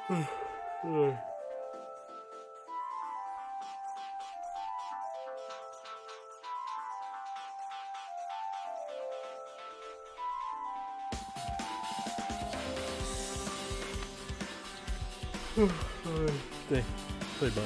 Ouais. Putain, c'est bon.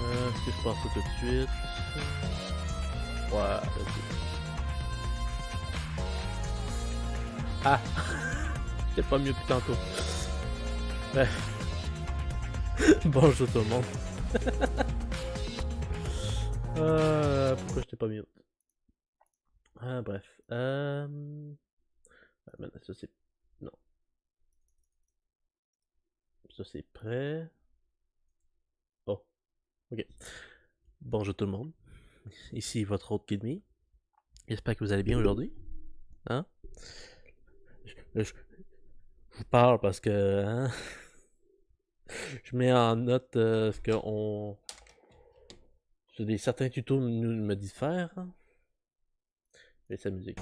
Est-ce que je pense ça tout de suite? Ouais, ok. Ah! C'était pas mieux que tantôt. Ouais. Bonjour tout le monde. Pourquoi j'étais pas mieux? Ah, bref. Maintenant, ça c'est... Non. Ça c'est prêt. Oh, ok. Bonjour tout le monde. Ici votre hôte Kidney. J'espère que vous allez bien aujourd'hui. Hein? Je vous parle parce que... Hein? Je mets en note ce qu'on... Certains tutos me disent faire. Hein? Et sa musique.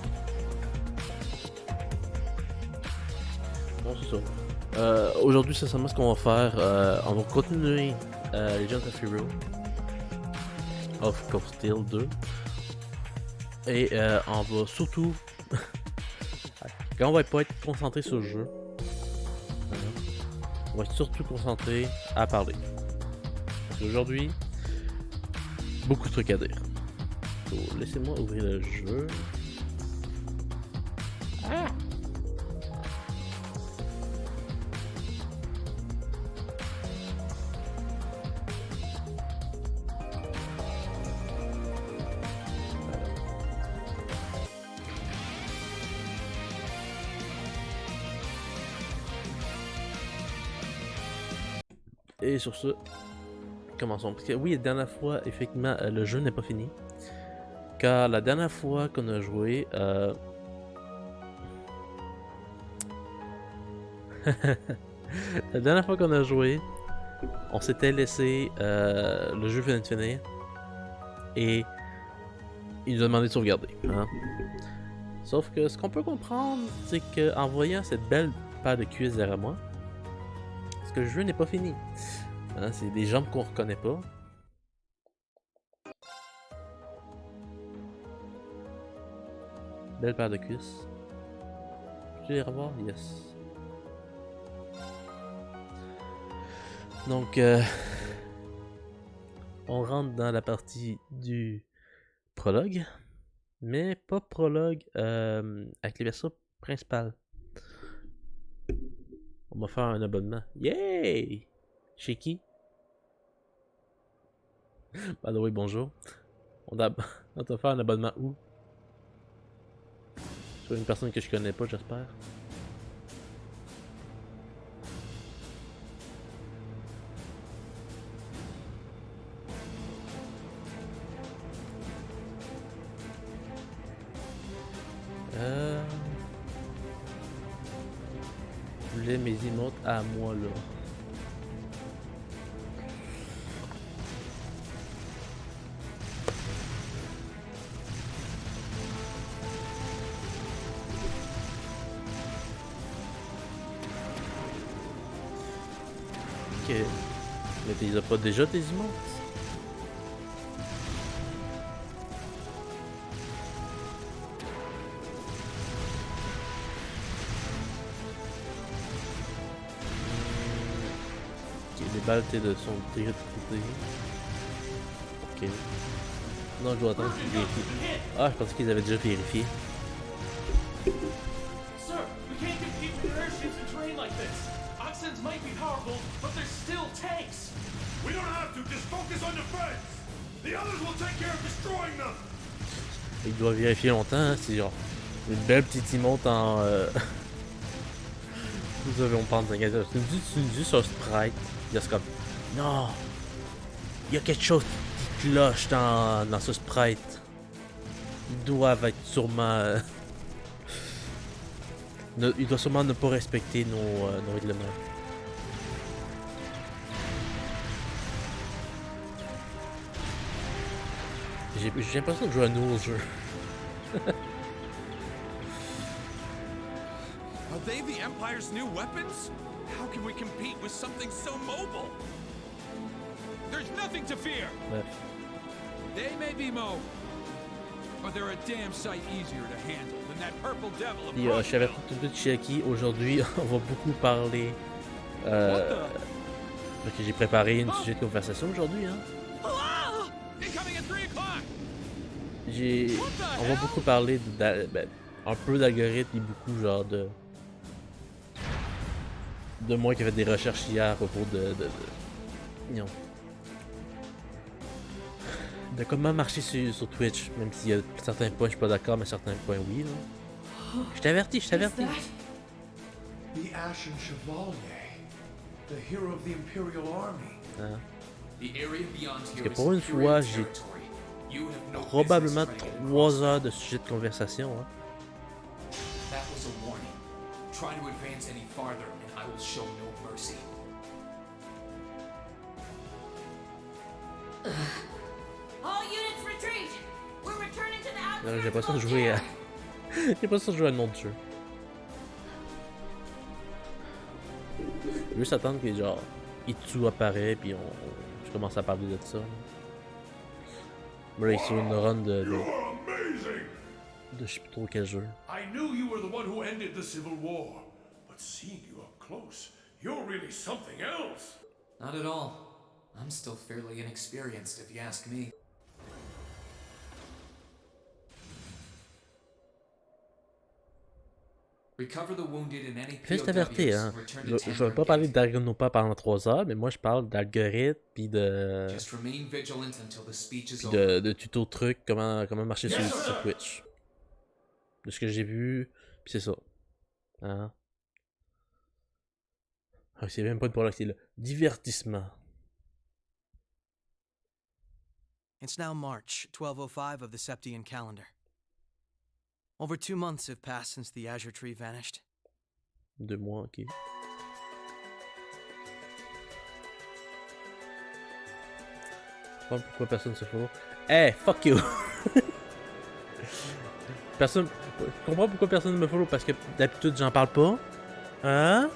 Bon, c'est ça. Aujourd'hui, c'est seulement ce qu'on va faire. On va continuer Legend of Hero of Cold Steel 2. Et on va surtout... Quand on va pas être concentré sur le jeu, on va être surtout concentré à parler. Parce qu'aujourd'hui, beaucoup de trucs à dire. So, laissez-moi ouvrir le jeu. Ah! Et sur ce, commençons. Parce que oui, la dernière fois, effectivement, le jeu n'est pas fini. Car la dernière fois qu'on a joué, la dernière fois qu'on a joué, on s'était laissé, le jeu venait de finir, et il nous a demandé de sauvegarder. Hein? Sauf que ce qu'on peut comprendre, c'est qu'en voyant cette belle paire de cuisses derrière moi, c'est que le jeu n'est pas fini. Hein? C'est des jambes qu'on reconnaît pas. Belle paire de cuisses. Tu les revoir? Yes. Donc, on rentre dans la partie du prologue, mais pas prologue avec les versions principales. On va faire un abonnement. Yay! Chez qui? By the way, bonjour. On va faire un abonnement où? Sur une personne que je connais pas, j'espère. j'ai mes emotes à moi là. Ok. Mais t'es pas déjà tes emotes? Les balles sont de l'autre côté. Ok. Non, je dois attendre qu'ils vérifient. Ah, je pensais qu'ils avaient déjà vérifié. Sir, we can't compete with airships in terrain like this. Oxens might be powerful, but they're still tanks. We don't have to. Just focus on defense. The others will take care of destroying them. Il doit vérifier longtemps, hein? C'est genre une belle petite emote en. Nous avons pas de c'est juste un sprite. Il y a ce comme. Non! Il y a quelque chose qui cloche dans ce sprite. Ils doivent être sûrement. Il doit sûrement ne pas respecter nos règlements. J'ai l'impression de jouer à un nouveau jeu. Are they the Empire's new weapons? How can we compete with something so mobile? There's nothing to fear. Bref. They may be mobile, but they're a damn sight easier to handle than that purple devil of Puis, je savais pas tout de suite Chiaki. Aujourd'hui, on va beaucoup parler. Parce que j'ai préparé une sujet de conversation aujourd'hui. Hein. On va beaucoup parler un peu d'algorithmes et beaucoup genre de moi qui a fait des recherches hier à propos non. De comment marcher sur Twitch, même s'il y a certains points je suis pas d'accord, mais certains points oui. Là. Je t'avertis, je t'avertis. The Ashen Chevalier, the hero of the Imperial Army. Hein. The area beyond Parce here que is pour une fois, j'ai territory. You have no probablement business trading 3 heures de sujet de conversation. Hein. That was a warning. Try to advance any farther, and I will show no mercy. All units retreat. We're returning to the Non, j'ai pas outskirts ça de of jouer à. Volterra. J'ai pas ça de jouer à un autre jeu. Juste attendre que genre Itsu apparaît puis je commence à parler de ça. Mais là, il est sur une run de je sais plus trop quel jeu. I knew you were the one who ended the Civil War, but seeing you up close, you're really something else. Not at all. I'm still fairly inexperienced, if you ask me. Recover the wounded in any Juste averti, hein. Je vais pas parler d'Argonopa pendant 3 heures, mais moi je parle d'algorithme puis de. Just remain vigilant until the speech is Puis over. de tuto trucs, comment marcher sur Twitch. De ce que j'ai vu, puis c'est ça. Hein? Ah, c'est même pas une prologue, c'est le divertissement. It's now March 1205 of the Septian calendar. Over 2 months have passed since the Azure Tree vanished. 2 mois, ok. Je comprends pourquoi personne se follow. Hey, fuck you! Personne. Je comprends pourquoi personne ne me follow parce que d'habitude j'en parle pas. Hein?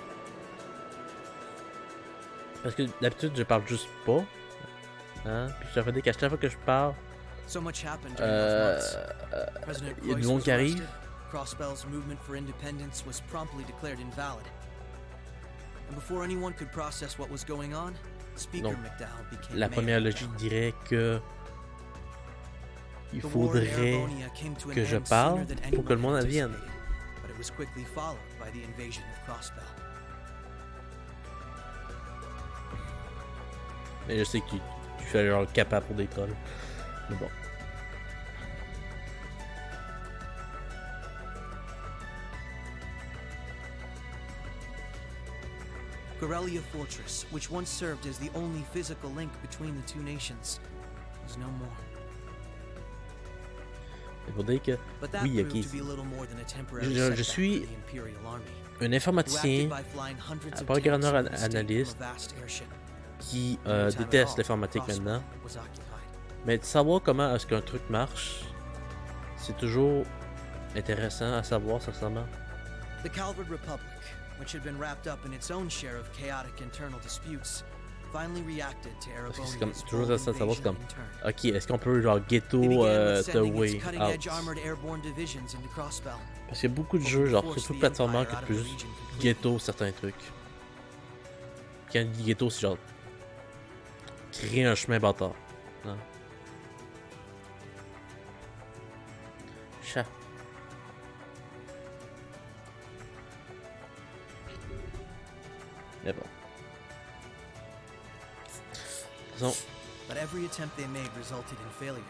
Parce que d'habitude je parle juste pas. Hein? Puis je te fais des caches chaque fois que je parle. So much happened during those months. President Il y a du Croix monde was qui arrive. arrested. Crossbell's movement for independence was promptly declared invalid. And before anyone could process what was going on, Speaker Non. McDowell became La mayor première of logique town. dirait que il The war in faudrait Erebonia came to an que je end parle sooner than pour que le anyone monde advienne. anticipated, but it was quickly followed by the invasion of Crossbell. Mais je sais que tu fais genre le capa pour des trolls. Mais bon. Gorelia Fortress, which once served as the only physical link between the two nations, is no more. C'est pour dire que, But that oui, proved ok, to be little more than a temporary je setback suis for the Imperial Army, un who informaticien, acted by flying hundreds of programmeur tanks over the state from a analyste vast airship. qui No time at déteste all, l'informatique Crosswell maintenant. was occupied. Mais de savoir comment est-ce qu'un truc marche, c'est toujours intéressant à savoir, sincèrement. The Calvard Republic, which had been wrapped up in its own share of chaotic internal disputes, finally reacted to Parce que c'est Erebonia's comme, toujours bold intéressant de savoir, c'est comme, invasion in turn. ok, est-ce qu'on peut genre ghetto They began with the sending its way cutting-edge out? armored airborne divisions into Crosspell. Parce qu'il y a beaucoup de jeux, genre, surtout plateformeurs, qui plus ghetto certains trucs. Quand on dit ghetto, c'est genre créer un chemin bâtard. Non? Chat. Mais bon. Disons, But every attempt they made resulted in failure.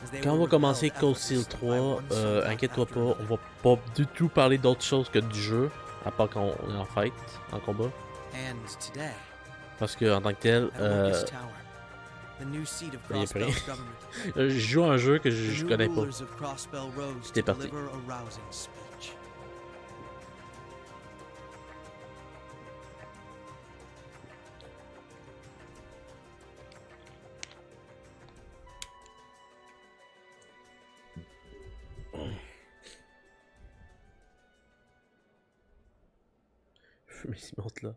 As they quand on were va commencer repelled Cold Steel effortlessly by 3, one soldier inquiète-toi after pas, another. on va pas du tout parler d'autre chose que du jeu, à part quand on est en fight, en combat. And today, Parce que en tant que tel, at Locust Tower, the new seat of il est pris. Crosspell's government, Je joue à un jeu que the je new connais pas. rulers of Crosspell rose to C'était parti. deliver a rousing speech. Mais il monte là.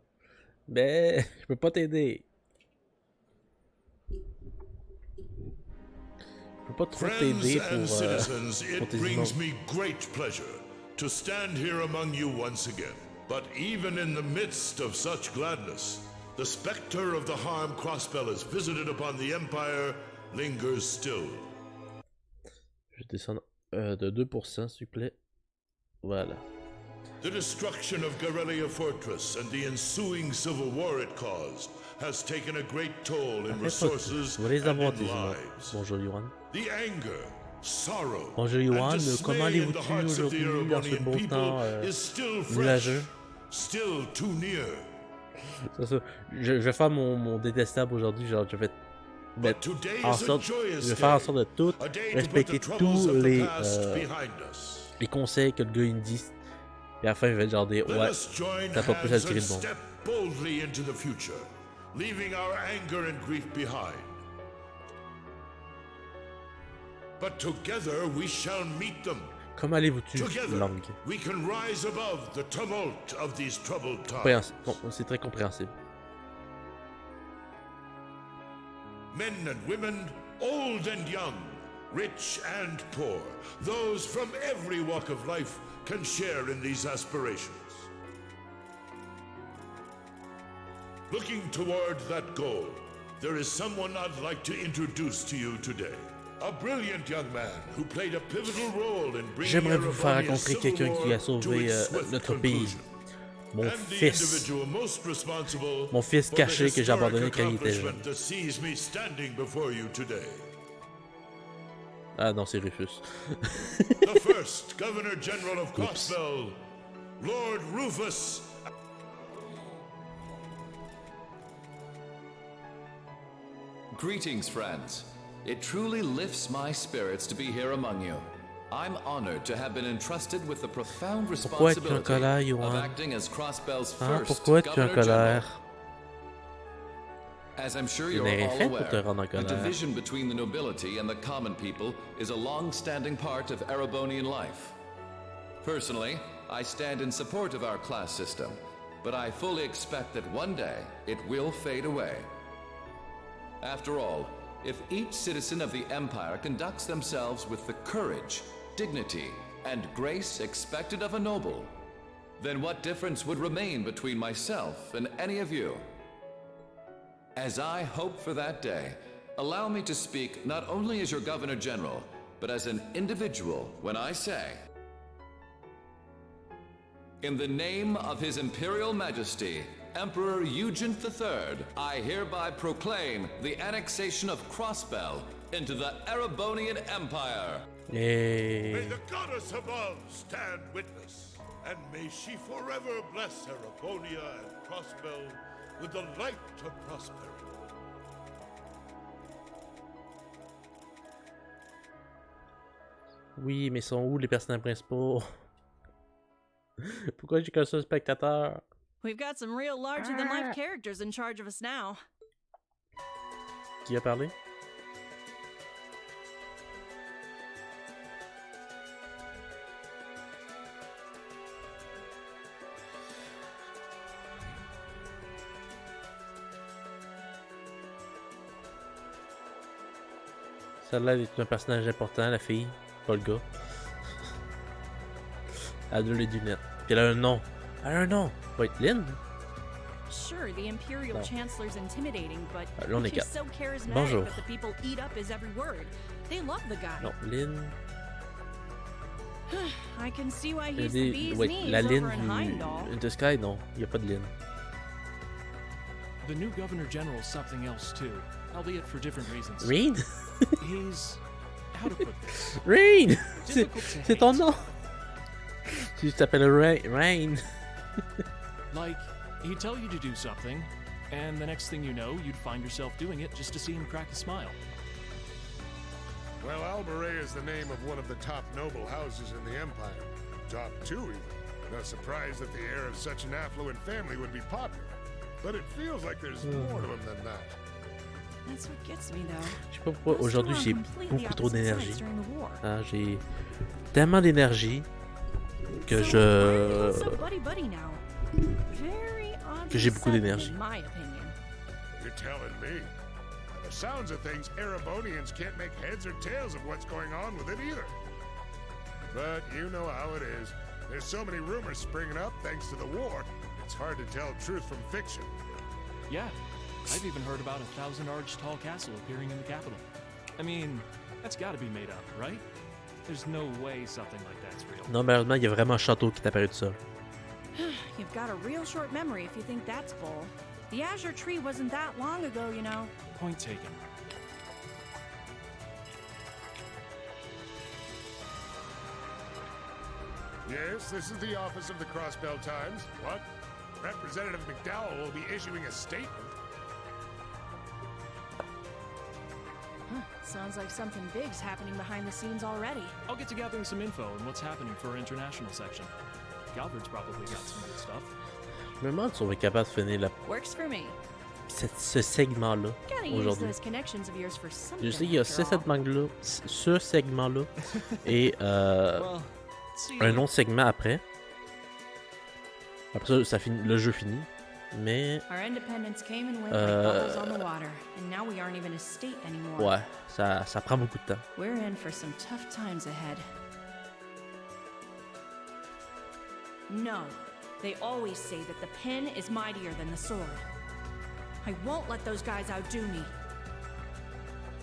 Mais je peux pas t'aider. Je peux pas trop Friends t'aider and citizens, pour it tes brings emotes. me great pleasure to stand here among you once again. But even in the midst of such gladness, the specter of the harm Crosspell has visited upon the Empire lingers still. Je vais descendre de 2%, s'il vous plaît. Voilà. The destruction of Garrelia Fortress and the ensuing civil war it caused has taken a great toll in Arrête pas, resources tu vas les and avoir in tes emotes. lives. Bonjour Yohan. The anger, sorrow, Bonjour and Yohan, comment dismay in allez-vous the hearts of the aujourd'hui dans ce Erebonian beau people temps is still fresh, nuageux? still too near. C'est ça. Je vais faire mon détestable aujourd'hui, genre je vais But mettre today en is a sorte, je joyous vais faire en day, sorte de tout a day to put respecter the troubles tous of the les past behind us. conseils que le gars il me dit. Et à la fin il va être genre des Let ouais, us join t'as pas plus à hands tirer and de bon. step boldly into the future, leaving our anger and grief behind. But together we shall meet them. Comment allez-vous-tu, Together langue? we can rise above the tumult of these troubled times. C'est très compréhensible. Men and women, old and young, rich and poor, those from every walk of life can share in these aspirations. Looking toward that goal, there is someone I'd like to introduce to you today. A brilliant young man who played a pivotal role in bringing J'aimerais vous faire Erebonia's rencontrer civil quelqu'un qui a war to sauvé its swift notre pays. conclusion. Mon And the fils. individual most responsible Mon fils for the caché que j'ai abandonné historic quand il était jeune. accomplishment that sees me standing before you today. Ah non, c'est Rufus. The first Governor General of Crosspell, Lord Rufus. Greetings, friends. It truly lifts my spirits to be here among you. I'm honored to have been entrusted with the profound Pourquoi es-tu en responsibility colère, of Johan? acting as Crosspell's Hein? first Pourquoi es-tu en Governor General. colère? As I'm sure Je you're n'ai rien all fait pour aware, te rendre en the colère. division between the nobility and the common people is a long-standing part of Erebonian life. Personally, I stand in support of our class system, but I fully expect that one day it will fade away. After all, if each citizen of the Empire conducts themselves with the courage, dignity, and grace expected of a noble, then what difference would remain between myself and any of you? As I hope for that day, allow me to speak not only as your Governor General, but as an individual when I say, in the name of His Imperial Majesty, Emperor Eugent III, I hereby proclaim the annexation of Crosspell into the Erebonian Empire. Et... May the goddess above stand witness, and may she forever bless Erebonia and Crosspell with the light of prosperity. Oui, mais sont où les personnages principaux? Pourquoi j'ai qu'un seul spectateur? We've got some real larger-than-life characters in charge of us now. Qui a parlé? Celle-là est un personnage important, la fille, pas le gars. Elle a les lunettes. Puis elle a un nom. Elle a un nom. Wait, Lynn? Sure, the Imperial No. Chancellor's intimidating, but Là, on est he's quatre. so charismatic Bonjour. that the people eat up his every word. They love the guy. Non, Lynn. I can see why Il y a he's the bee's wait, knees la Lynn over in Heimdall. du The Sky, non. Il n'y a pas de Lynn. The new Governor General's something else too, albeit for different reasons. Rain? He's how to put this? Rain! Difficult to C'est ton hate. nom! Tu t'appelles Rain. Like, he'd tell you to do something, and the next thing you know, you'd find yourself doing it just to see him crack a smile. Well, Albaret is the name of one of the top noble houses in the Empire. Top 2, even. Not surprised that the heir of such an affluent family would be popular. But it feels like there's more to him than that. That's what gets me, though. Je sais pas pourquoi Those two aujourd'hui are on j'ai completely beaucoup trop opposite d'énergie. sides during the war. Ah, j'ai tellement d'énergie que So why are they je. so buddy-buddy now? Very Que j'ai oddly beaucoup sudden, d'énergie. in my opinion. You're telling me. By the sounds of things, Erebonians can't make heads or tails of what's going on with it either. But you know how it is. There's so many rumors springing up thanks to the war, it's hard to tell truth from fiction. Yeah, I've even heard about 1,000-arch tall castle appearing in the capital. I mean, that's gotta be made up, right? There's no way something like that's real. Non, malheureusement, il y a vraiment un château qui est apparu tout seul. You've got a real short memory if you think that's bull. The Azure Tree wasn't that long ago, you know. Point taken. Yes, this is the office of the Crossbell Times. What? Representative McDowell will be issuing a statement. Sounds like something big's happening behind the scenes already. I'll get to gathering some info on what's happening for our international section. Galvard's probably got some good stuff. Je me demande si on va être capable de finir Works for me. ce segment-là Gotta use aujourd'hui. those connections of yours for something. Je sais qu'il y a after all. ce segment-là et Well, see, un autre segment après. Après ça, ça finit, le jeu finit. Mais Our independence came and went like bubbles on the water, and now we aren't even a state anymore. ouais, ça prend beaucoup de temps. We're in for some tough times ahead. No, they always say that the pen is mightier than the sword. I won't let those guys outdo me.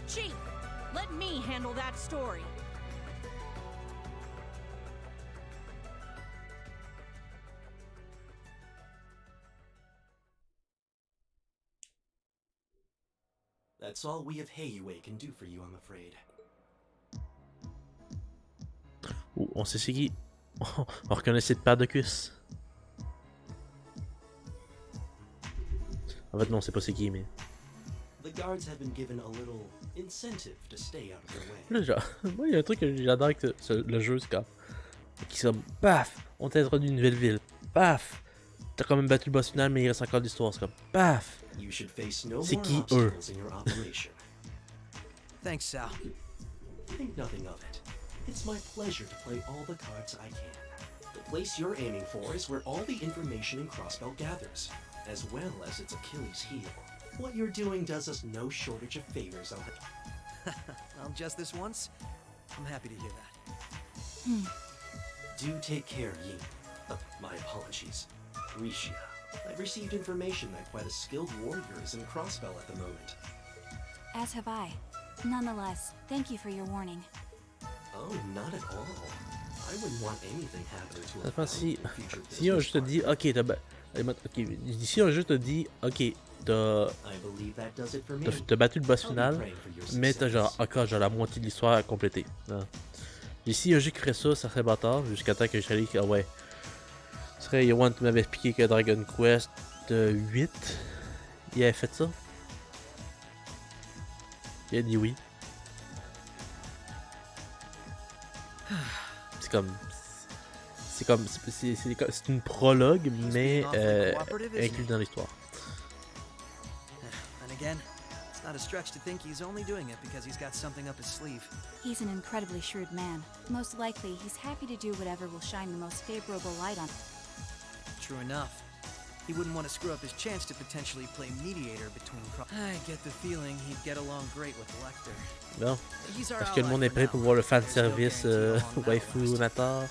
Chief, let me handle that story. That's all we of Heiue can do for you, I'm afraid. Oh, on sait c'est qui. On reconnaît cette paire de cuisses. En fait, non, c'est pas c'est qui, mais. The guards have been given a little incentive to stay out of their way. Là, genre, moi, il y a un truc que j'adore avec le jeu, c'est comme. Qui sont. Paf! On t'a introduit une nouvelle ville. Paf! T'as quand même battu le boss final, mais il reste encore l'histoire. C'est comme. Paf! You should face no C'est more qui, eux? obstacles in your operation. Thanks, Sal. Think nothing of it. It's my pleasure to play all the cards I can. The place you're aiming for is where all the information in Crossbell gathers, as well as its Achilles heel. What you're doing does us no shortage of favors, Well, just this once, I'm happy to hear that. Do take care, Yi. My apologies. Risha. I've received information that quite a skilled warrior is in Crossbell at the moment. As have I. Nonetheless, thank you for your warning. Oh, not at all. I wouldn't want anything happening to Attends, a si. future Si un business jeu te dit, ok, si un jeu te dit, ok, t'as I believe that does it for me. t'as battu le boss I'll be final, praying for your mais t'as genre success. encore genre la moitié de l'histoire à compléter. Hein. Ici, un jeu qui ferait ça, ça serait bâtard, jusqu'à temps que je serais dit que, ah ouais. Ce serait Yoann qui m'avait expliqué que Dragon Quest 8, il avait fait ça. Il a dit oui. C'est comme... C'est une prologue, mais inclus dans l'histoire. And again, it's not a stretch to think he's only doing it because he's got something up his sleeve. He's an incredibly shrewd man. Most likely, he's happy to do whatever will shine the most favorable light on. True enough. He wouldn't want to screw up his chance to potentially play mediator between... I get the feeling he'd get along great with Lecter. Bon, parce que le monde est prêt pour voir le fanservice waifu Natar.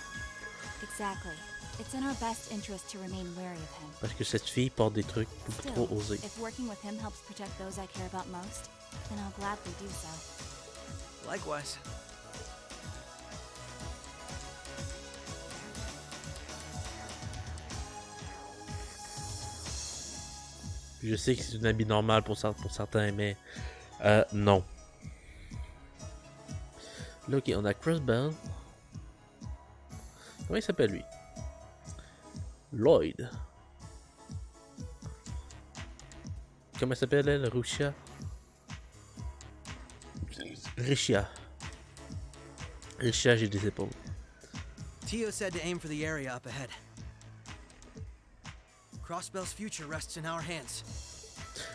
Exactly. It's in our best interest to remain wary of him. Parce que cette fille porte des trucs beaucoup trop osés. If working with him helps protect those I care about most, then I'll gladly do so. Likewise. Je sais que c'est un habit normal pour certains, mais non. Là, ok, on a Crossbell. Comment il s'appelle lui? Lloyd. Comment elle s'appelle elle? Russia? Risha. Risha, j'ai des épaules. Tio said to aim for the area up ahead. Crossbell's future rests in our hands.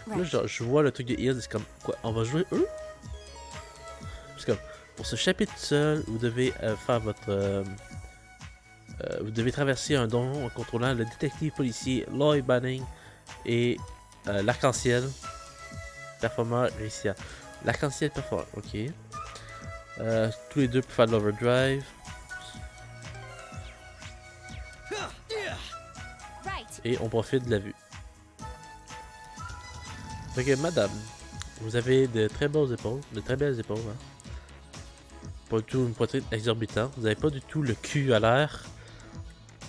Là, genre, je vois le truc de Heal, c'est comme, quoi, on va jouer eux? C'est comme, pour ce chapitre seul, vous devez faire votre... vous devez traverser un donjon en contrôlant le détective policier Lloyd Banning et l'arc-en-ciel performeur Ricia. L'arc-en-ciel performeur, ok. Tous les deux pour faire de l'overdrive. Et on profite de la vue. Fait que madame, vous avez de très belles épaules, hein. Pas du tout une poitrine exorbitante, vous avez pas du tout le cul à l'air.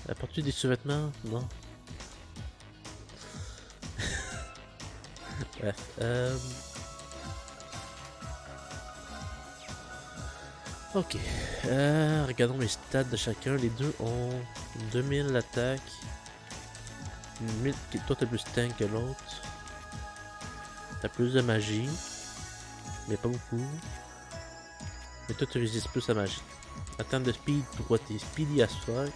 Portes-tu des sous-vêtements? Non. Bref, ok, regardons les stats de chacun. Les deux ont 2000 d'attaque. Toi t'as plus tank que l'autre. T'as plus de magie. Mais pas beaucoup. Mais toi tu résistes plus à magie. En termes de speed, toi t'es speedy as fuck.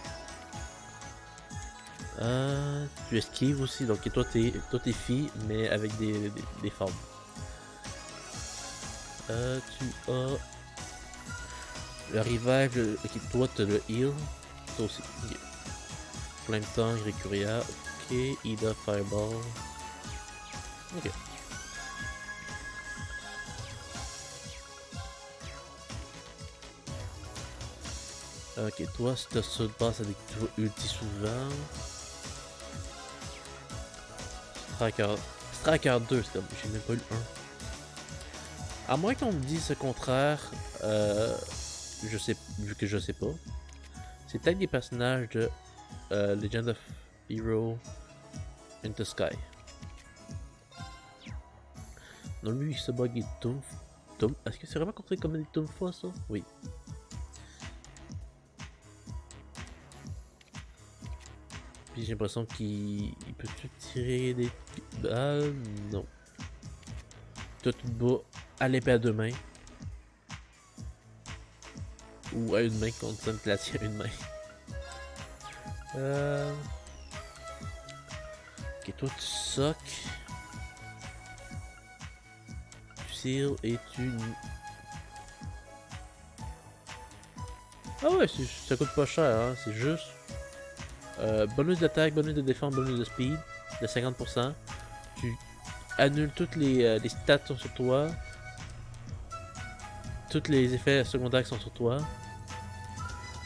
Tu esquives aussi, donc toi t'es fille, mais avec des formes. Tu as le revive, ok, toi t'as le heal. Toi aussi, ok. Flame Tongue, Recuria. Ok, Ida, Fireball. Ok. Ok, toi, si t'as ça de base avec toi ulti souvent. Striker 2, c'est comme, j'ai même pas eu le 1. À moins qu'on me dise le contraire, je sais, vu que je sais pas. C'est peut-être des personnages de Legend of Hero Into Sky. Non, lui il se bug et Toumf. Est-ce que c'est vraiment considéré comme des Toumfos ça? Oui. Puis j'ai l'impression qu'il peut-tu tirer des... Ah non. Toi tu te bats à l'épée à deux mains. Ou à une main contre une glacier à une main. Ok, toi tu socs. Tu seal et tu... Ah ouais, ça coûte pas cher, hein. C'est juste... bonus d'attaque, bonus de défense, bonus de speed de 50%. Tu annules toutes les stats qui sont sur toi. Tous les effets secondaires qui sont sur toi.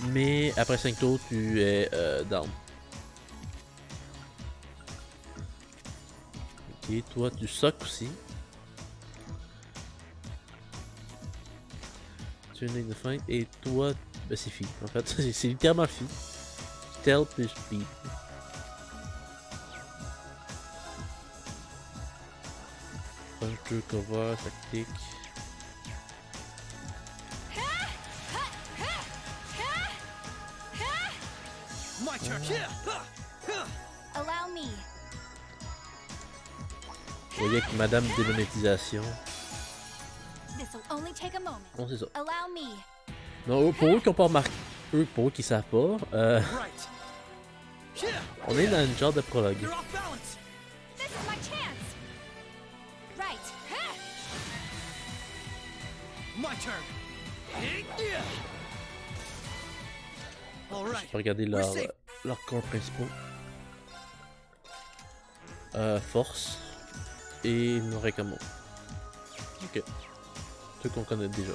Mais après 5 tours, tu es down. Ok, toi tu socs aussi. Tu es une feinte et toi, ben c'est fille. En fait, c'est littéralement fille. Stealth plus speed. Puncher, cover, tactique. Allow me. Vous voyez que Madame Démonétisation. This'll only take a moment. Bon, c'est ça. Allow me. Non, pour eux qui ont pas remarqué, pour eux qui savent pas, on est dans une genre de prologue. This is my chance. Right. My turn. All Je right. peux regarder leurs corps principaux. Force et nos recommande. Ok. Ceux qu'on connaît déjà.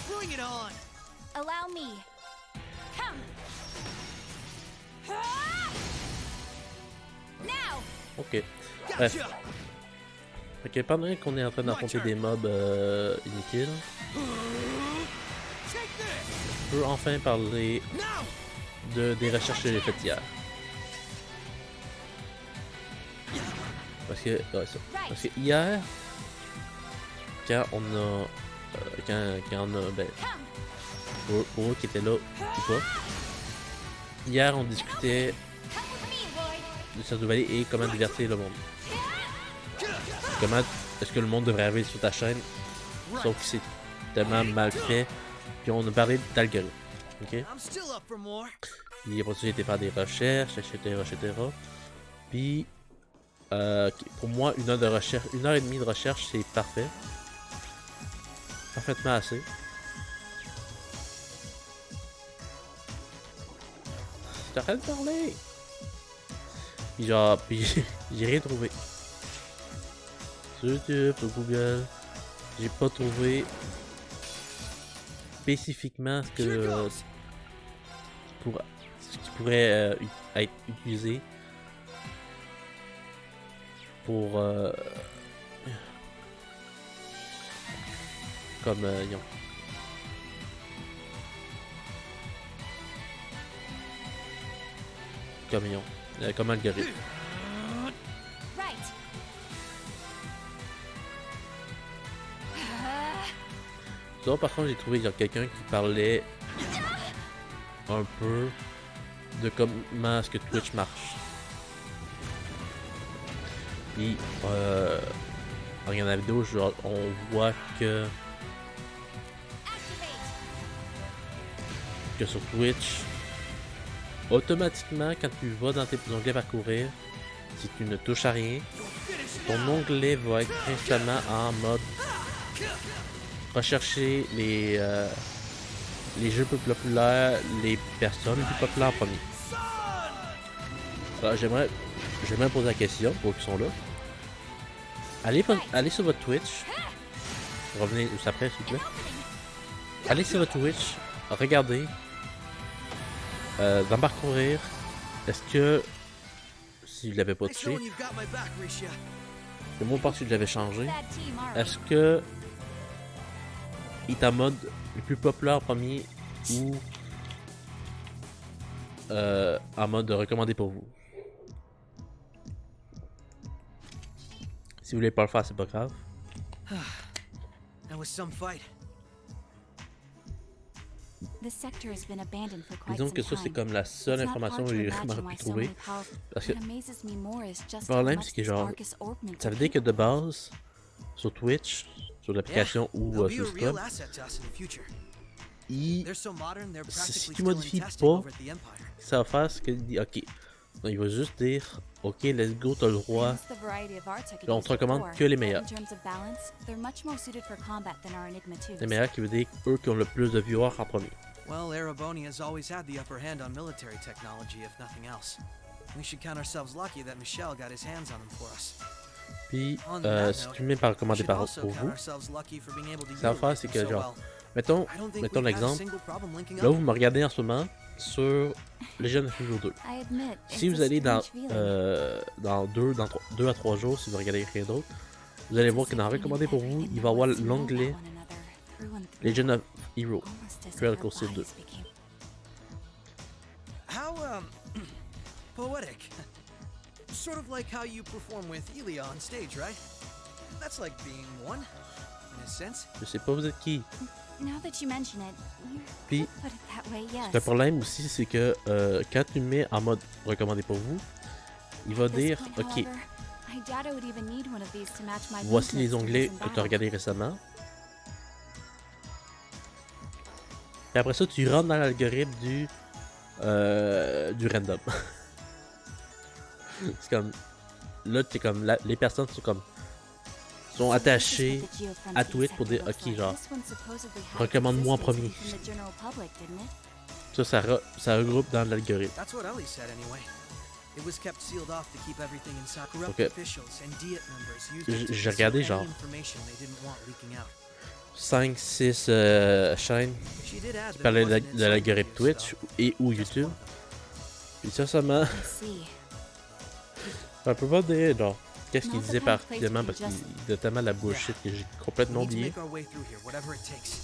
Bring it on. Allow me. Come. Now! Ok. Bref. Ok, pendant qu'on est en train d'affronter des mobs inutiles, je peux enfin parler des recherches que j'ai faites hier. Parce que, ouais, ça. Parce que hier, quand on a, quand on a, ben, pour eux qui étaient là ou pas, hier on discutait de Stardew Valley et comment divertir le monde. Comment est-ce que le monde devrait arriver sur ta chaîne, sauf que c'est tellement mal fait. Puis on a parlé d'algorithmes, ok? Puis après ça, j'ai été faire des recherches, etc. Puis pour moi, 1 heure de recherche, 1 heure et demie de recherche, c'est parfait. Parfaitement assez. T'arrêtes de parler! Puis genre, puis j'ai rien trouvé. Sur YouTube, sur Google, j'ai pas trouvé spécifiquement ce qui pourrait être utilisé pour comme comme algorithme. Ça, par contre, j'ai trouvé quelqu'un qui parlait un peu de comment est-ce que Twitch marche. Puis, en regardant la vidéo, genre, on voit que sur Twitch, automatiquement, quand tu vas dans tes onglets parcourir, si tu ne touches à rien, ton onglet va être principalement en mode rechercher les jeux plus populaires, les personnes les plus populaires en premier. Alors, j'aimerais poser la question pour ceux qui sont là. Allez sur votre Twitch. Revenez juste après, s'il vous plaît. Allez sur votre Twitch. Regardez. Dans parcourir. Est-ce que si je l'avais pas touché, le mot par si je l'avais changé, est-ce que il est en mode le plus populaire premier ou en mode recommandé pour vous? Si vous voulez pas le faire, c'est pas grave. Disons que ça, c'est comme la seule information que j'ai vraiment pu trouver. Parce que le problème, c'est que genre, ça veut dire que de base, sur Twitch, sur l'application ou sur le store, si tu modifies pas, ça va faire ce qu'il dit. Ok, donc il va juste dire ok, let's go, t'as le droit. Là, on te recommande que les meilleurs. Les meilleurs qui veut dire eux qui ont le plus de viewers en premier. Well, Ereboni has always had the upper hand on military technology, if nothing else. We should count ourselves lucky that Michel got his hands on them for us. Puis, si tu mets par recommander pour vous, ça va faire, c'est que genre, mettons l'exemple, là vous me regardez en ce moment sur Legend of Hero 2. Si vous allez dans 2 à 3 jours, si vous regardez rien d'autre, vous allez voir que dans recommander pour vous, il va y avoir l'onglet Legend of Hero, Critical Seed 2. How, poetic. Sort of like how you perform with Elia on stage, right? That's like being one, in a sense. Je sais pas vous êtes qui. Puis, Yes. le problème aussi, c'est que quand tu le mets en mode recommandé pour vous, il va dire ok, I doubt I would even need one of these to match my Voici les movements onglets during que tu as battle. regardés récemment. Et après ça, tu rentres dans l'algorithme du random. C'est comme... Là, t'es comme... les personnes sont attachées à Twitch pour dire, ok, genre, recommande-moi en premier. Ça regroupe dans l'algorithme. That's what Ellie said anyway. It was kept sealed off to keep everything inside. Corrupt Ok. officials and Diet members used it to J'ai regardé conceal genre any information they didn't want leaking out. 5-6 chaînes She did add qui that parlaient it wasn't de l'algorithme its own Twitch stuff. et ou YouTube. Puis ça m'a... I see. un peu pas dire, genre, qu'est-ce qu'il Not the disait kind of place particulièrement to parce just- qu'il disait tellement la bullshit que j'ai complètement We need to oublié. make our way through here, whatever it takes.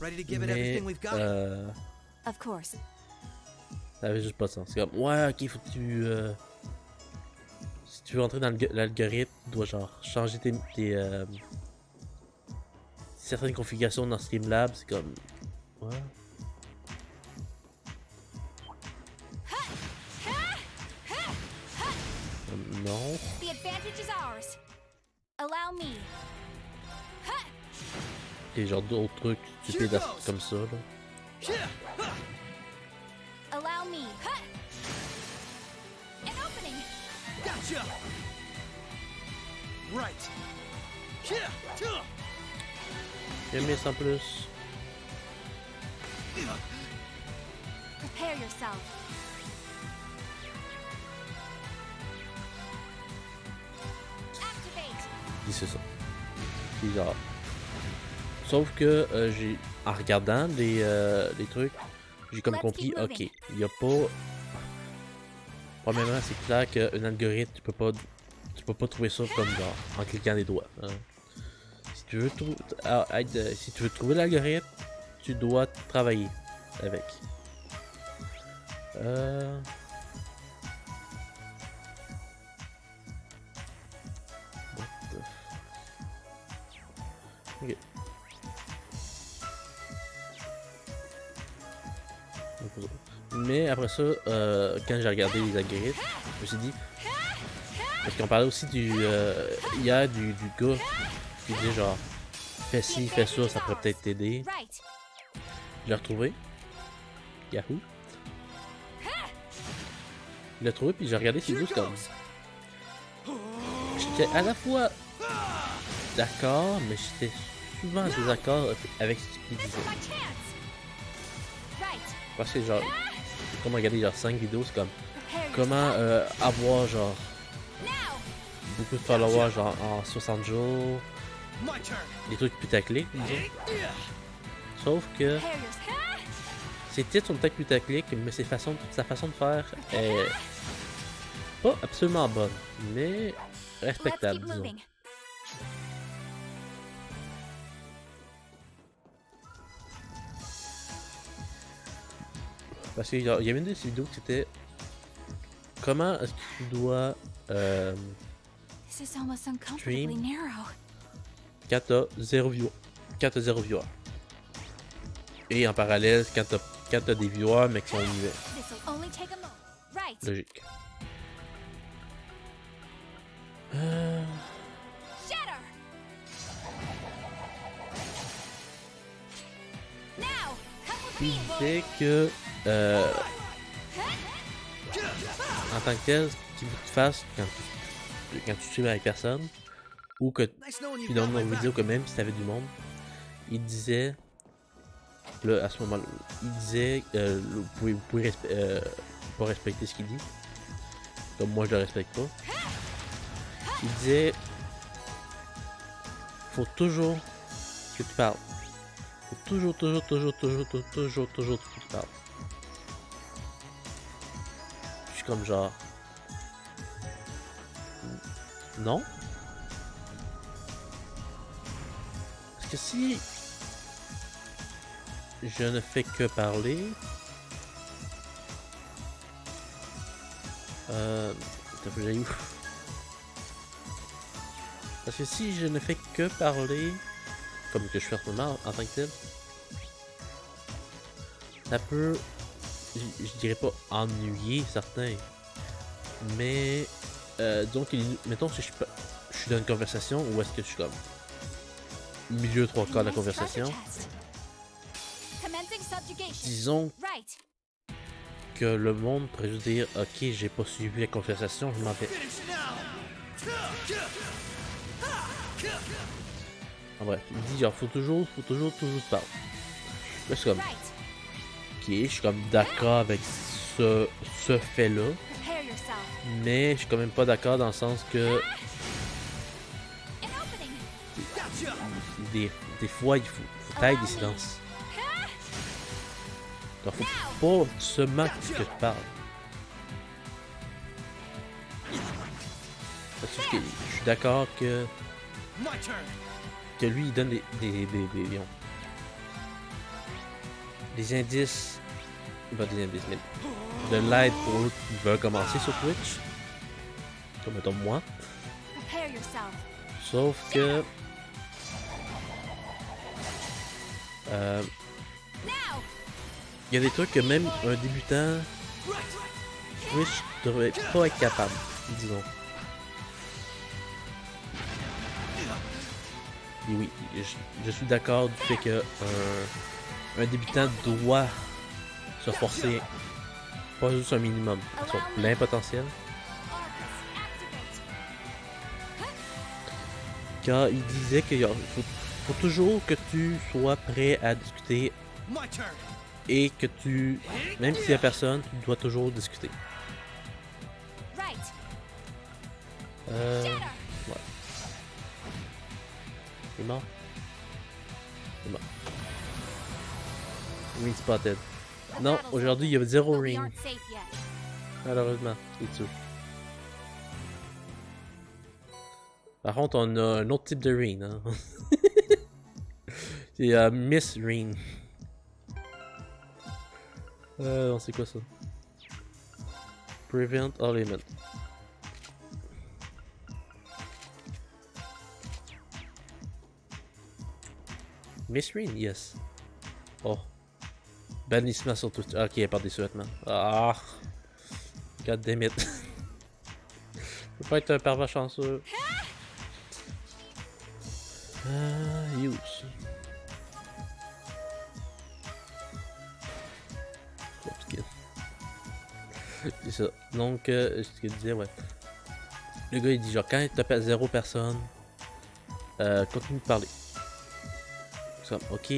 Ready to give it Mais everything we've got? Of course. ça avait juste pas de sens. C'est comme, ouais, ok, faut que tu... si tu veux entrer dans l'algorithme, tu dois genre changer tes certaines configurations dans Streamlabs. C'est comme... Ouais. Non. The advantage is ours. Allow me. Et genre d'autres trucs stupides comme ça, là. Allow me. An opening. Gotcha. Right. J'ai mis ça en plus. Prepare yourself. Activate. Puis c'est ça. Puis genre... Sauf que en regardant les trucs, j'ai comme compris, ok, il y a pas... Premièrement, c'est clair qu'un algorithme, tu peux pas trouver ça comme genre en cliquant des doigts. Hein. Si tu veux trouver l'algorithme, tu dois travailler avec. What the... Ok. Mais après ça, quand j'ai regardé les algorithmes, je me suis dit, parce qu'on parlait aussi hier du gars qui disait genre, fais ci, fais ça, ça pourrait peut-être t'aider. Right. Je l'ai retrouvé. Yahoo. Je l'ai trouvé puis j'ai regardé ses vidéos comme. J'étais à la fois d'accord, mais j'étais souvent en désaccord avec ce qu'il disait. My chance. Right. Parce que genre, j'ai comme regardé genre 5 vidéos, c'est comme Prepare comment yourself. avoir genre Now. beaucoup de followers genre en 60 jours, My turn. des trucs putaclic, disons. Sauf que Prepare yourself. ses titres sont peut-être putaclic, mais sa façon de faire est pas absolument bonne, mais Let's respectable, keep disons. moving. Parce qu'il y avait une de ces vidéos qui c'était comment est-ce que tu dois This is almost uncomfortably Stream. narrow. quand t'as 0 viewers. Et en parallèle, quand t'as des viewers mais qui sont muets. This'll only take a moment. Right. Logique. Shatter. Now. Come with Il me, boy. disait que en tant que tel, ce qu'il faut que tu fasses quand tu streams avec personne, ou que Nice knowing puis you dans got my une back. vidéo quand même, si t'avais du monde, il disait, là, à ce moment-là, il disait, vous pouvez pas respecter ce qu'il dit, comme moi je le respecte pas. Il disait, faut toujours que tu parles. Faut toujours que tu parles. Je suis comme genre, non. Parce que si je ne fais que parler, j'aille où? Parce que si je ne fais que parler, comme que je fais en ce moment en tant que tel, ça peut, je dirais pas ennuyer certains, mais Donc, mettons si je suis dans une conversation ou est-ce que je suis comme milieu trois quarts de la conversation. Disons que le monde pourrait juste dire ok, j'ai pas suivi la conversation, je m'en vais. En bref, il dit genre faut toujours parler. Là c'est comme ok, je suis comme d'accord avec ce fait là, mais je suis quand même pas d'accord dans le sens que des fois il faut tailler des silences. Donc faut pas seulement que tu parles. Parce que je suis d'accord que lui il donne des indices, pas des indices, mais de l'aide pour eux qui veulent commencer sur Twitch, comme mettons moi. Sauf que il y a des trucs que même un débutant Twitch devrait pas être capable, disons. Et oui, je suis d'accord du fait que un débutant doit se forcer pas juste un minimum à son plein potentiel. Car il disait qu'il faut toujours que tu sois prêt à discuter et que même s'il y a personne, tu dois toujours discuter. Ouais. Il est mort? Il est mort. Ring spotted. Non, aujourd'hui il y a 0 ring. Malheureusement, c'est tout. Par contre, on a un autre type de ring. Hein? C'est Miss Ring. On sait quoi ça? Prevent Element. Miss Ring, yes. Oh. Bannissement sur Twitch. Ah, ok, elle part des sous-vêtements. Ah. God damn it. Je peux pas être un pervers chanceux. Use. C'est ça. Donc, ce qu'il disait, ouais. Le gars, il dit genre, quand t'as 0 personne, continue de parler. C'est comme, ok.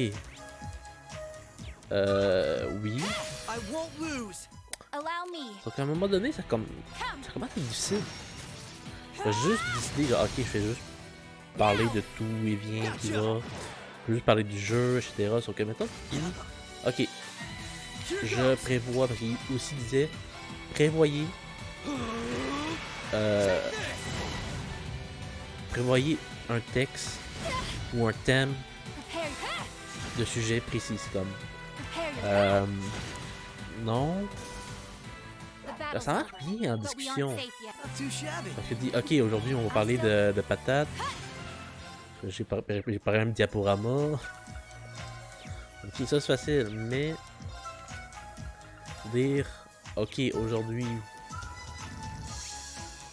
Oui. Donc, à un moment donné, ça commence à être difficile. Je vais juste décider, genre, ok, je fais juste parler de tout et vient, qui va. Je peux juste parler du jeu, etc. Sauf que maintenant, ok. Je prévois, parce qu'il aussi disait, prévoyez un texte ou un thème de sujet précis, comme non, ça marche bien en discussion. Parce que dit ok, aujourd'hui on va parler de patates. J'ai parlé un diaporama. Ok, ça c'est facile, mais dire ok, aujourd'hui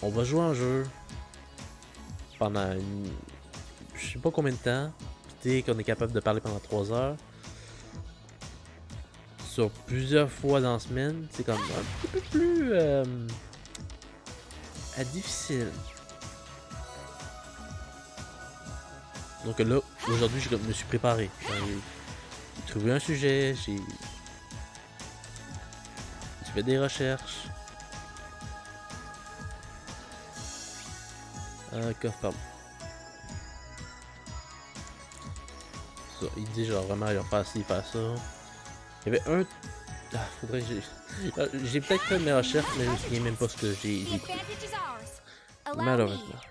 on va jouer un jeu pendant je sais pas combien de temps, puis dès qu'on est capable de parler pendant 3 heures sur plusieurs fois dans la semaine, c'est comme un petit peu plus difficile. Donc là, aujourd'hui, je me suis préparé. J'ai trouvé un sujet, j'ai fait des recherches. Pardon. Ça, il dit genre vraiment, il va faire ci, faire ça. Il y avait un... Ah, faudrait que j'ai peut-être fait mes recherches, mais je me souviens même pas ce que j'ai écouté. Malheureusement.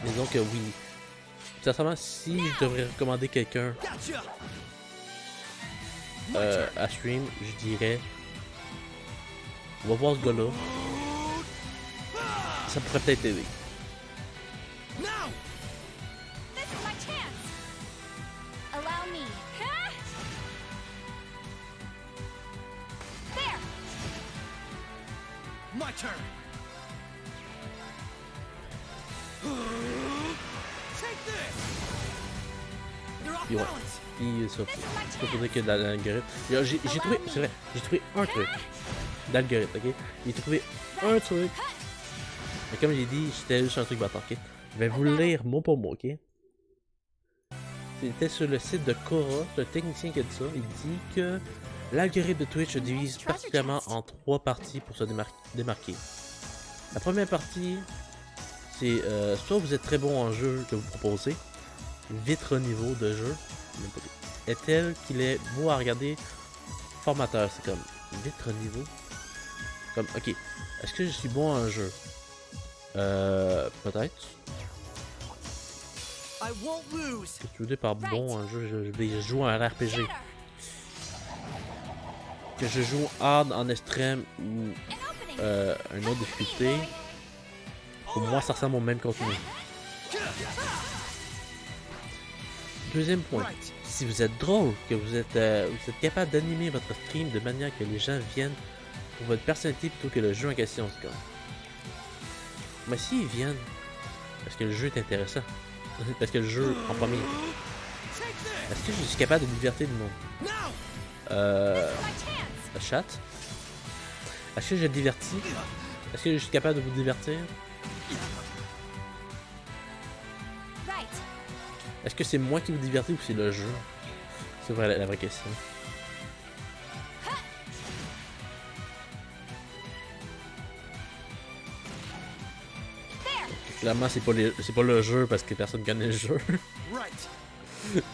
Mais donc oui. Sincèrement, si je devrais recommander quelqu'un à stream, je dirais on va voir ce gars-là. Ça pourrait peut-être aider. My turn. Take this. You're off Puis ouais. balance. Puis ça, c'est pas pour dire que dans l'algorithme. J'ai trouvé, c'est vrai, j'ai trouvé un truc d'algorithme, ok? J'ai trouvé un truc. Mais comme j'ai dit, c'était juste un truc bâtard, ok? Je vais vous le lire mot pour mot, ok? C'était sur le site de Cora, c'est un technicien qui a dit ça. Il dit que l'algorithme de Twitch se divise particulièrement en 3 parties pour se démarquer. La première partie, c'est soit vous êtes très bon en jeu que vous proposez, votre niveau de jeu est tel qu'il est beau à regarder formateur. C'est comme votre niveau. Comme, ok, est-ce que je suis bon en jeu? Peut-être. Qu'est-ce que tu veux dire par bon en jeu? Je vais jouer à un RPG. Que je joue hard en extrême ou une autre difficulté. Pour moi, ça ressemble au même contenu. Deuxième point. Si vous êtes drôle, que vous êtes capable d'animer votre stream de manière que les gens viennent pour votre personnalité plutôt que le jeu en question, c'est comme. Mais s'ils viennent, parce que le jeu est intéressant. Parce que le jeu en premier. Est-ce que je suis capable de divertir le monde? Chat? Est-ce que je divertis? Est-ce que je suis capable de vous divertir? Est-ce que c'est moi qui vous divertis ou c'est le jeu? C'est vrai la vraie question. Clairement, c'est pas le jeu parce que personne connaît le jeu.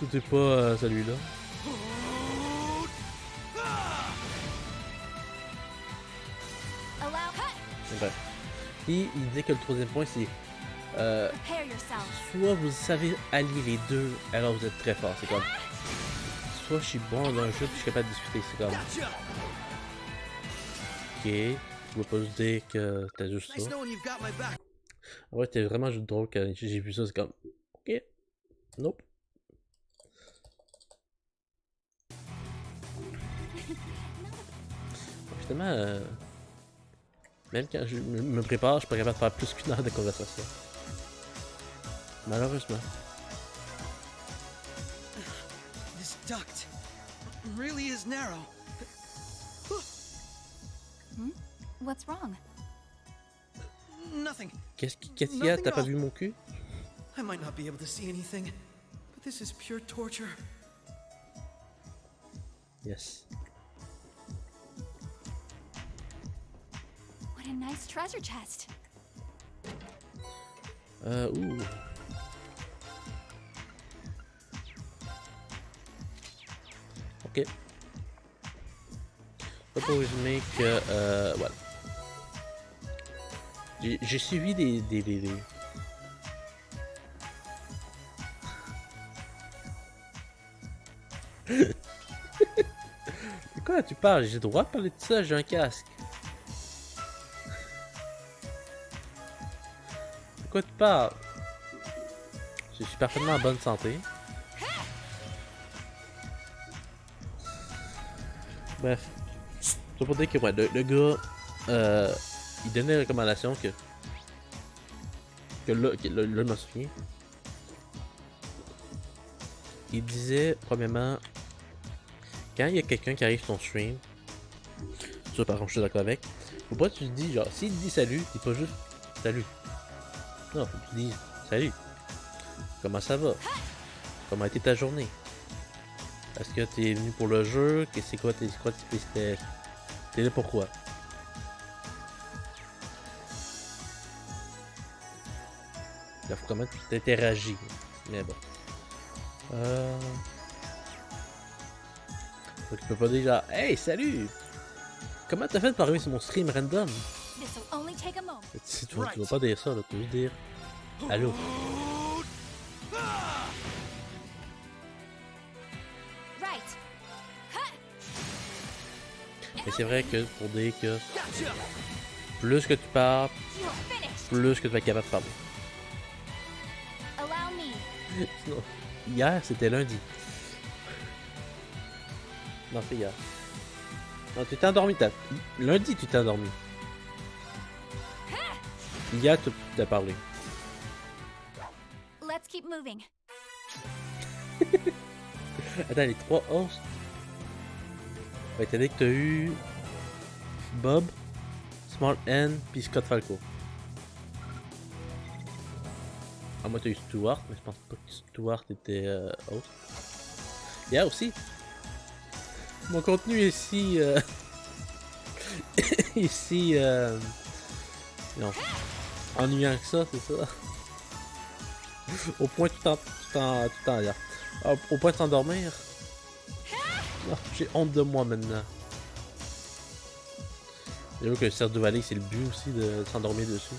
Tout est pas celui-là. Bref. Et il dit que le troisième point, c'est soit vous savez allier les deux, alors vous êtes très fort. C'est comme soit je suis bon dans un jeu puis je suis capable de discuter. C'est comme ok, tu vas pas se dire que t'as juste ça. Ouais, c'était vraiment juste drôle quand j'ai vu ça. C'est comme ok, nope. Justement, même quand je me prépare, je suis pas capable de faire plus qu'une heure de conversation. Malheureusement. This duct really is narrow. What's wrong? Nothing. Qu'est-ce qu'il y a? T'as pas vu mon cul? I might not be able to see anything, but this is pure torture. Yes. What a nice treasure chest. Ouh. Ok. Pour résumer que, voilà. J'ai suivi des De quoi tu parles? J'ai le droit de parler de ça, j'ai un casque. De quoi tu parles? Je suis parfaitement en bonne santé. Bref. C'est pour dire que ouais, le gars, il donnait la recommandation que là, je me souviens. Il disait, premièrement, quand il y a quelqu'un qui arrive sur ton stream, ça par contre je suis d'accord avec, faut pas que tu te dis genre, s'il te dit salut, dis pas juste salut. Non, faut que tu dises salut. Comment ça va? Comment a été ta journée? Est-ce que t'es venu pour le jeu? C'est quoi t'es là pourquoi? Là, faut comment tu t'interagis. Mais bon. Donc, tu peux pas dire genre, hey, salut! Comment t'as fait pour arriver sur mon stream random? Tu vas pas dire ça, là, tu veux dire allô? Mais c'est vrai que pour dire que plus que tu parles, plus que tu vas être capable de parler. Sinon, hier, c'était lundi. Non, c'est hier. Non, tu t'es endormi. Lundi, tu t'es endormi. Hier, tu t'as parlé. Let's keep moving. Attends, les 3 hosts. Ouais, t'as dit que t'as eu Bob, Small N, puis Scott Falco. Ah, moi t'as eu Stuart, mais je pense pas que Stuart était host. Yeah, aussi. Mon contenu est si... ici... Non. Ennuyant que ça, c'est ça. Au point tout en l'air. Au point de s'endormir. Oh, j'ai honte de moi maintenant. J'avoue que le cerf de vallée, c'est le but aussi de s'endormir dessus.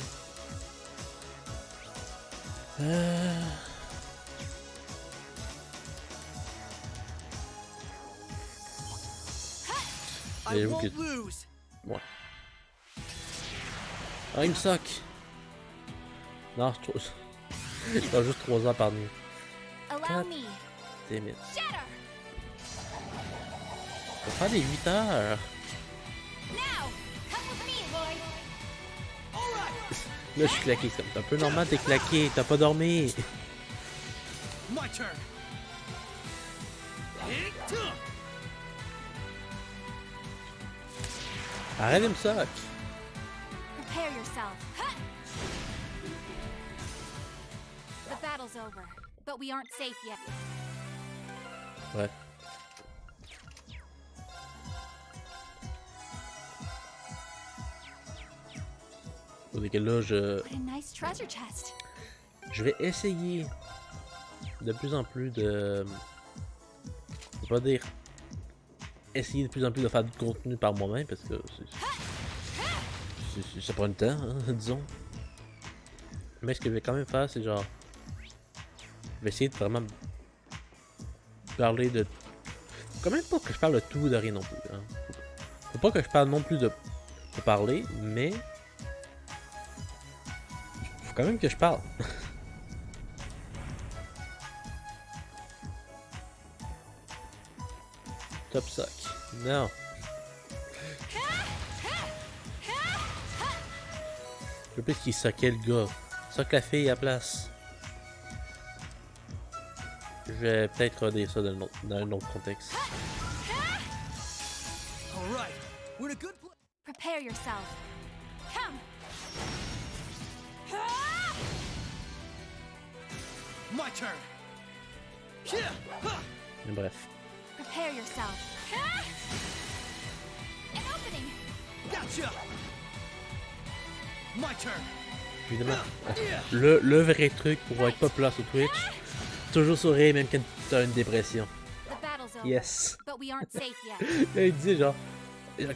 J'avoue que... Ouais. Ah, il me sock. Non, je trouve... Je passe juste 3 heures par nuit. Allow me. Damn it. Shatter. On va faire des 8 heures. Now, come with me, boy. Là, je suis claqué. C'est un peu normal, t'es claqué. T'as pas dormi. My turn. Arrête de me sock. Prepare yourself. Huh. The battle's over, but we aren't safe yet. Ouais. Tandis que là, What a nice treasure chest. je vais essayer de plus en plus de... Je vais pas dire... Essayer de plus en plus de faire du contenu par moi-même, parce que ça prend du temps, hein, disons. Mais ce que je vais quand même faire, c'est genre... Je vais essayer de vraiment parler de... Quand même pas que je parle de tout, de rien non plus. Hein. Faut pas que je parle non plus de parler, mais... Faut quand même que je parle. Top sac. Non. Je veux plus qu'il saquait le gars. Sac la fille à place. Je vais peut-être redire ça dans un autre contexte. All right, we're in a good place. Prepare yourself. Come. My turn. Yeah. Mais bref. Prepare yourself. An opening. Gotcha. My turn. Évidemment. Le vrai truc pour être populaire sur Twitch, toujours sourire même quand t'as une dépression. The battle's over, Yes. but we aren't safe yet. Là, il dit genre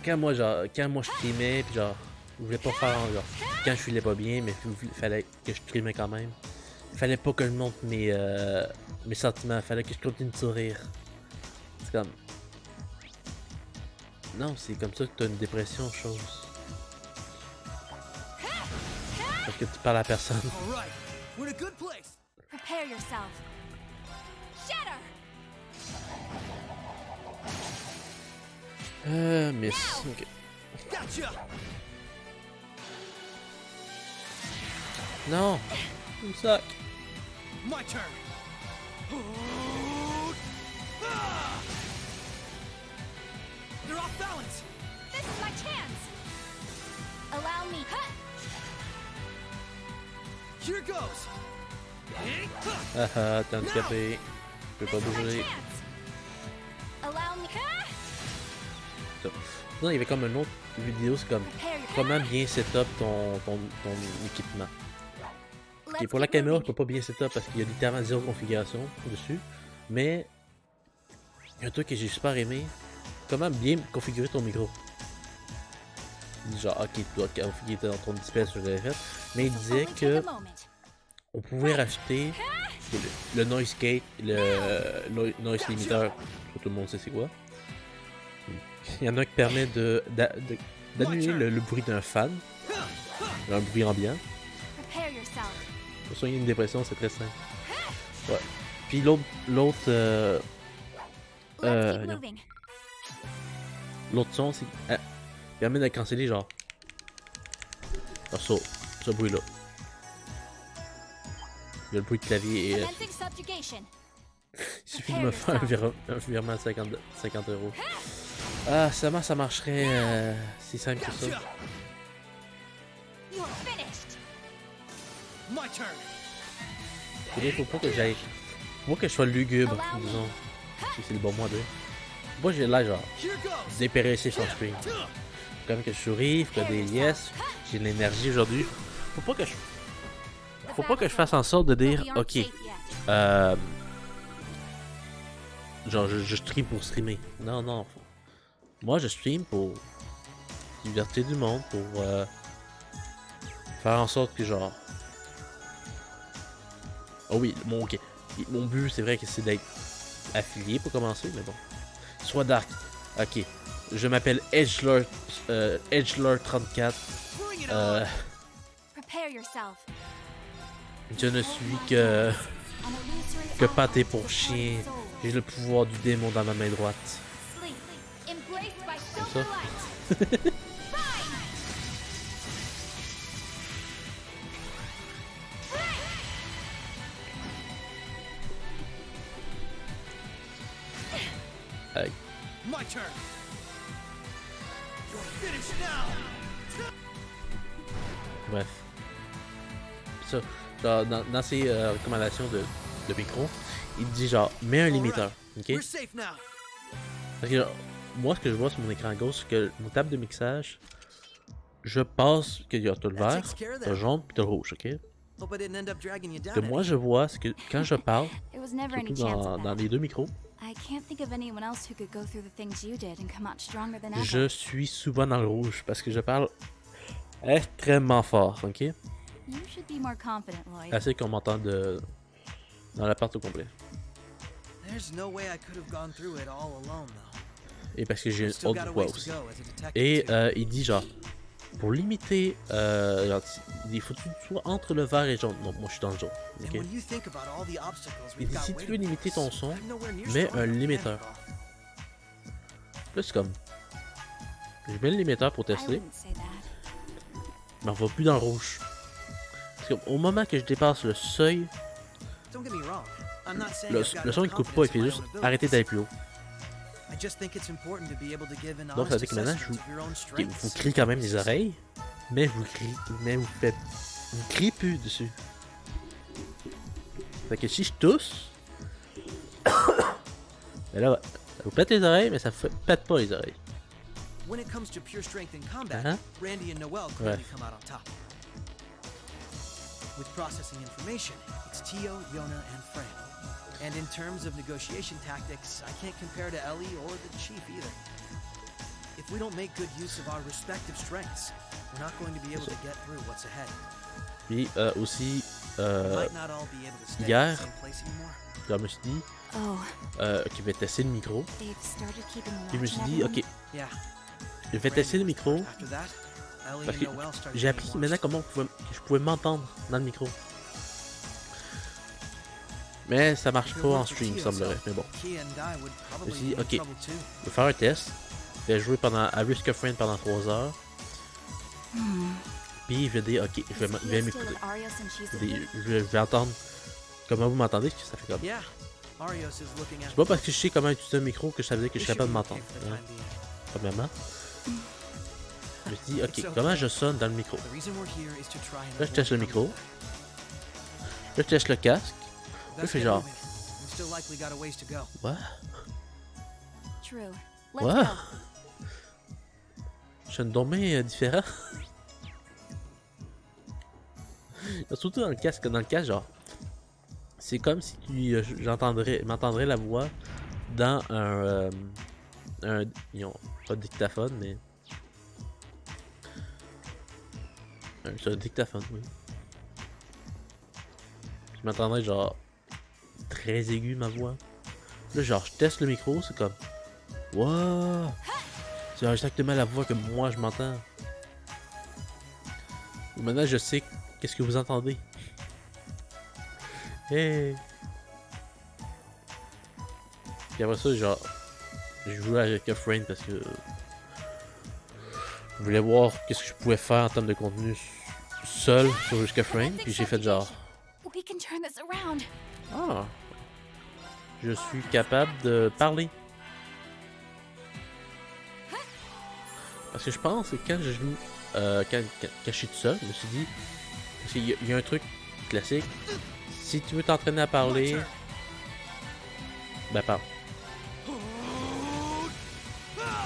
quand moi je streamais puis genre je voulais pas faire genre quand je filais pas bien mais il fallait que je streamais quand même. Il fallait pas que je montre mes sentiments, il fallait que je continue de sourire. C'est comme non, c'est comme ça que t'as une dépression, chose. Parce que tu parles à personne. All right, we're in a good place. Prepare yourself. Shatter. Miss. Ok. Gotcha. Non! Il me suck. My turn. They're off balance. This is my chance. Allow me. Here goes. Ah ah, t'es handicapé. Je peux pas This is my bouger. chance. Allow me. Non, il y avait comme une autre vidéo, c'est comme Prepare your comment bien setup ton équipement. Ok, Let's pour la keep caméra, je moving. peux pas bien setup parce qu'il y a littéralement zéro configuration dessus. Mais il y a un truc que j'ai super aimé. Comment bien configurer ton micro. Il dit genre, ok, tu dois configurer dans ton display, ce que j'avais fait. Mais il disait Only take que a moment. on pouvait racheter le noise gate, le noise limiter. Tout le monde sait c'est quoi. Il y en a un qui permet d'annuler le bruit d'un fan, un bruit ambiant. Prepare yourself. Pour soigner une dépression, c'est très simple. Ouais. Puis l'autre Let's keep non. moving. L'autre son, c'est permet de canceller genre ça. Ce bruit-là. Il y a le bruit de clavier et... Commencing subjugation. il suffit de me faire un virement de 50 euros. Ah, seulement ça marcherait si simple que ça. You're finished. My turn. Il faut pas que j'aille... Faut pas que je sois lugubre, disons. Si c'est le bon mot de dire. Moi j'ai l'air genre... dépérissif en stream. Faut quand même que je souris, faut que des yes. J'ai de l'énergie aujourd'hui. Faut pas que je... Faut pas que je fasse en sorte de dire, ok, genre je stream pour streamer. Non, non. Moi je stream pour divertir du monde, pour faire en sorte que genre... Oh oui, bon, ok. Mon but c'est vrai que c'est d'être affilié pour commencer, mais bon. Soit dark. Ok. Je m'appelle Edgelord 34. Prepare yourself. Je ne suis que pâté pour chien. J'ai le pouvoir du démon dans ma main droite. Comme ça. Hey. My turn. You're finished now. Bref. Ça, genre, dans ses recommandations de micro, il dit genre, mets un limiteur, ok? We're safe now. Parce que genre, moi, ce que je vois sur mon écran gauche, c'est que mon table de mixage, je pense qu'il y a tout le vert, t'as le jaune, puis t'as le rouge, ok? Hope I didn't end up dragging you Ce down. que moi, je vois, c'est que quand je parle, There was never any surtout chance of dans that. les deux micros, I can't think of anyone else who could go through the things you did and come out stronger than ever. je suis souvent dans le rouge parce que je parle extrêmement fort, ok? You should be more confident, Lloyd. Assez qu'on m'entende dans l'appart au complet. There's no way I could have gone through it all alone though. Et parce que j'ai une Still autre got a voix ways to aussi. go as a detective Et too. il dit genre, pour limiter, genre, il faut que tu sois entre le vert et le jaune. Donc moi je suis dans le jaune, And ok? when you think about all the obstacles Il we've dit got si tu veux waiting limiter for ton us, son, I'm nowhere near mets strong un enough to limiteur. handle it all. Là c'est comme, je mets le limiteur pour I tester, wouldn't say that. mais on va plus dans le rouge. Parce qu'au moment que je dépasse le seuil, Don't get me wrong. I'm not saying le I've got son il enough coupe pas, il confidence fait in my juste own abilities. arrêter d'aller plus haut. I just think it's important to be able to give an Donc ça honest veut dire que maintenant assessment of your own ok, vous strengths. criez quand même les oreilles, mais vous criez plus dessus. Fait que si je tousse, ben là, ça vous pète les oreilles, mais ça pète pas les oreilles. When it comes to pure strength in combat, Uh-huh. Randy and Noel clearly come out on top. With processing information, it's Tio, Yona, and Fran. And in terms of negotiation tactics, I can't compare to Ellie or the Chief either. If we don't make good use of our respective strengths, we're not going to be able to get through what's ahead. Puis aussi, We might not all be able to stay hier, in the same place anymore. je me suis dit Oh, qu'il va tester le micro. they've started keeping Puis je me watch suis on dit, everyone. ok, Yeah. je vais tester le micro. After that, Ellie Parce and que Noel started j'ai getting appris watched. maintenant comment je pouvais m'entendre dans le micro. Mais ça marche pas en stream, il semblerait. Mais bon, Key and I would je probably me suis dit, be in ok, trouble too. je vais faire un test. Je vais jouer à Risk of Friend pendant 3 heures. Puis je vais dire, ok, je vais Is Theo still m'écouter. with Arios and she's Je a vais thief? je vais entendre comment vous m'entendez, parce que ça fait comme. Yeah. Arios is looking C'est at pas parce que je sais comment utiliser un micro que ça veut dire que je suis It capable de should be okay m'entendre. for the Hein, time being. premièrement. Je me suis dit, ok, comment je sonne dans le micro? The reason we're here is to try and Là, je teste le avoid micro. trouble. Là, je teste le casque. Là, je Let's fais get genre, moving. We've still likely got a ways to go. what? True. Let's What? go. Je suis une domaine différent. Surtout dans le casque, genre, c'est comme si m'entendrais la voix dans non, pas de dictaphone, mais c'est un dictaphone, oui. Je m'entendrais genre très aigu ma voix. Là, genre, je teste le micro, c'est comme, wow, c'est exactement la voix que moi je m'entends. Maintenant, je sais qu'est-ce que vous entendez. Hey! Puis après ça, genre, je jouais avec un friend parce que je voulais voir qu'est-ce que je pouvais faire en termes de contenu seul sur jusqu'à Frame, puis j'ai fait genre... We can turn this around. Ah, je suis capable de parler. Parce que je pense que quand je joue, quand je suis tout seul, je me suis dit, parce qu'il y a un truc classique, si tu veux t'entraîner à parler, ben parle.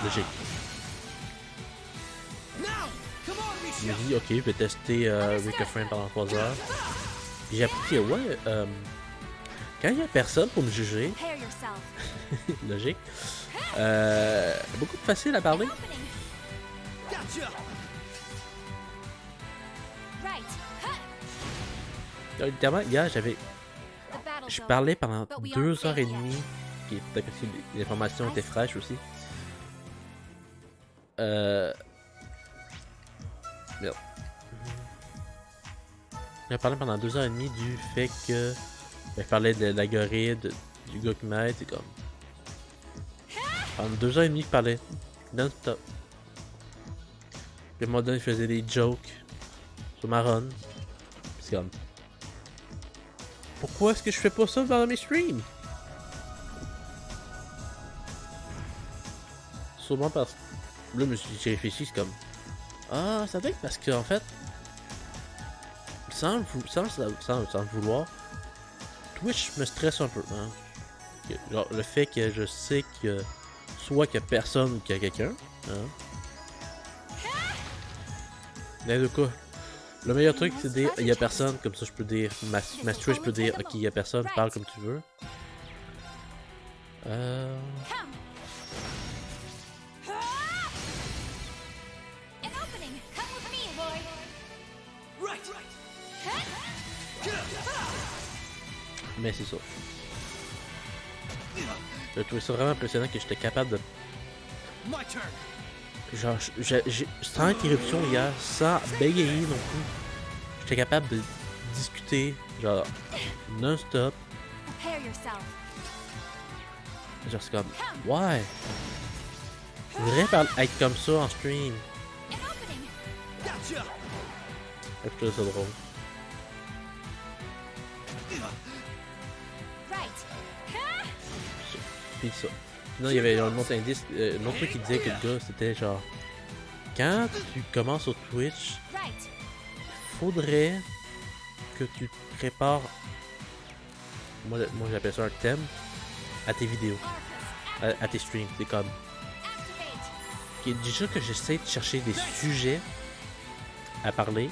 Logique. Je me dis, ok, je vais tester Rick of Frame pendant 3 heures. Puis j'ai appris que, ouais, quand il n'y a personne pour me juger, logique, beaucoup plus facile à parler. Littéralement, hier, je parlais pendant 2h30, qui peut-être que l'information était fraîche aussi. Merde. Je parlais pendant 2h30 du fait que je parlais de l'algorithme, du gars qui m'aide, c'est comme... Pendant 2h30 je parlais non-stop. Puis à un moment donné, je faisais des jokes sur ma run. C'est comme... Pourquoi est-ce que je fais pas ça dans mes streams? Sûrement parce que... Là, j'ai réfléchi, c'est comme... Ah, ça doit être parce que, en fait... Sans le vouloir, Twitch me stresse un peu. Hein? Genre, le fait que je sais que... Soit qu'il y a personne ou qu'il y a quelqu'un. Hein? Dans les deux cas. Le meilleur truc, c'est de dire il y a personne, comme ça je peux dire, ma Twitch peut dire ok, il y a personne, parle comme tu veux. Mais c'est ça. J'ai trouvé ça vraiment impressionnant que j'étais capable de... Genre, sans interruption hier, sans bégayer non plus, j'étais capable de discuter, genre, non-stop. Genre, c'est comme, ouais, je voudrais être comme ça en stream. Je trouve ça drôle. Puis ça. Sinon, il y avait un autre indice, un autre truc qui disait que le gars, c'était genre... Quand tu commences sur Twitch, faudrait que tu prépares... Moi j'appelle ça un thème à tes vidéos, à tes streams. C'est comme... Okay, déjà que j'essaie de chercher des sujets à parler,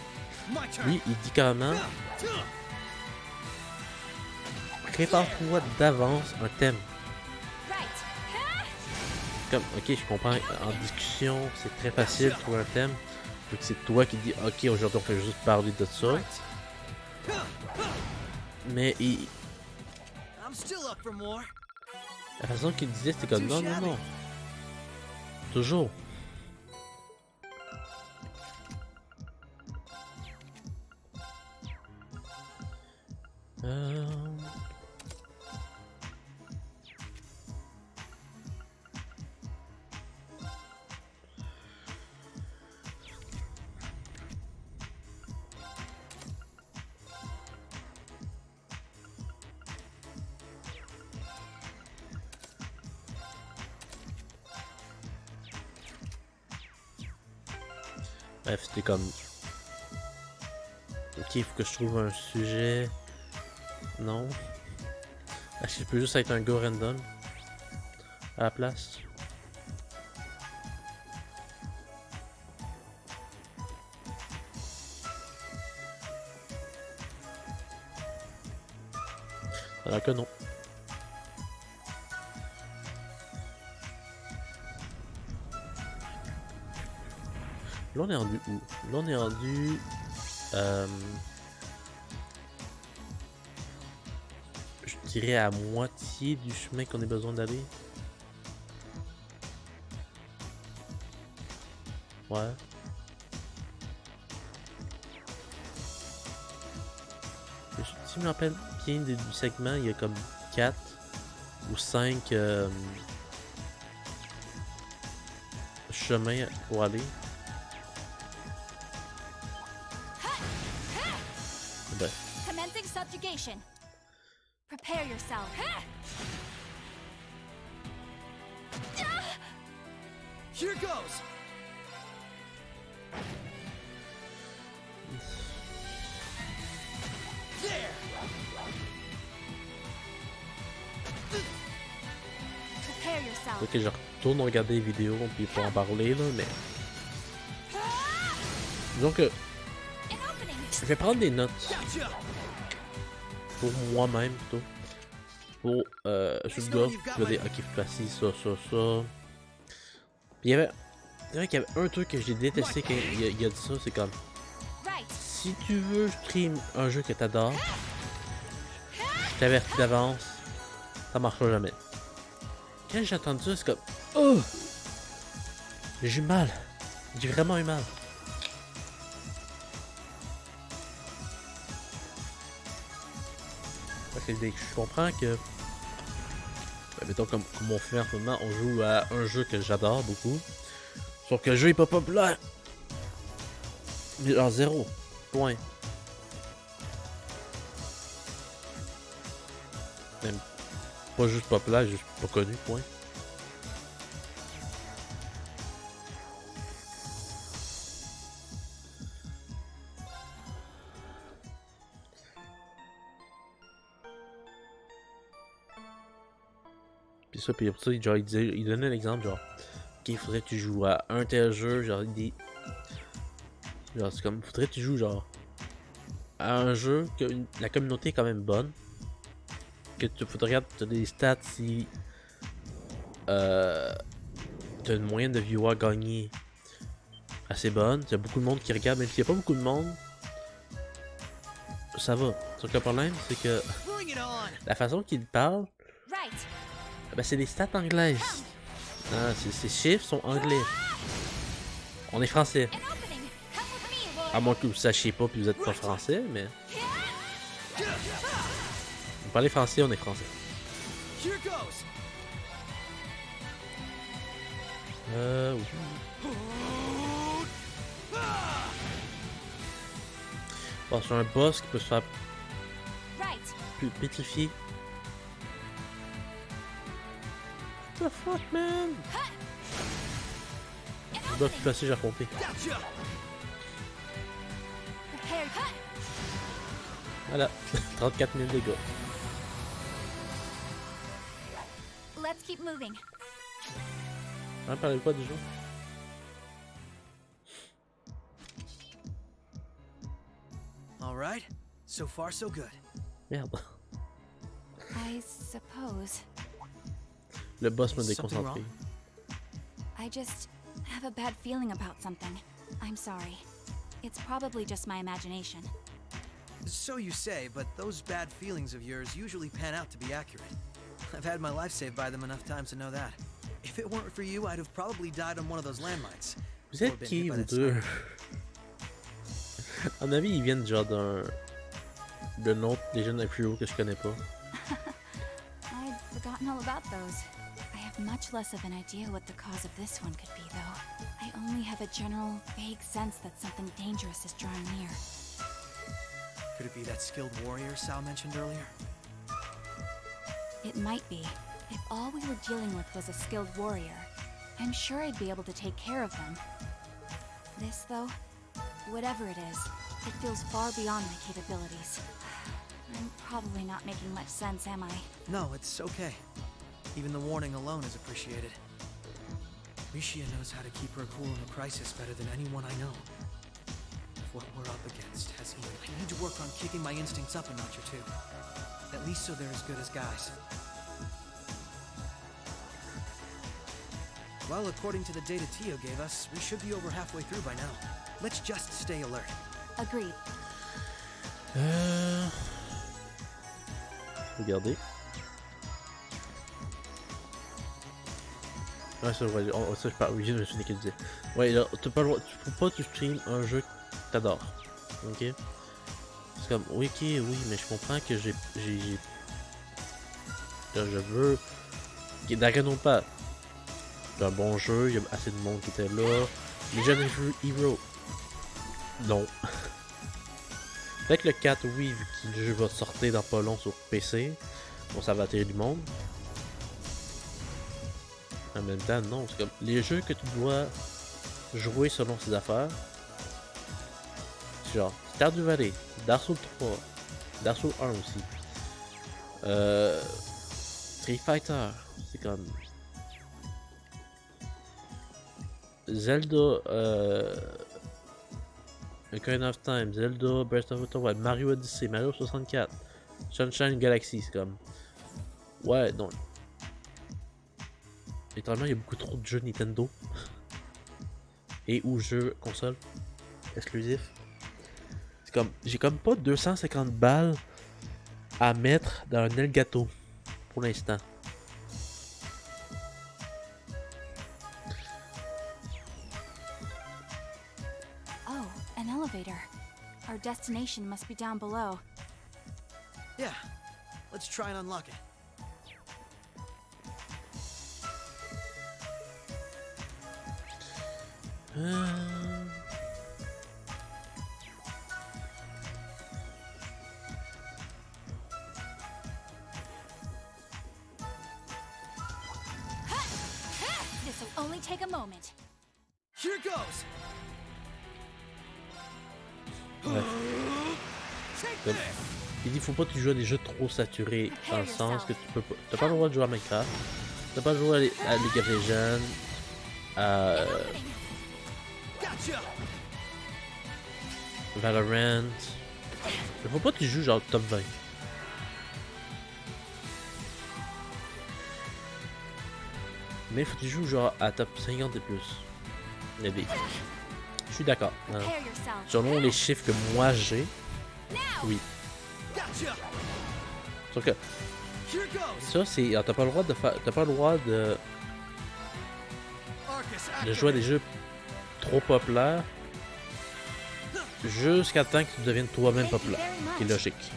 lui, il dit carrément... Prépare-toi d'avance un thème. Comme, ok, je comprends, en discussion, c'est très facile de trouver un thème. Vu que c'est toi qui dis, ok, aujourd'hui on fait juste parler de ça. Mais la façon qu'il disait, c'était comme, non, non, non. Toujours. Bref, c'était comme... Ok, il faut que je trouve un sujet... Non. Est-ce que je peux juste être un go random à la place? Alors que non. Là on est rendu où? Là on est rendu... je dirais à moitié du chemin qu'on a besoin d'aller. Ouais. Si je me rappelle bien du segment, il y a comme 4 ou 5 chemins pour aller. Bref. Commencing subjugation. Prepare yourself. Here goes. There. Prepare yourself. Faut que je retourne regarder les vidéos puis pour en parler là, mais. Disons que. Je vais prendre des notes. Pour moi-même plutôt. Pour je vais dire ok, voici ça. Puis il y avait. C'est vrai qu'il y avait un truc que j'ai détesté quand il a dit ça, c'est comme. Si tu veux stream un jeu que t'adores, je t'avertis d'avance, ça marchera jamais. Quand j'ai entendu ça, c'est comme. Oh! J'ai eu mal. J'ai vraiment eu mal. Parce que je comprends que. Ben, mettons comme on fait en ce moment, on joue à un jeu que j'adore beaucoup. Sauf que le jeu est pas populaire. Genre 0. Point. Même pas juste populaire, juste pas connu, point. Puis ça, puis pour ça, genre, il donnait un exemple, genre, ok, il faudrait que tu joues à un tel jeu, genre, genre, c'est comme, faudrait que tu joues, genre, à un jeu que la communauté est quand même bonne, que tu regarder, t'as des stats si t'as une moyenne de viewers gagnés assez bonne, il y a beaucoup de monde qui regarde, même s'il n'y a pas beaucoup de monde, ça va. Sauf que le problème, c'est que la façon qu'il parle, ben, c'est des stats anglaises. Ah, ces chiffres sont anglais. On est français. À moins que vous sachiez pas puis vous êtes pas français, mais. Vous parlez français, on est français. Oui. Bon, c'est un boss qui peut se faire pétrifier. What the fuck, man? Je dois plus facile à affronter. Voilà, 34 000 dégâts. Let's keep moving. On parlait quoi du jeu? All right, so far so good. Merde. I suppose. Le boss m'a déconcentré. I just have a bad feeling about something. I'm sorry. It's probably just my imagination. So you say, but those bad feelings of yours usually pan out to be accurate. I've had my life saved by them enough times to know that. If it weren't for you, I'd have probably died on one of those landmines. Vous êtes qui, vous deux? À mon avis, ils viennent genre d'un autre Legend of Hero que je connais pas. I'd forgotten all about those. I have much less of an idea what the cause of this one could be, though. I only have a general, vague sense that something dangerous is drawing near. Could it be that skilled warrior Sal mentioned earlier? It might be. If all we were dealing with was a skilled warrior, I'm sure I'd be able to take care of them. This, though, whatever it is, it feels far beyond my capabilities. I'm probably not making much sense, am I? No, it's okay. Even the warning alone is appreciated. Rishia knows how to keep her cool in a crisis better than anyone I know. If what we're up against has even... I need to work on kicking my instincts up a notch or two. At least so they're as good as guys. Well, according to the data Tio gave us, we should be over halfway through by now. Let's just stay alert. Agreed. Regardez. Ouais, ça, ouais, ça je parle. Oui, je me souviens qu'elle disait. Ouais, là, tu peux pas tu stream un jeu que t'adores. Ok? C'est comme, oui, ok, oui, mais je comprends que j'ai. Là, je veux. Ok, Danganronpa. C'est un bon jeu, il y a assez de monde qui était là. Legend of Hero. Non. Peut-être le 4, oui, vu que le jeu va sortir dans pas long sur PC. Bon, ça va attirer du monde. En même temps, non. C'est comme les jeux que tu dois jouer selon ses affaires. C'est genre Stardew Valley, Dark Souls 3, Dark Souls 1 aussi. Street Fighter, c'est comme Zelda, Ocarina of Time, Zelda, Breath of the Wild, Mario Odyssey, Mario 64, Sunshine Galaxy, c'est comme... Ouais, non. Littéralement, il y a beaucoup trop de jeux Nintendo. Et ou jeux console exclusifs. C'est comme... J'ai comme pas 250 balles à mettre dans un Elgato pour l'instant. Oh, an elevator. Our destination must be down below. Yeah, let's try and unlock it. This'll only take a moment. Here goes. Ouais. Comme, il dit faut pas que tu joues à des jeux trop saturés dans le sens que tu peux pas. T'as pas le droit de jouer à Minecraft. T'as pas le droit à League of Legends. Valorant. Il faut pas que tu joues genre top 20. Mais faut que tu joues genre à top 50 et plus. Il y a des... Je suis d'accord. Hein. Selon les chiffres que moi j'ai, oui. Sauf que ça c'est, t'as pas le droit de faire, t'as pas le droit de jouer à des jeux trop populaires jusqu'à temps que tu deviennes toi-même populaire, qui est logique.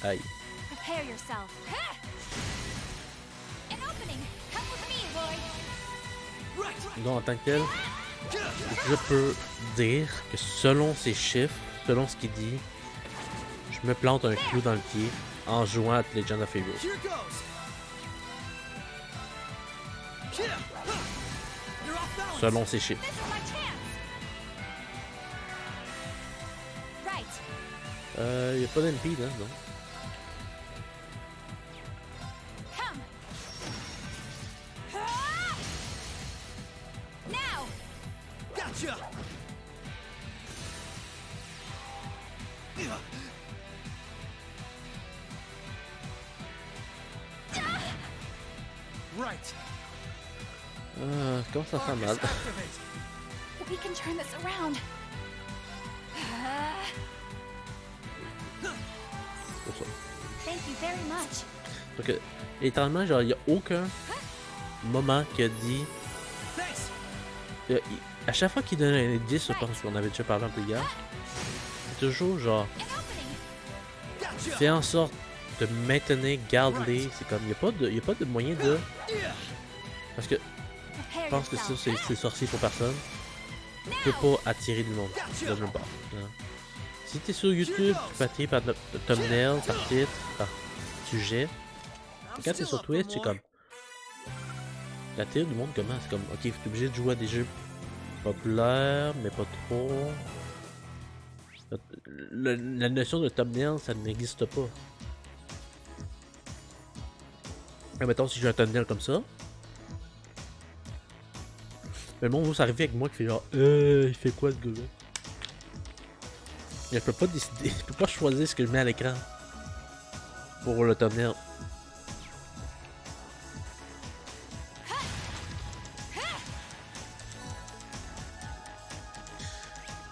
Aïe. Donc en tant que tel, je peux dire que selon ces chiffres, selon ce qu'il dit, je me plante un clou dans le pied en jouant à Legend of Heroes. Selon ces chiffres. Y a pas d'MP là, non? Comment ça fait mal? We can turn this around. Thank you very much. Donc, littéralement, genre, il n'y a aucun moment qui a dit. À chaque fois qu'il donne un indice, je pense qu'on avait déjà parlé un peu hier, c'est toujours genre. Fais en sorte de maintenir, garde-les. C'est comme, il n'y a pas de moyen de. Parce que je pense que ça, c'est sorcier pour personne. Tu peux pas attirer du monde. De nulle part. Hein. Si t'es sur YouTube, tu peux attirer par thumbnail, par titre, par sujet. Quand t'es sur Twitch, c'est comme. T'attires du monde comment? C'est comme, ok, t'es obligé de jouer à des jeux populaires, mais pas trop. La notion de thumbnail, ça n'existe pas. Et mettons, si j'ai un thumbnail comme ça. Mais le monde va s'arriver avec moi qui fait genre il fait quoi ce gars-là? Je peux pas décider, je peux pas choisir ce que je mets à l'écran pour le thumbnail.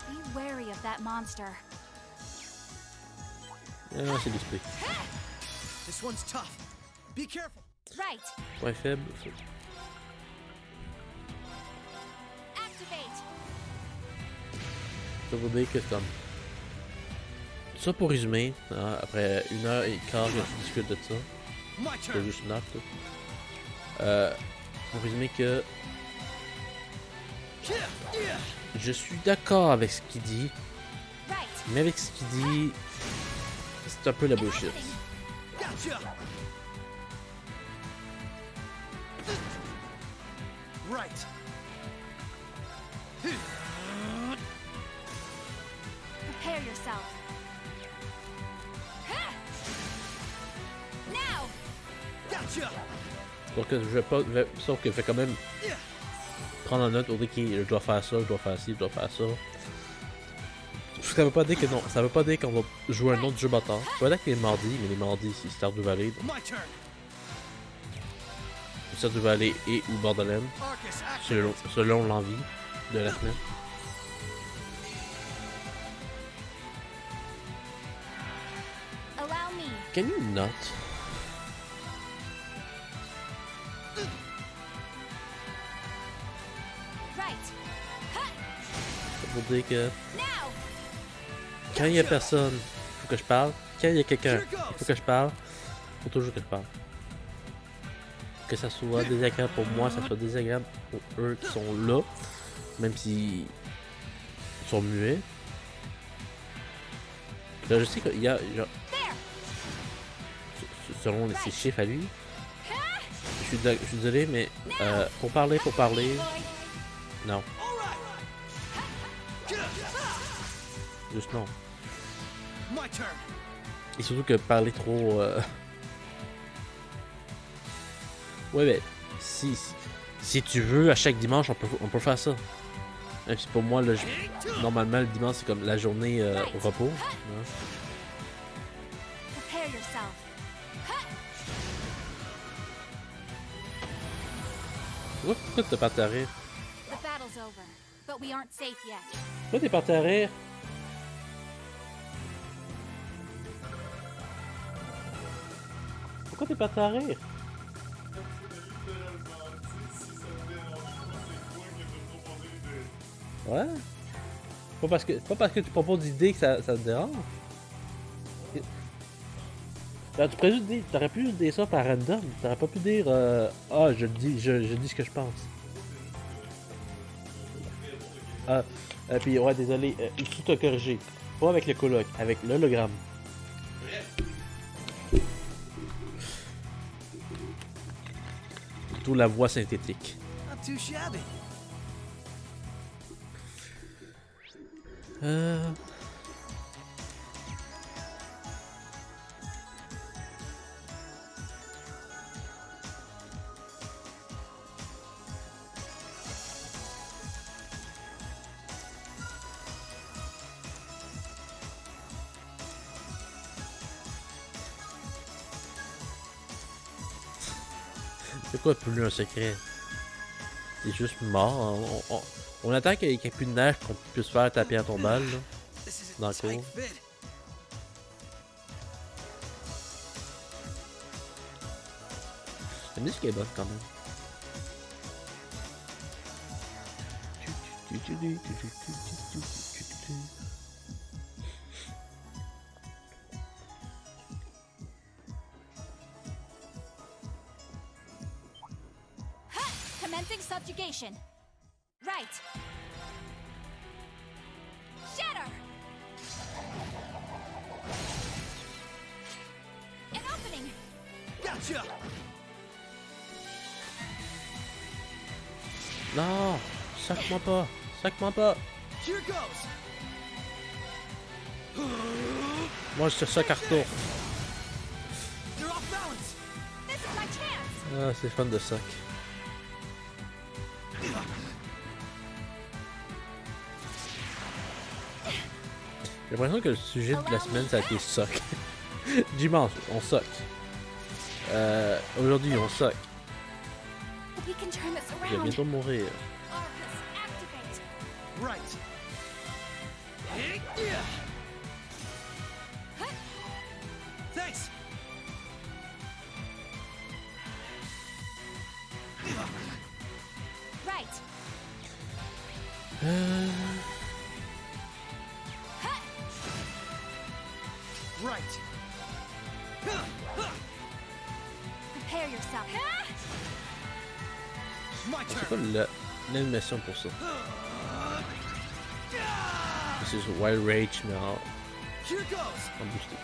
Be wary of that monster. Ah, c'est display. This one's tough. Be careful. Right. Point faible. Ça veut dire que c'est comme. Ça pour résumer, hein, après 1h15 que tu discutes de ça. C'est juste une heure, tout. Pour résumer que. Je suis d'accord avec ce qu'il dit, mais avec ce qu'il dit, c'est un peu la bullshit. Right. Prepare yourself. Now. Gotcha. Donc je vais pas, sauf que je vais quand même prendre en note, ok, je dois faire ça, je dois faire ci, je dois faire ça. Ça veut pas dire que non, ça veut pas dire qu'on va jouer un autre jeu bâtard. Ça va dire que les mardis, mais les mardis c'est Stardew Valley. Stardew Valley et ou Borderlands, selon l'envie de la semaine. Allow me. Can you not? Right. Ça veut dire que quand il y a personne, il faut que je parle. Quand il y a quelqu'un, il faut que je parle. Il faut toujours que je parle. Que ça soit désagréable pour moi, ça soit désagréable pour eux qui sont là, même s'ils sont muets. Là, je sais qu'il y a, genre, selon ses chiffres à lui, je suis désolé, mais pour parler, non. Juste non. Et surtout que parler trop... Ouais, mais si tu veux, à chaque dimanche, on peut faire ça. Même si pour moi, là, normalement, le dimanche, c'est comme la journée au repos. Hein. Prepare yourself. Pourquoi t'es parti à rire? The battle's over, but we aren't safe yet. Pourquoi t'es parti à rire? Pourquoi t'es parti à rire? Ouais? Pas parce que tu proposes d'idées que ça te dérange. Ben, tu pourrais juste dire, t'aurais pu juste dire ça par random. T'aurais pas pu dire ah, je dis ce que je pense. Ah, puis ouais, désolé, il faut te corriger. Pas avec le colloque, avec l'hologramme. Surtout la voix synthétique. Not too shabby. C'est quoi plus un secret? C'est juste mort. On attend qu'il n'y ait plus de neige pour qu'on puisse faire taper à ton balle là, dans le cours. La musique est bonne quand même. Commencing subjugation. Right. Shatter. An opening. Gotcha. Non, sac-moi pas, sac-moi pas. Here goes. Moi je te sac à retour. You're off balance. This is my chance. Ah, c'est fun de sac. J'ai l'impression que le sujet de la semaine ça a été soc. Dimanche, on soc. Aujourd'hui, on soc. We can turn this Je vais around. bientôt mourir. Arcus, activate. Right. Thanks. Right. Right. Prepare yourself. My C'est turn. quoi l'animation pour ça? C'est sur Wild Rage, mais en boosté.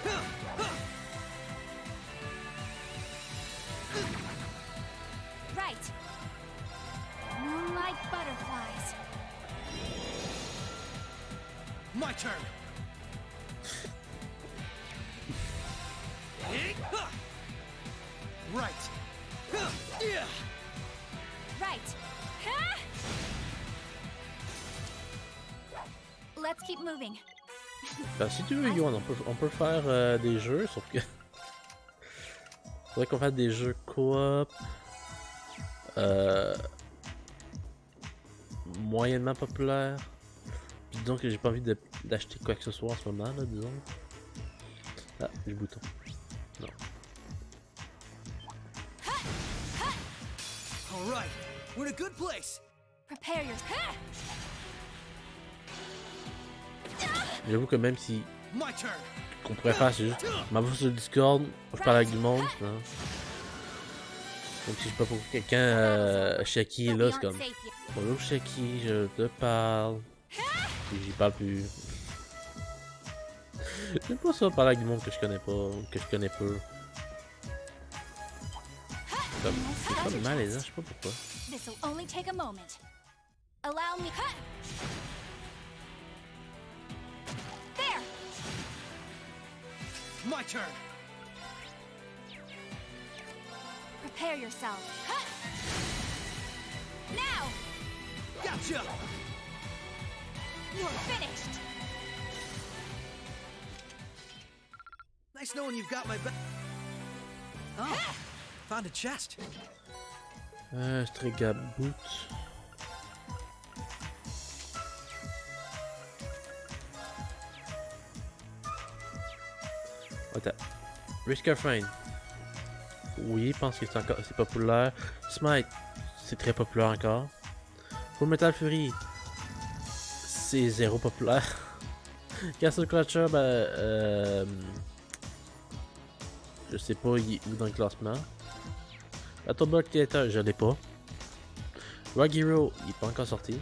Right. Moonlight butterflies. My turn. Right. Yeah. Right. Let's keep moving. Ben, si tu veux, Yoann, on peut faire des jeux, sauf que. Faudrait qu'on fasse des jeux coop. Moyennement populaires. Puis disons que j'ai pas envie d'acheter quoi que ce soit en ce moment, là, disons. Ah, j'ai le bouton. Non. All right. We're in a good place. Prepare your. J'avoue que même si. My turn. Qu'on pourrait faire, c'est juste. M'avoue sur le Discord, je parle avec du monde, non? Donc si je sais pas pour quelqu'un, Shaki est là, c'est comme. Bonjour Shaki, je te parle. Puis j'y parle plus. J'aime pas ça parler avec du monde que je connais pas, ou que je connais peu. C'est comme malaisant, je sais pas pourquoi. This'll only take a moment. Allow me. There. My turn. Prepare yourself. Now. Gotcha. You're finished. Nice knowing you've got my back. Oh, found a chest. Strega boot. Attends. Risk Frame. Oui, je pense que c'est populaire. Smite, c'est très populaire encore. Full Metal Fury, c'est zéro populaire. Castle Crusher, ben, je sais pas il est où dans le classement. Battleblock Theater, je l'ai pas. Rogue Hero, il est pas encore sorti.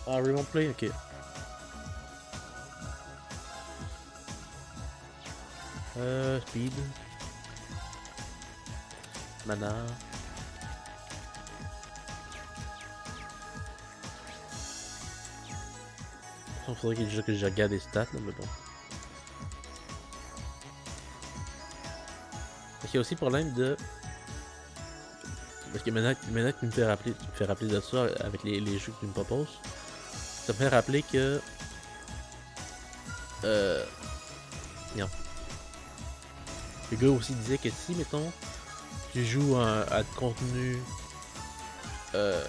Ah, Remote Play, ok. Speed. Mana. Il faudrait déjà que je regarde les stats, là, mais bon. Parce qu'il y a aussi le problème de. Parce que maintenant que tu me fais rappeler de ça avec les jeux que tu me proposes, ça me fait rappeler que. Non. Le gars aussi disait que si, mettons, tu joues à du contenu. Un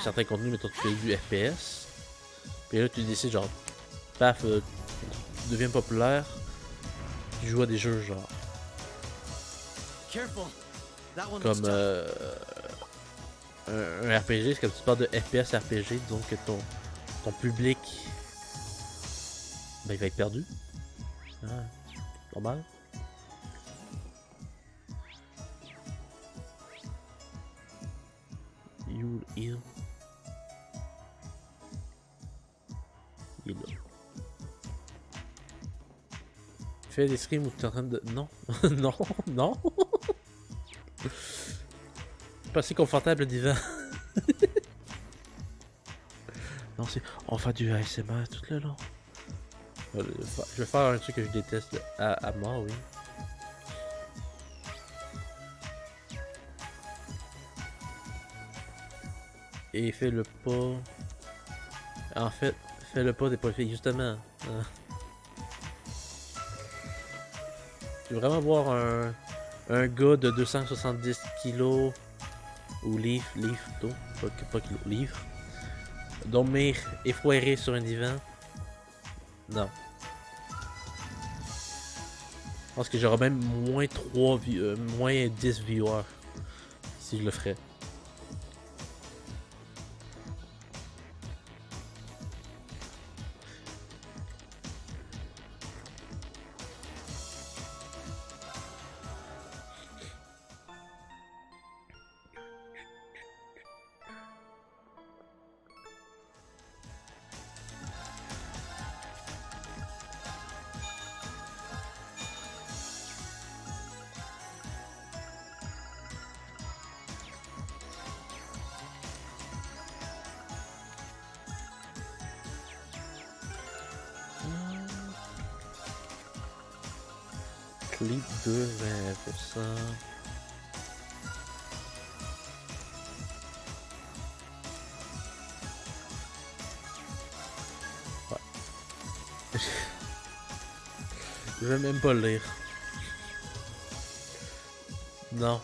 certain contenu, mettons, tu fais du FPS. Puis là, tu décides, genre, paf, tu deviens populaire. Tu joues à des jeux, genre. Comme un RPG, c'est comme si tu parles de FPS RPG, disons que ton public. Ben, il va être perdu. Ah, normal. You heal. Il est là. Tu fais des streams où tu es en train de. Non, non, non. Pas si confortable le divan. Non, c'est. On va faire du ASMR tout le long. Je vais faire un truc que je déteste à mort, oui. Et fais le pas. En fait, fais le pas des pas fait justement. Tu veux vraiment voir un gars de 270 kilos ou livres plutôt, pas kilos, livres, dormir effoiré sur un divan? Non. Je pense que j'aurais même moins 10 viewers si je le ferais. Clé 2, 20%. Ouais. Je vais même pas le lire. Non.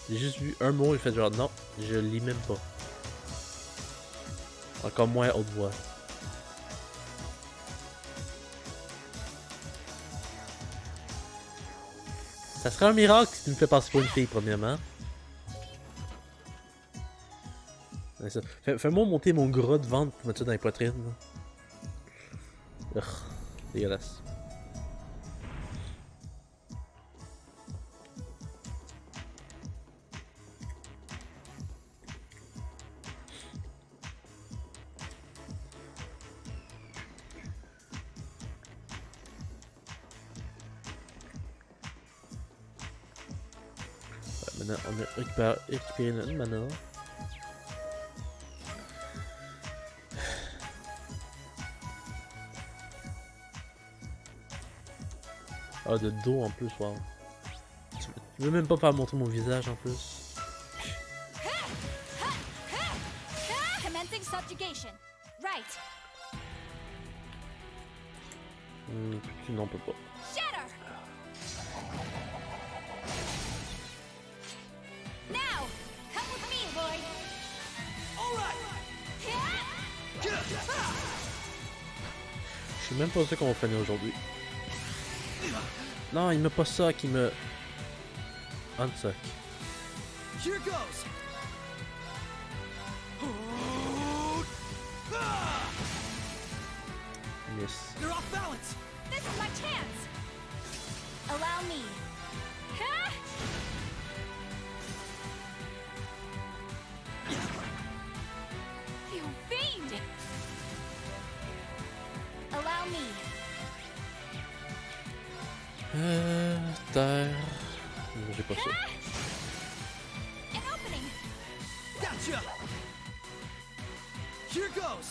J'ai juste vu un mot et fait genre non, je lis même pas. Encore moins à haute voix. Ça serait un miracle si tu me fais passer pour une fille, premièrement. Fais-moi monter mon gras de ventre pour mettre ça dans les poitrines. Urgh, dégueulasse. Maintenant, on a récupéré notre mana. Ah, de dos en plus, wow. Tu veux même pas faire montrer mon visage en plus. Commencing subjugation. Right. Tu n'en peux pas. Shatter. Now, come with me, Lloyd. All right. Je suis même pas sûr qu'on va finir aujourd'hui. Non, il me pas ça qui me... unsuck. Here goes. Yes. You're off balance. This is my chance. Allow me. Huh? You fiend. Allow me. Terre... J'ai pas ça. An opening. Gotcha. Here goes.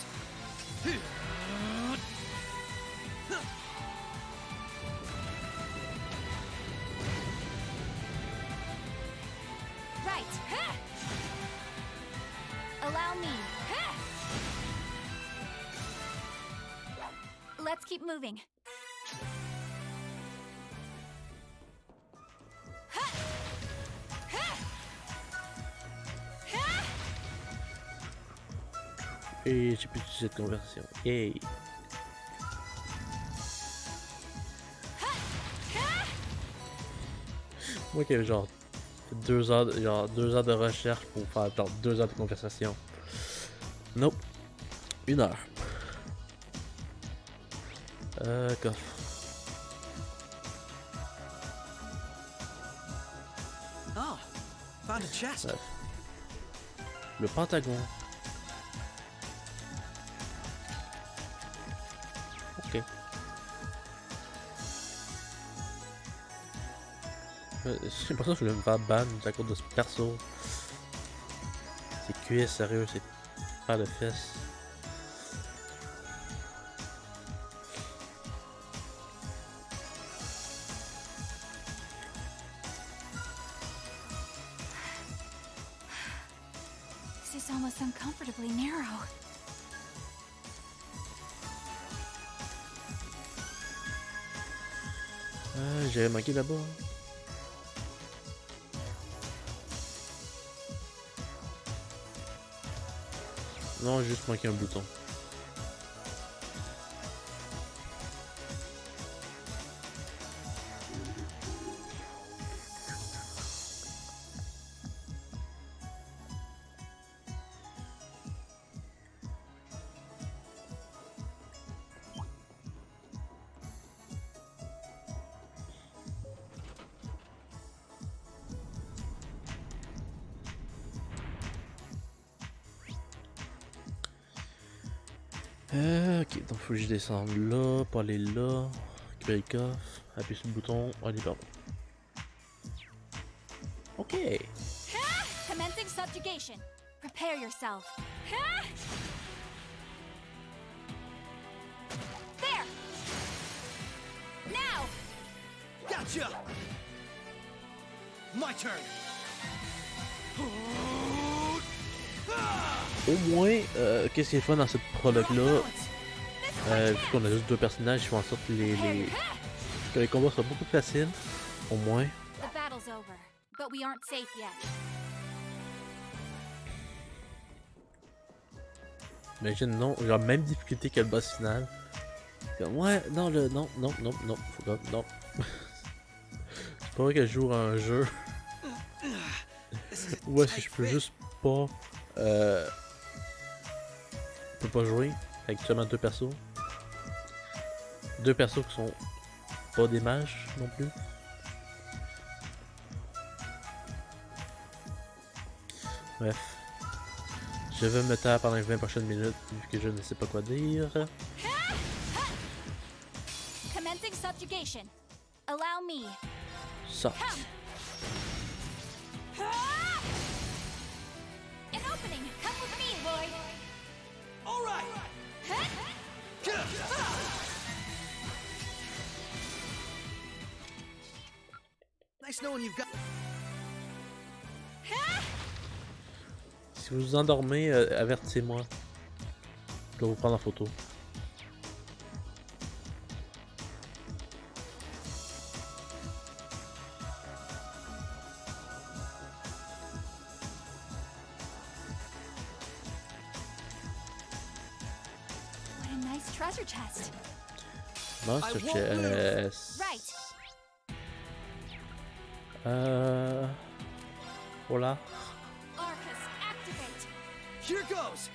Right. Huh? Allow me. Huh? Let's keep moving. Et j'ai pu utiliser cette conversion. Yay! Moi qui avais genre 2 heures, de recherche pour faire genre 2 heures de conversation. Nope. 1 heure. Coffre. Oh, found a chest. Bref. Le Pentagon. Ok. J'ai l'impression que je vais me faire ban à cause de ce perso. C'est cuisse, sérieux, c'est pas de fesses. This is almost uncomfortably narrow. J'avais manqué là-bas. Non, j'ai juste manqué un bouton. Ok, donc faut que je descende là, pas aller là, récupérer le coffre, appuyer sur le bouton, aller par là. Ok. Commencing subjugation. Prepare yourself. There. Now! Gotcha! My turn! Au moins, qu'est-ce qui est fun dans cette prologue-là, vu qu'on a juste deux personnages, ils font en sorte que les combats soient beaucoup plus faciles. Au moins. The battle's over, but we aren't safe yet. Imagine, non, genre même difficulté que le boss final. Comme, ouais, non, non, faut pas, non. C'est pas vrai que je joue à un jeu. Ouais, si je peux juste pas. Je peux pas jouer avec seulement deux persos. Deux persos qui sont pas des mages non plus. Bref. Je vais me taire pendant les 20 prochaines minutes vu que je ne sais pas quoi dire. Commencing subjugation. Allow me. Ça. An opening. Come with me, boy. All right. Nice knowing you've got. Si vous vous endormez, avertissez-moi. Je dois vous prendre en photo. What a nice treasure chest. Monster chest. Right. Voilà. Arcus, activate. Here goes.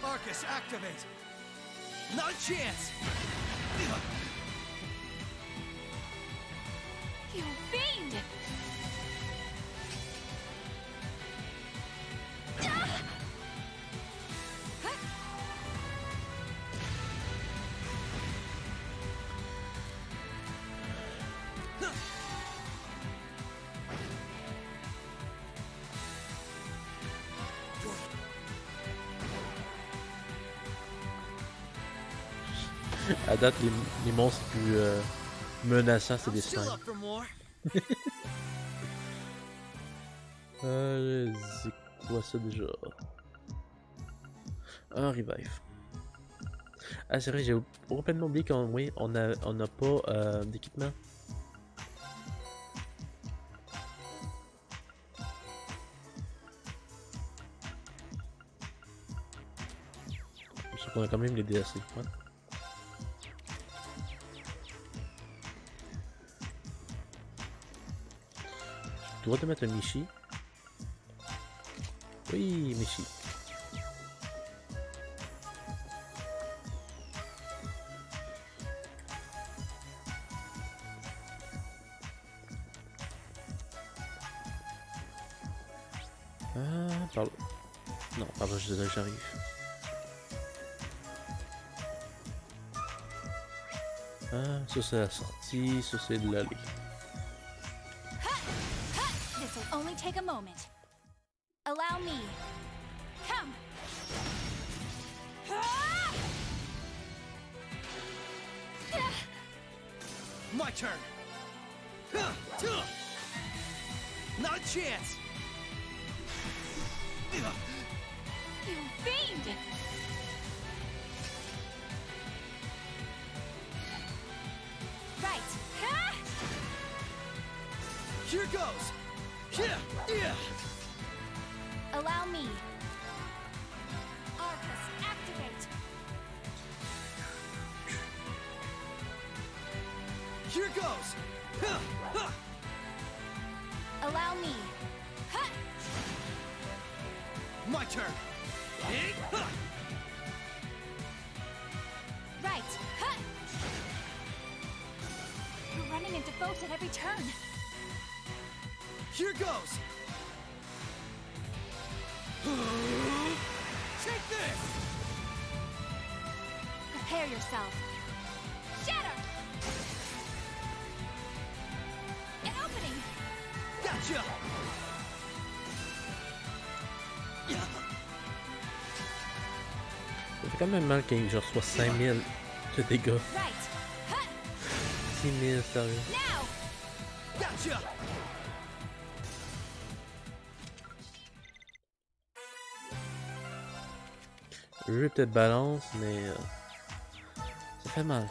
Arcus, activate. Not a chance. You fiend! À date, les monstres plus menaçants, c'est des Still snimes. up for more. C'est quoi ça déjà? Un revive. Ah, c'est vrai, j'ai complètement oublié qu'on oui, on a pas d'équipement. Sauf qu'on a quand même les DLC. Ouais. Tu dois te mettre un Michi. Oui, Michi. Par là. Non, par là, j'arrive. Ah, ça c'est la sortie, ça c'est de l'allée. This'll only take a moment. Allow me. Come. My turn. Not a chance. You fiend! Right. Here goes. Allow me. Arcus, activate. Here goes. Allow me. My turn. Right. You're running into folks at every turn. Here goes. Take this. Prepare yourself. Shatter. An opening. Gotcha. Ça fait quand même mal qu'il genre soit 5000 de dégâts. Right. si mystérieux. Gotcha. Le jeu est peut-être balance, mais ça fait mal.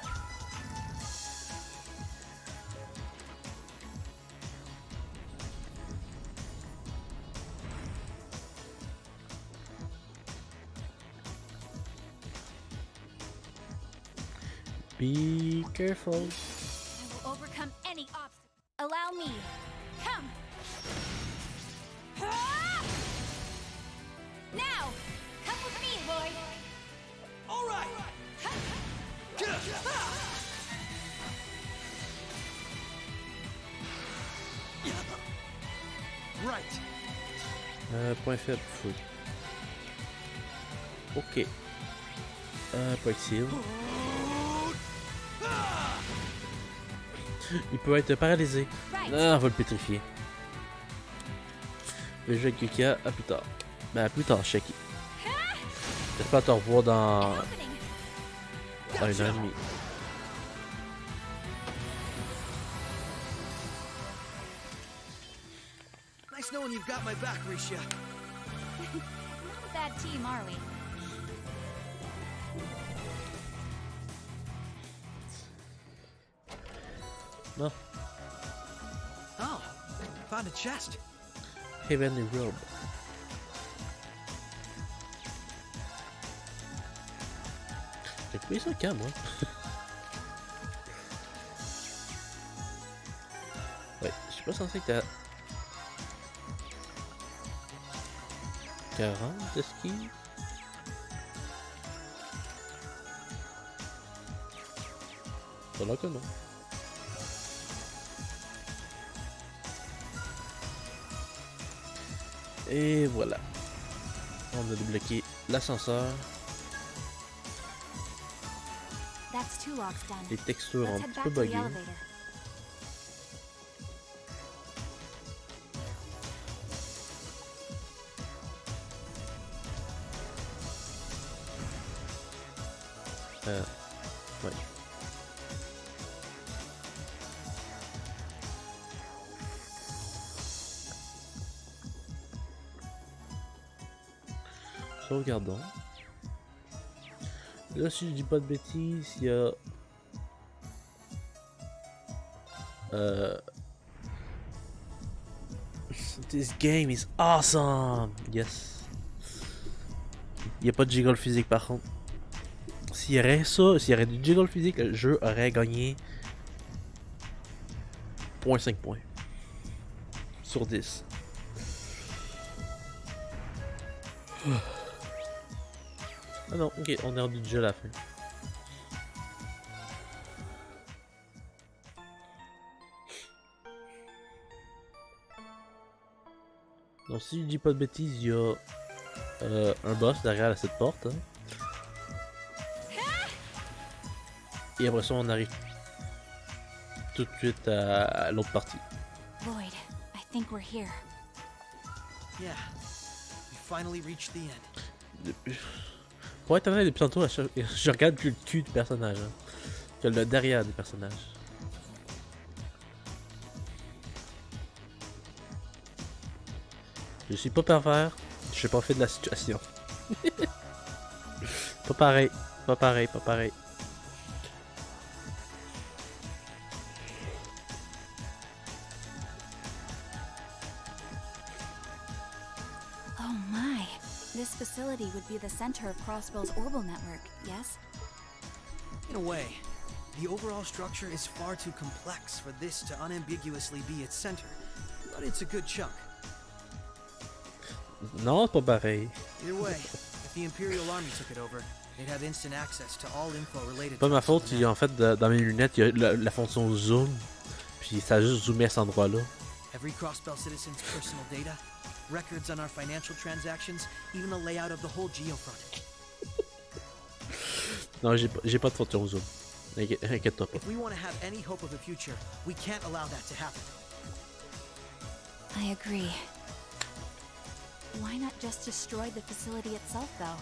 Be careful. I will overcome any obstacle. Allow me. Come. Ah! Now, come with me, Lloyd. All right. Right. Point faible, fou. Ok. Proxil. Il peut être paralysé. Ah, on va le pétrifier. Le jeu avec Yukia, à plus tard. Ben, à plus tard, Shaki. J'espère te revoir dans 1 heure et demie. Nice knowing you've got my back, Risha. Not a bad team, are we? Non. Oh, found a chest. Heavenly Robe. J'ai trouvé ça quand, moi? Ouais, je suis pas censé être à 40 de ski. Ça là que non. Et voilà. On a débloqué l'ascenseur. That's 2 locks done. Les textures ont Let's un head petit peu back to the buggées. elevator. Ouais. Sauvegardons. Là, si je dis pas de bêtises, il y a... This game is awesome! Yes. Il n'y a pas de jiggle physique par contre. S'il y aurait ça, s'il y aurait du jiggle physique, le jeu aurait gagné 0.5 points sur 10. Ah non, ok, on est rendu déjà à la fin. Donc si je dis pas de bêtises, il y a un boss derrière cette porte. Hein. Et après ça, on arrive tout de suite à l'autre partie. Lloyd, I think we're here. Yeah, we finally reached the end. Pour être honnête, depuis tantôt, je regarde plus le cul du personnage. Hein, que le derrière du personnage. Je suis pas pervers, je suis pas fait de la situation. Pas pareil, pas pareil, pas pareil. Oh my. This facility would be the center of Crossbell's orbital network, yes? In a way, the overall structure is far too complex for this to unambiguously be its center, but it's a good chunk. Non, c'est pas pareil. Either way, if the Imperial Army took it over, they'd have instant access to all info related Pas to ma us faute, on the map. en fait, dans mes lunettes, il y a la fonction zoom. Puis ça a juste zoomé à cet endroit-là. Every Crossbell citizen's personal data, records on our financial transactions, even the layout of the whole geofront. Non, j'ai pas de fonction zoom. Inquiète-toi pas. If we want to have any hope of a future, we can't allow that to happen. I agree. Why not just destroy the facility itself, though?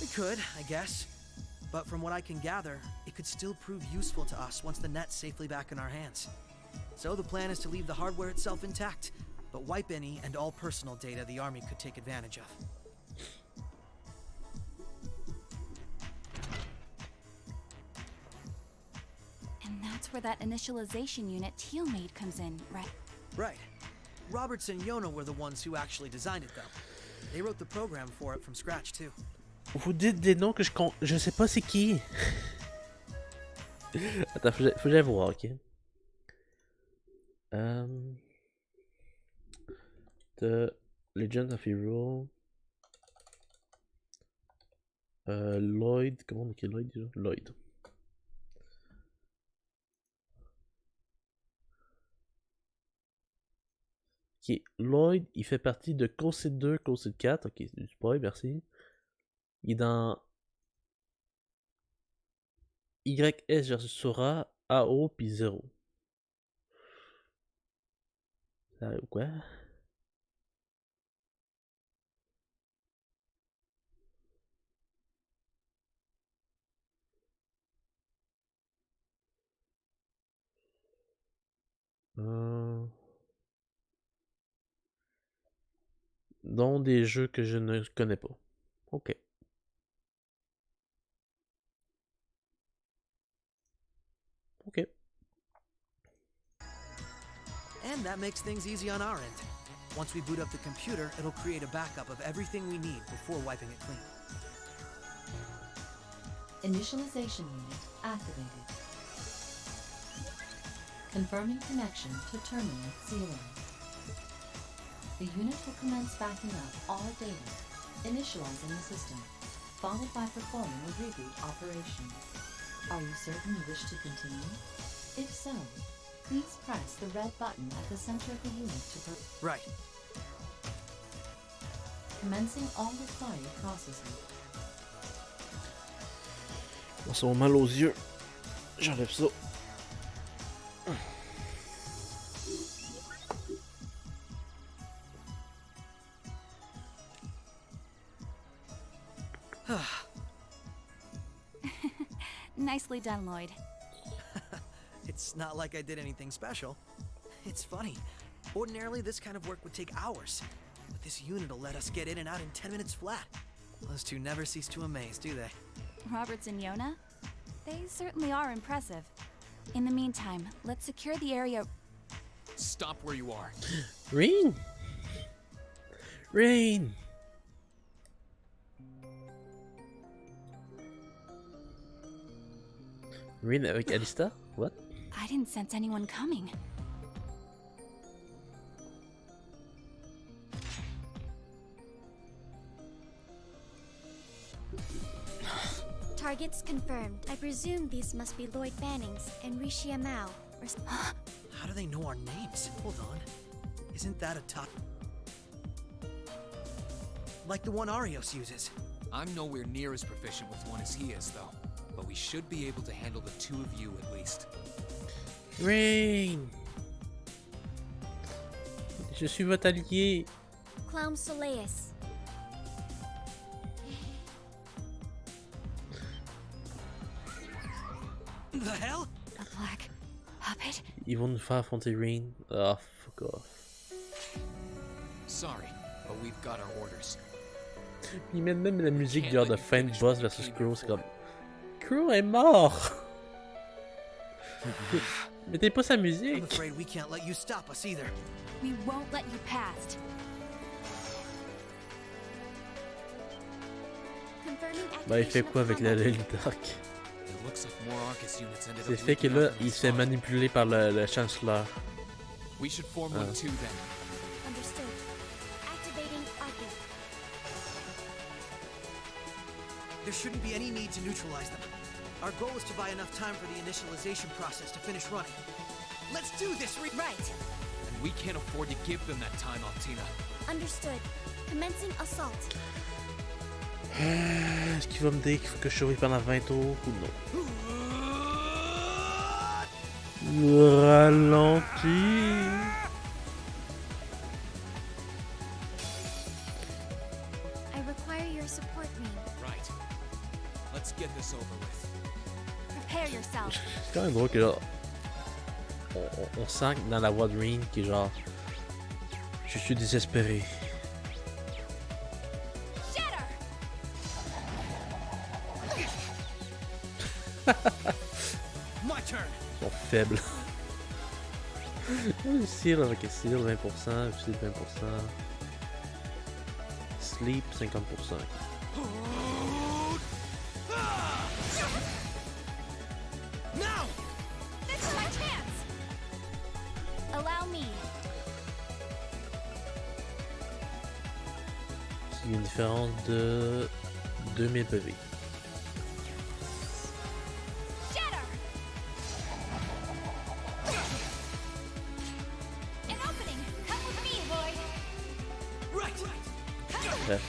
We could, I guess. But from what I can gather, it could still prove useful to us once the net's safely back in our hands. So the plan is to leave the hardware itself intact, but wipe any and all personal data the Army could take advantage of. And that's where that initialization unit Teal made comes in, right? Right. Roberts and Yona were the ones who actually designed it, though. They wrote the program for it from scratch, too. Vous dites des noms que je sais pas c'est qui. Attends, faut que j'aille voir, ok? The Legend of Hero. Lloyd, comment on écrit Lloyd déjà? Lloyd. Ok, Lloyd, il fait partie de Cosette 2, Cosette 4. Ok, c'est du spoil, merci. Il est dans YS versus Sora, AO puis 0. Ça ou quoi? Dont des jeux que je ne connais pas. Ok. Ok. And that makes things easy on our end. Once we boot up the computer, it'll create a backup of everything we need before wiping it clean. Initialization unit activated. Confirming connection to Terminal 0. The unit will commence backing up all data, initializing the system, followed by performing a reboot operation. Are you certain you wish to continue? If so, please press the red button at the center of the unit to Right. Commencing all required processing. On s'en mal aux yeux. J'enlève ça. Nicely done, Lloyd. It's not like I did anything special. It's funny. Ordinarily, this kind of work would take hours. But this unit will let us get in and out in 10 minutes flat. Those two never cease to amaze, do they? Roberts and Yona? They certainly are impressive. In the meantime, let's secure the area. Stop where you are. Rain! Rain! Rain avec Alista? What? I didn't sense anyone coming. Targets confirmed. I presume these must be Lloyd Bannings and Rishia Mao. How do they know our names? Hold on. Isn't that a top? Like the one Arios uses. I'm nowhere near as proficient with one as he is, though. But we should be able to handle the two of you at least. Rain! Je suis votre allié. Clown Soleus. The hell? A black puppet? Ils vont nous faire affronter Rain. Ah, fuck off. Sorry, but we've got our orders. Ils mettent même la musique genre de fin de boss versus Crow, c'est comme... Crow est mort! Mettez pas sa musique! I'm afraid we can't let you stop us either. We won't let you past. Bah, il fait quoi avec la Dark? C'est fait que là, il se fait manipuler par le chancellor. We should form one too then. Understood. Activating Arcus. There shouldn't be any need to neutralize them. Our goal is to buy enough time for the initialization process to finish running. Let's do this, right? And we can't afford to give them that time, Altina. Understood. Commencing assault. Est-ce qu'il va me dire qu'il faut que je survive pendant 20 tours ou non? Ralenti. I require your support, Rain. Right. Let's get this over with. Prepare yourself. C'est quand même drôle que là, on sent que dans la voix de Rin qui est genre, je suis désespéré. My turn. Ils sont faibles. Seal avec Seal 20%, Seal 20%. Sleep 50%. Now! This is my chance! Allow me. Il y a une différence de 2000 PV. Bref.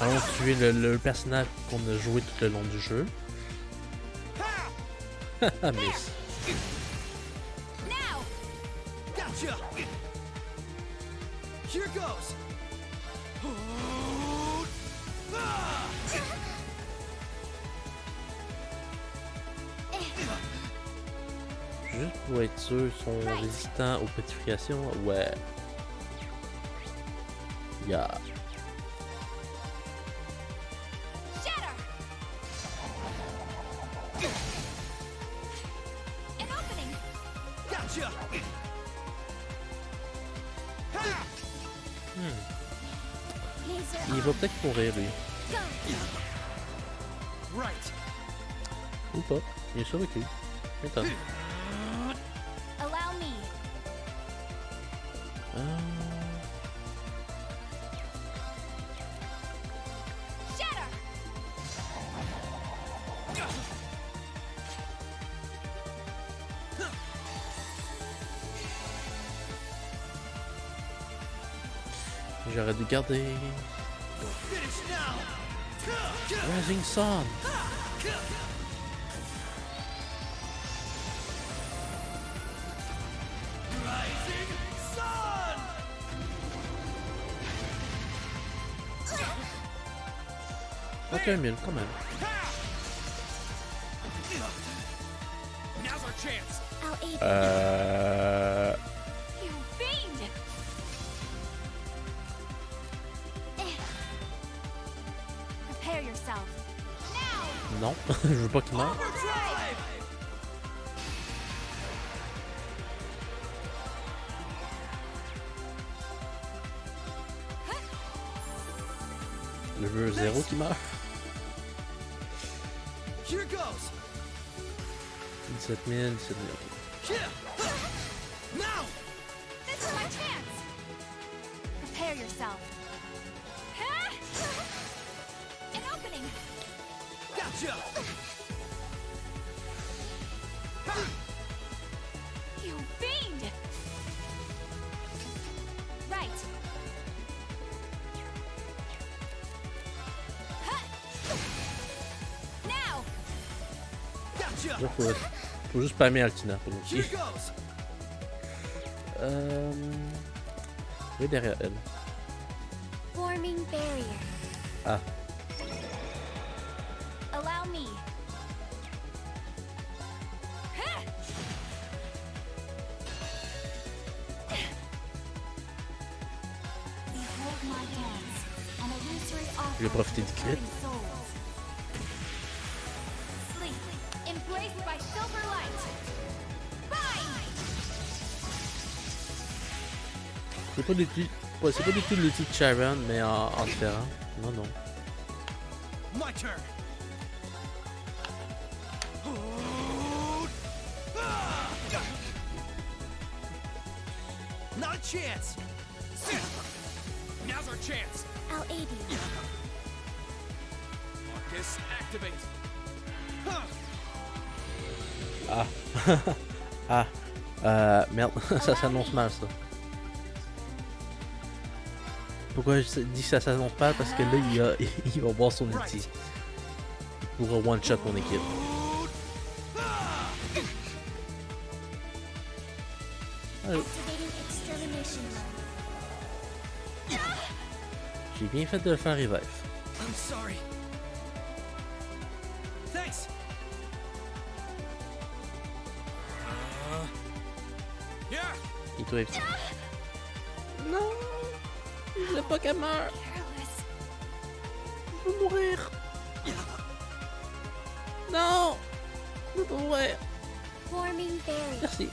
Allons tuer le personnage qu'on a joué tout le long du jeu. Haha, miss. Now! Gotcha! Here goes! Juste pour être sûr, ils sont résistants aux pétrifications. Ouais. Yeah. Il va peut-être courir lui. Ou pas. Il est survécu. Attends. Allow me. J'aurais dû garder Rising Sun. Ok, 1000 quand même. Non, je veux pas qu'il meure. Je veux 0 qui meurt. 17 000, 17 000, ok. Now! This is my chance! Prepare yourself. An opening! Gotcha! You fiend! Right. Now! Gotcha! Là, faut juste spammer Altina pour nous. Oui, derrière elle. Forming barrier. Ah. Allow me. Behold my hands, an illusory Je vais profiter du crit. Sleep, embraced by silver light. C'est pas du tout, ouais, c'est pas du tout l'outil de Sharon, mais en différent. Non, non. My turn. Not a chance. Now's our chance. I'll aid you. Marcus, activate. Ah. Merde, ça s'annonce mal ça. Pourquoi je dis que ça s'annonce mal? Parce que là, il va voir son outil. Il pourra one-shot mon équipe. Allez. J'ai bien fait de le faire revive. I'm sorry. Thanks. Il doit éviter. Non! Je veux pas qu'elle meure! Je veux mourir! Non! Je veux pas mourir! Merci.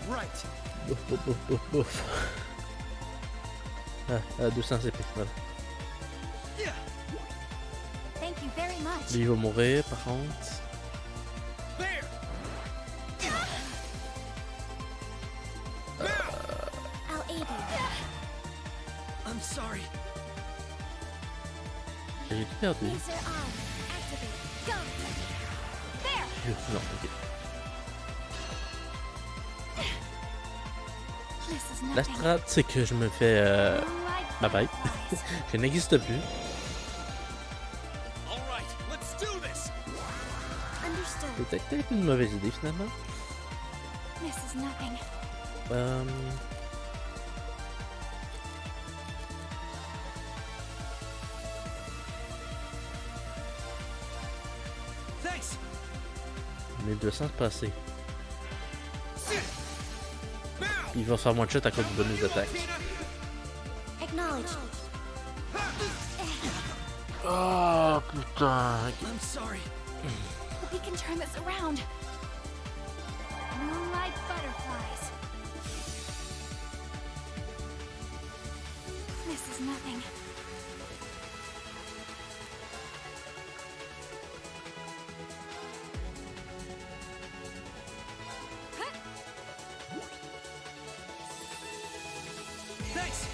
Right. Bouf, bouf, bouf, bouf, bouf. 200 CP, voilà. Thank you very much. Lui, il va mourir, par contre. I'll aid you. I'm sorry. J'ai tout perdu. Laser arm. Activate. Go. There. Non, ok. This is La nothing. strat, c'est que je me fais... Bye bye. Je n'existe plus. All right, let's do this. Understood. C'est peut-être une mauvaise idée, finalement. This is nothing. Thanks. 1200 c'est passé. Il va se faire moins de shot à cause du bonus d'attaque. Acknowledge. Oh putain. I'm sorry. We can turn this around. Moonlight butterflies. This is nothing. Thanks.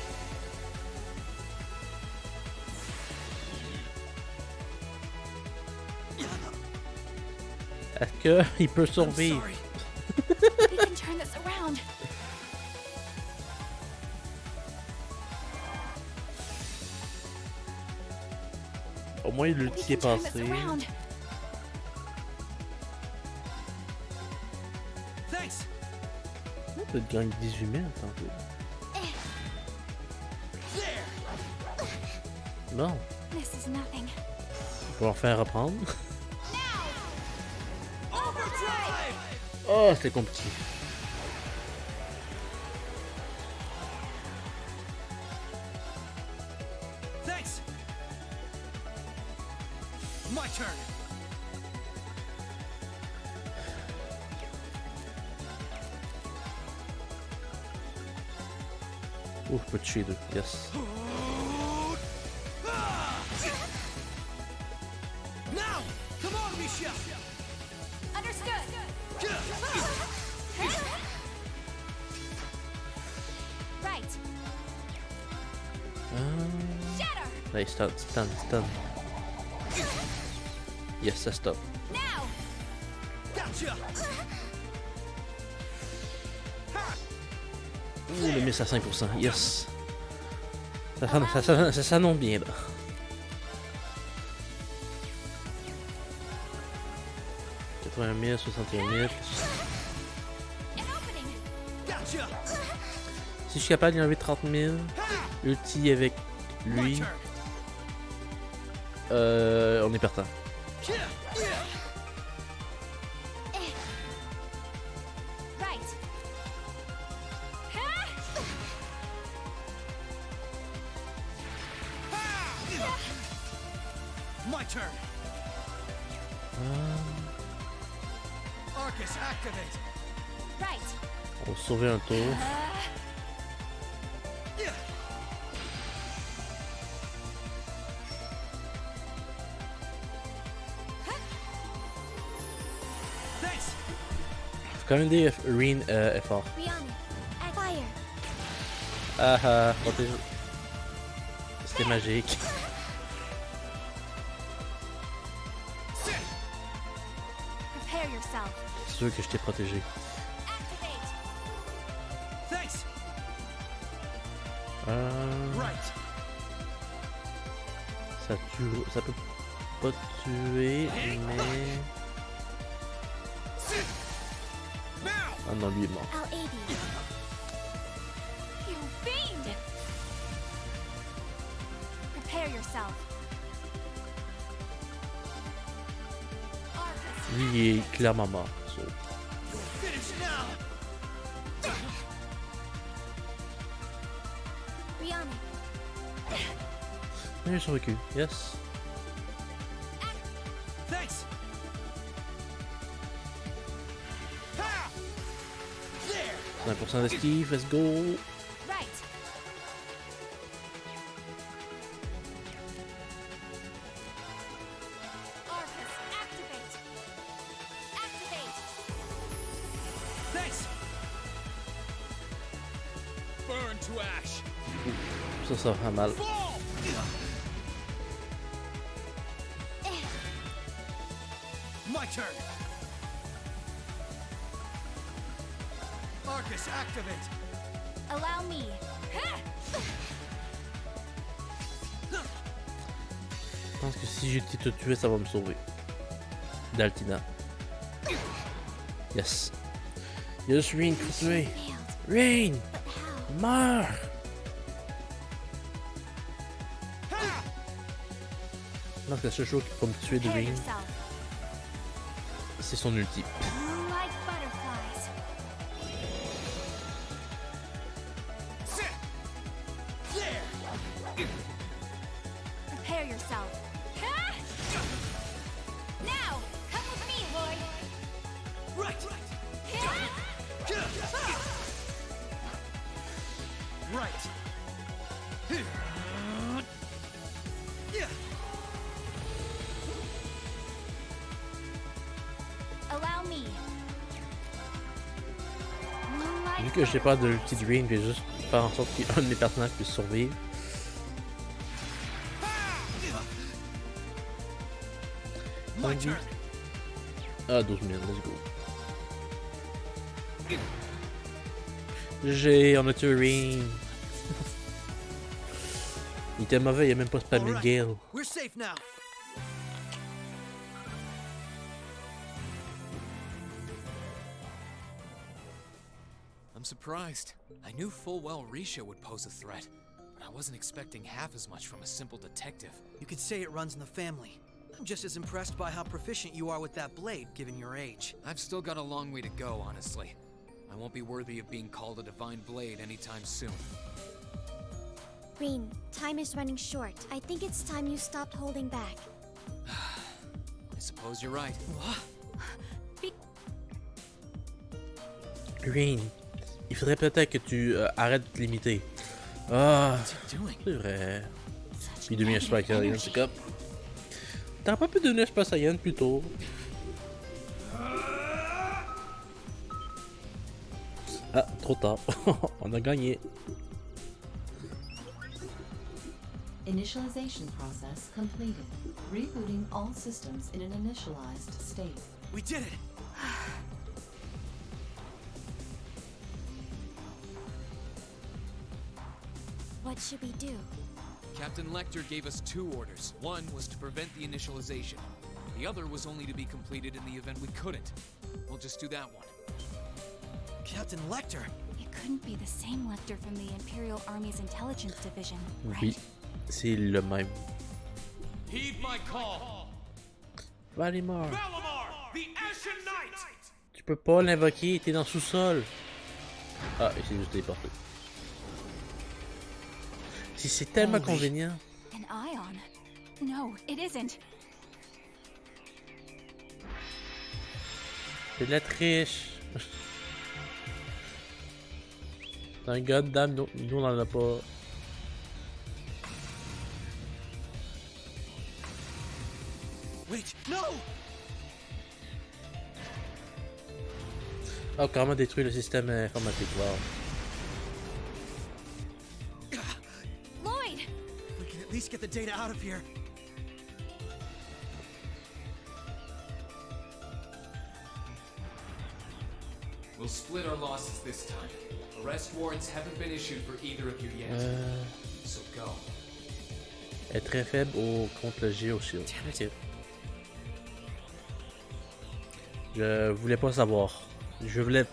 Est-ce qu'il peut survivre? We can turn this around. Au moins, l'ulti est Turn this passé. around. Thanks. On peut gagner 18 000 tantôt. Bon, This is nothing. on va en faire reprendre. Overdrive. Oh, c'était compliqué. Thanks. My turn. Ouf, je peux toucher deux. Yes. Now, come on, Misha. Understood. Right. Shatter. Là, il stun. Yes, ça stop. Now. Gotcha. Ouh, le miss à 5%. Yes. Ça s'annonce bien, là. « 80 000, 61 000. Gotcha. Si je suis capable d'y enlever 30 000, ulti avec lui, on est partant. Right. My turn. Arcus, activate. Right. On va sauver un tour. Thanks. Faut quand même dire Reen est fort. Beyond. Fire. Ah, protège. C'était magique. Prepare yourself. C'est sûr que je t'ai protégé. Activate. Thanks. Right. Ça peut pas tuer, mais... Ah non, lui est mort. I'll aid you. You fiend! Prepare yourself. Lui, il est clairement mort. So. Finish Rihanna. Et je recule. Yes. Thanks. 100% d'esquive, let's go. Right. Arcus, activate. Activate. Thanks. Burn to ash. Ça va mal. My turn. Arcus, activate. Allow me. Je pense que si j'ai te tuer, ça va me sauver. Daltina. Yes. Yes, Rain, faut tuer. Rain! Meurs! Je pense que la seule chose qui peut me tuer de Rain, c'est son ulti. Like butterflies. Prepare yourself. Now, come with me, Lloyd. Right. Right. Allow me. Vu que j'ai pas de l'ulti de Rain, je vais juste faire en sorte qu'un de mes personnages puisse survivre. Ah, 12 minutes, let's go. On a tué Rain. Il était mauvais, il a même pas spammé de Gale. We're safe now. I'm surprised. I knew full well Risha would pose a threat, but I wasn't expecting half as much from a simple detective. You could say it runs in the family. I'm just as impressed by how proficient you are with that blade, given your age. I've still got a long way to go, honestly. I won't be worthy of being called a divine blade anytime soon. Green, time is running short. I think it's time you stopped holding back. I suppose you're right. What? Rain, il faudrait peut-être que tu arrêtes de te limiter. Ah, c'est vrai. Puis devenir Super Saiyan, c'est comme... T'aurais pas pu devenir Super Saiyan plus tôt. Ah, trop tard. On a gagné. Initialization process completed. Rebooting all systems in an initialized state. We did it! What should we do? Captain Lecter gave us 2 orders. One was to prevent the initialization. The other was only to be completed in the event we couldn't. We'll just do that one. Captain Lecter? It couldn't be the same Lecter from the Imperial Army's Intelligence Division, right? Oui, c'est le même. Heed my call. Valimar. Valimar, the Ashen Knight. Tu peux pas l'invoquer, t'es dans le sous-sol. Ah, il s'est juste téléporté. Si c'est tellement convenient. An ion? No, it isn't. C'est de la triche. C'est un goddamn, nous on en a pas. Wait, no! Oh, carrément détruit le système informatique, wow. Lloyd! We can at least get the data out of here. We'll split our losses this time. Arrest warrants haven't been issued for either of you yet. So go. Elle est très faible contre le Geoshield. Ok. Je voulais pas savoir. Je voulais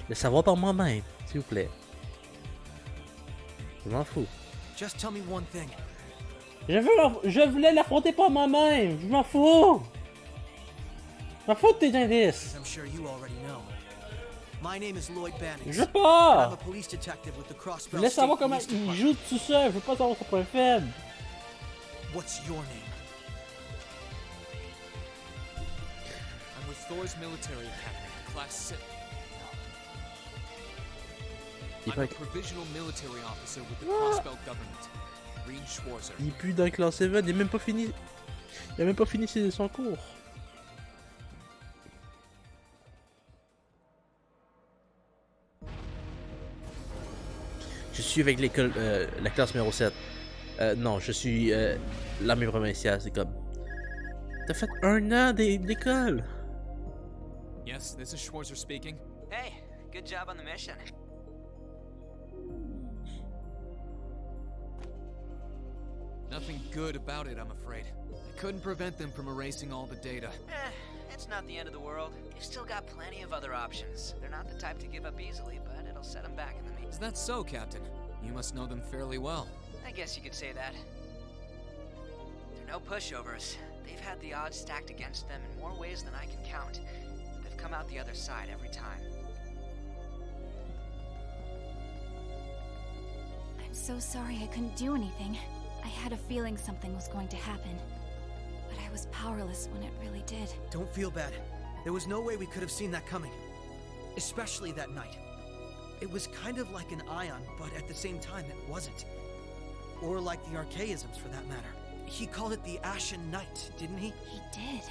le savoir par moi-même, s'il vous plaît. Je m'en fous. Just tell me one thing. Je voulais l'affronter par moi-même. Je m'en fous. Ma faute tes indices. I'm sure you already know. My name is Lloyd Bannings. Je veux pas. I'm a police detective with the Je Crossbell voulais savoir State comment Police il Department. joue tout seul. Je veux pas savoir son point faible. What's your name? I'm with Thor's Military Academy, Class 6. I'm a provisional military officer with the Crossbell government. Reed Schwarzer. Il pue dans classe 7, il est même pas fini. Il a même pas fini son cours. Je suis avec l'école, la classe numéro 7. Non, je suis l'armée provinciale, c'est comme... T'as fait 1 an d'école. Yes, this is Schwarzer speaking. Hey, good job on the mission. Nothing good about it, I'm afraid. I couldn't prevent them from erasing all the data. It's not the end of the world. You've still got plenty of other options. They're not the type to give up easily, but it'll set them back in the meantime. Is that so, Captain? You must know them fairly well. I guess you could say that. They're no pushovers. They've had the odds stacked against them in more ways than I can count. But they've come out the other side every time. I'm so sorry I couldn't do anything. I had a feeling something was going to happen. But I was powerless when it really did. Don't feel bad. There was no way we could have seen that coming. Especially that night. It was kind of like an ion, but at the same time it wasn't. Or like the archaisms for that matter. He called it the Ashen Night, didn't he? He did.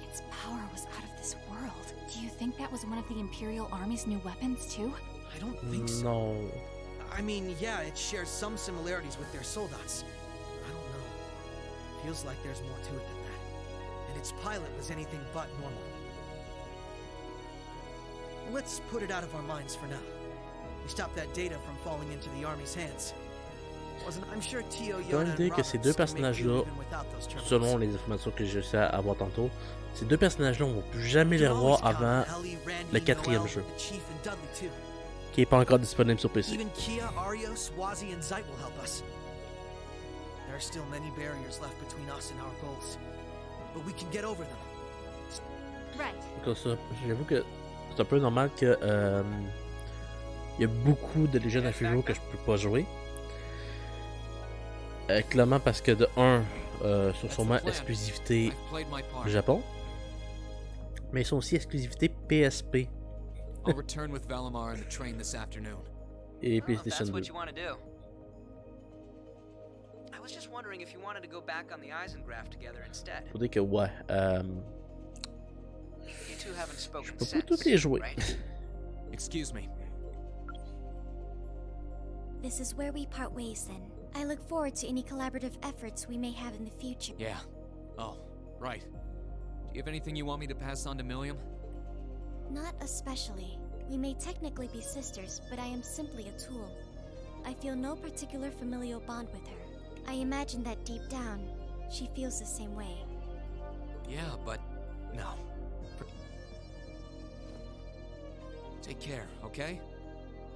Its power was out of this world. Do you think that was one of the Imperial Army's new weapons too? I don't think so. No. I mean, yeah, it shares some similarities with their soldats. I don't know. Feels like there's more to it than that. And its pilot was anything but normal. Let's put it out of our minds for now. We stopped that data from falling into the Army's hands. I'm sure Tio, Bonne Yona, idée and que ces Roberts deux can make do personnages-là, even without those terminals. selon les informations que j'ai réussi à avoir tantôt, ces deux personnages-là, on va plus jamais les revoir avant le 4e jeu, qui est pas encore disponible sur PC. Even Kia, Arios, Wazi, and Zeit will help us. There are still many barriers left between us and our goals, but we can get over them. Right. Comme ça, j'avoue que c'est un peu normal que il y a beaucoup de Legend of Hero que je peux pas jouer. Clairement parce que de 1, sont sûrement exclusivité Japon, mais ils sont aussi exclusivité PSP. I'll return with Valimar in the train this afternoon. Et PlayStation 2. That's what you want to do. I was just wondering if you wanted to go back on the Eisengraph together instead. Faut dire que ouais, You two haven't spoken je peux pas since, toutes les jouer. right? Excuse me. This is where we part ways then. I look forward to any collaborative efforts we may have in the future. Yeah. Oh, right. Do you have anything you want me to pass on to Milliam? Not especially. We may technically be sisters, but I am simply a tool. I feel no particular familial bond with her. I imagine that deep down, she feels the same way. Yeah, but no. Take care, okay?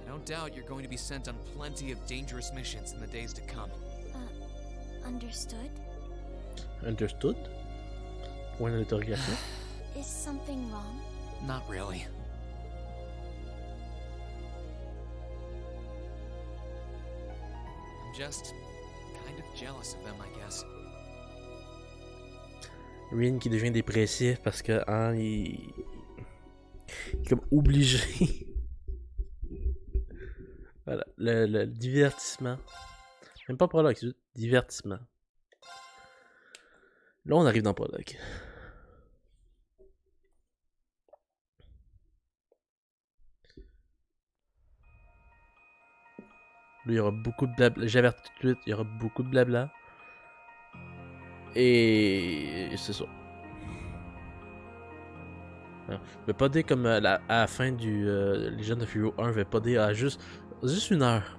I don't doubt you're going to be sent on plenty of dangerous missions in the days to come. Understood? Understood? Point d'interrogation. Is something wrong? Not really. I'm just kind of jealous of them, I guess. Rin qui devient dépressif parce que hein, il est comme obligé. Voilà, le divertissement. Même pas prologue, c'est juste divertissement. Là, on arrive dans prologue. Là, il y aura beaucoup de blabla. J'avertis tout de suite, il y aura beaucoup de blabla. Et c'est ça. Alors, je vais pas dire comme à la fin du Legend of Hero 1, je vais pas dire à juste 1 heure.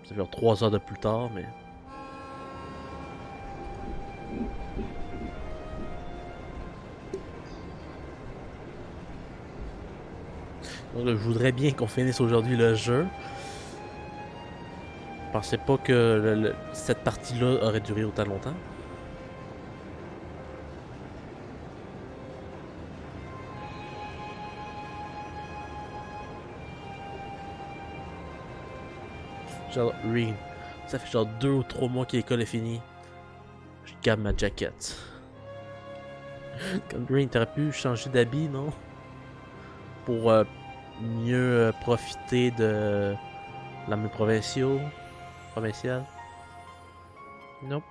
Ça fait 3 heures de plus tard, mais... Donc là, je voudrais bien qu'on finisse aujourd'hui le jeu. Je pensais pas que cette partie-là aurait duré autant longtemps. Genre, Rin, ça fait genre 2 ou 3 mois que l'école est finie. Je garde ma jaquette. Comme Rin, t'aurais pu changer d'habit, non? Pour mieux profiter de la provinciale. Nope.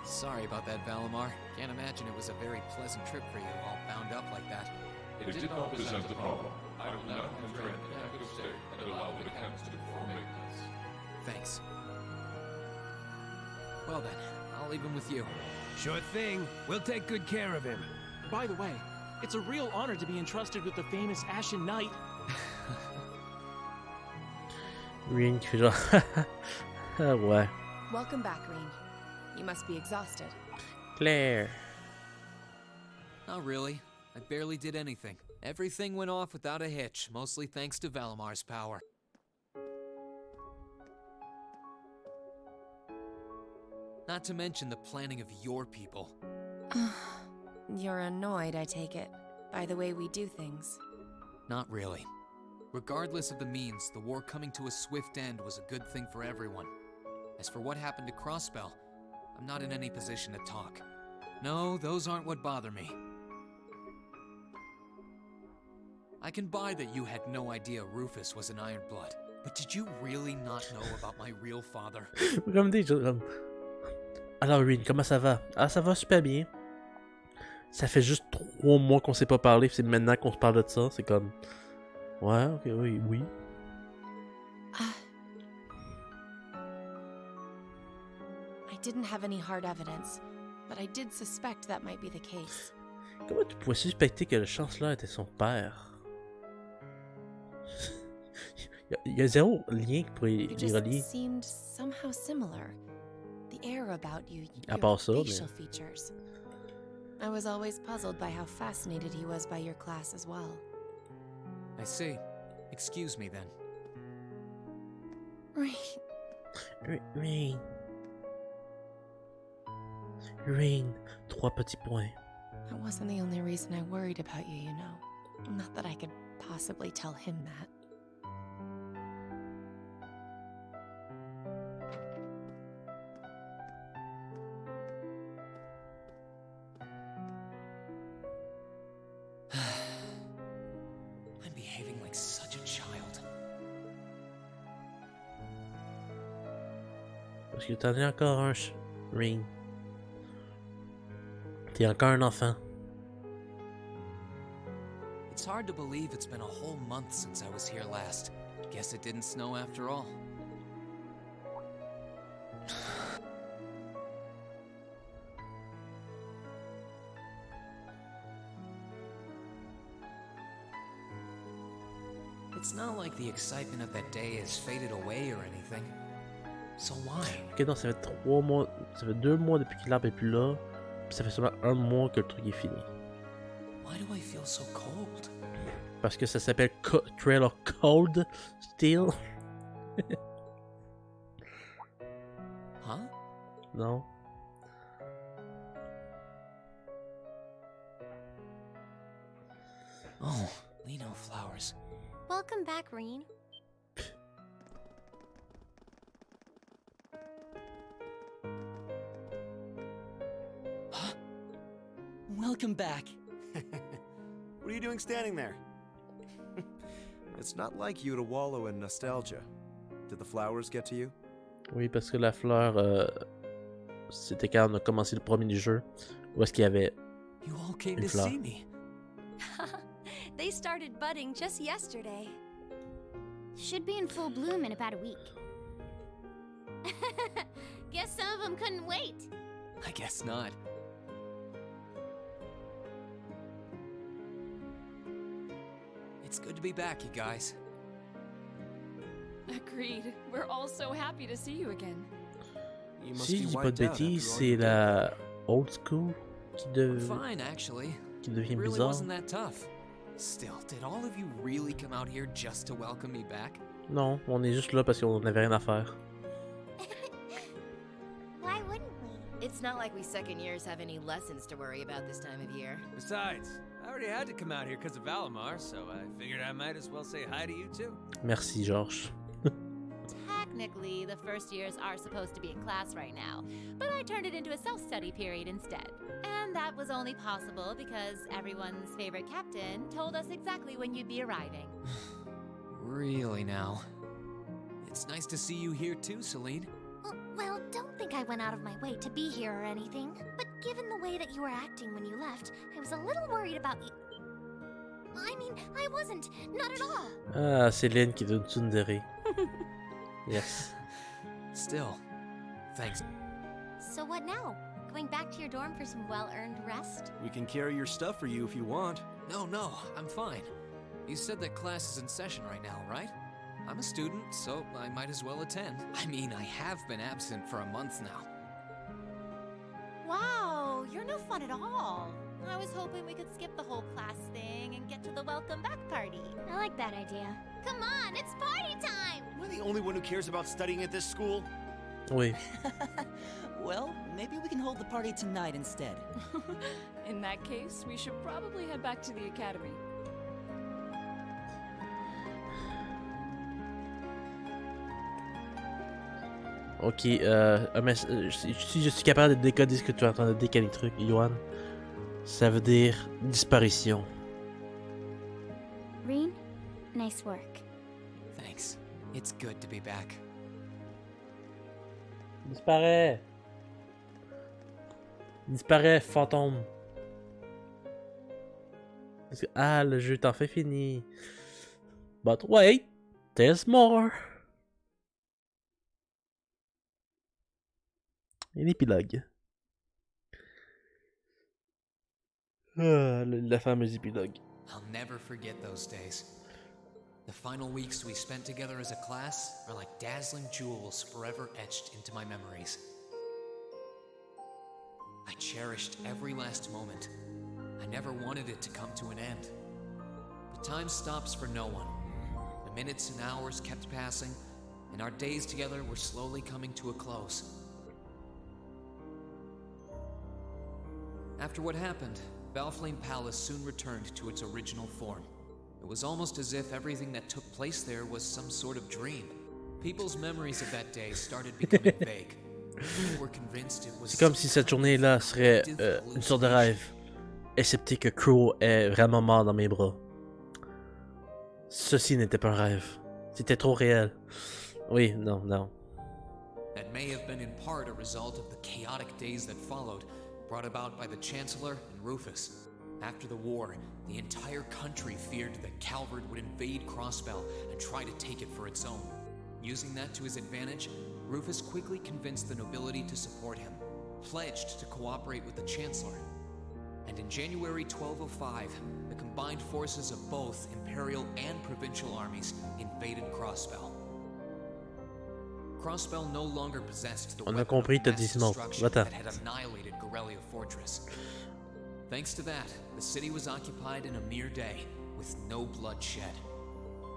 Sorry about that, Valimar. Can't imagine it was a very pleasant trip for you, all bound up like that. It did not present a problem. I will now enter an inactive state and allow the mechanics to perform maintenance. Thanks. Well then, I'll leave him with you. Sure thing. We'll take good care of him. By the way, it's a real honor to be entrusted with the famous Ashen Knight. Rin qui fait genre. Ah ouais. Welcome back, Rin. You must be exhausted. Claire. Not really. I barely did anything. Everything went off without a hitch, mostly thanks to Valimar's power. Not to mention the planning of your people. You're annoyed, I take it, by the way we do things. Not really. Regardless of the means, the war coming to a swift end was a good thing for everyone. As for what happened to Crossbell, I'm not in any position to talk. No, those aren't what bother me. I can buy that you had no idea Rufus was an Ironblood, but did you really not know about my real father? Comme dit, comme... Alors Rin, comment ça va? Ah, ça va super bien. Ça fait juste 3 mois qu'on s'est pas parlé, c'est maintenant qu'on se parle de ça. C'est comme... Ouais, ok, oui. I didn't have any hard evidence, but I did suspect that might be the case. Comment tu pouvais suspecter que le chancelier était son père? Il y a zéro lien qui pourrait les relier. It seemed somehow similar. The air about you, À part ça, facial features. I was always puzzled by how fascinated he was by your class as well. I see. Excuse me then. Rin, 3 petits points. That wasn't the only reason I worried about you, you know. Not that I could possibly tell him that. I'm behaving like such a child. Parce que t'en es encore un, Rin. T'es encore un enfant. It's hard to believe it's been a whole month since I was here last. Guess it didn't snow after all. It's not like the excitement of that day has faded away or anything. So why? Ok, donc ça fait 3 mois, ça fait 2 mois depuis que l'arbre est plus là, puis ça fait seulement 1 mois que le truc est fini. Why do I feel so cold? Parce que ça s'appelle Trail of Cold Steel. Huh? Non. Oh, Lino flowers. Welcome back, Reen. Welcome back. What are you doing standing there? It's not like you to wallow in nostalgia. Did the flowers get to you? Oui, parce que la fleur, c'était quand on a commencé le premier du jeu, où est-ce qu'il y avait You all came une to fleur. see me. They started budding just yesterday. Should be in full bloom in about a week. Guess some of them couldn't wait. I guess not. It's good to be back, you guys. Agreed. We're all so happy to see you again. Si je dis pas de bêtises, c'est la old school qui Fine, actually. qui devient It really bizarre. wasn't that tough. Still, did all of you really come out here just to welcome me back? Non, on est juste là parce qu'on n'avait rien à faire. Why wouldn't we? It's not like we second years have any lessons to worry about this time of year. Besides, I already had to come out here because of Valimar, so I figured I might as well say hi to you too. Merci, Georges. Technically, the first years are supposed to be in class right now, but I turned it into a self-study period instead. And that was only possible because everyone's favorite captain told us exactly when you'd be arriving. Really now? It's nice to see you here too, Celine. Well, don't think I went out of my way to be here or anything, but given the way that you were acting when you left, I was a little worried about you. I mean, I wasn't. Not at all. Ah, Céline qui est une tsundere. Yes. Still, thanks. So what now? Going back to your dorm for some well-earned rest? We can carry your stuff for you if you want. No, I'm fine. You said that class is in session right now, right? I'm a student, so I might as well attend. I mean, I have been absent for a month now. Wow, you're no fun at all. I was hoping we could skip the whole class thing and get to the welcome back party. I like that idea. Come on, it's party time! Am I the only one who cares about studying at this school? Oui. Well, maybe we can hold the party tonight instead. In that case, we should probably head back to the academy. Ok, mais si je suis capable de décoder ce que tu es en train de décaler le truc, Yohan, ça veut dire disparition. Reen, nice work. Thanks. It's good to be back. Disparaît! Disparaît, fantôme! Ah, le jeu est enfin fini. But wait, there's more. Et l'épilogue. Ah, la fameuse épilogue. I'll never forget those days. The final weeks we spent together as a class are like dazzling jewels forever etched into my memories. I cherished every last moment. I never wanted it to come to an end. But time stops for no one. The minutes and hours kept passing, and our days together were slowly coming to a close. After what happened, Valflame Palace soon returned to its original form. It was almost as if everything that took place there was some sort of dream. People's memories of that day started becoming vague. People were convinced it was. C'est comme si cette journée-là serait une sorte de rêve, excepté que Crow est vraiment mort dans mes bras. Ceci n'était pas un rêve. C'était trop réel. Oui, non. That may have been in part a result of the chaotic days that followed, brought about by the Chancellor and Rufus. After the war, the entire country feared that Calvard would invade Crossbell and try to take it for its own. Using that to his advantage, Rufus quickly convinced the nobility to support him, pledged to cooperate with the Chancellor. And in January 1205, the combined forces of both Imperial and Provincial armies invaded Crossbell. Crossbell no longer possessed the On a weapon compris, of t'as mass 19 ans. destruction Va-t'en. that had annihilated Gorelia Fortress. Thanks to that, the city was occupied in a mere day, with no bloodshed.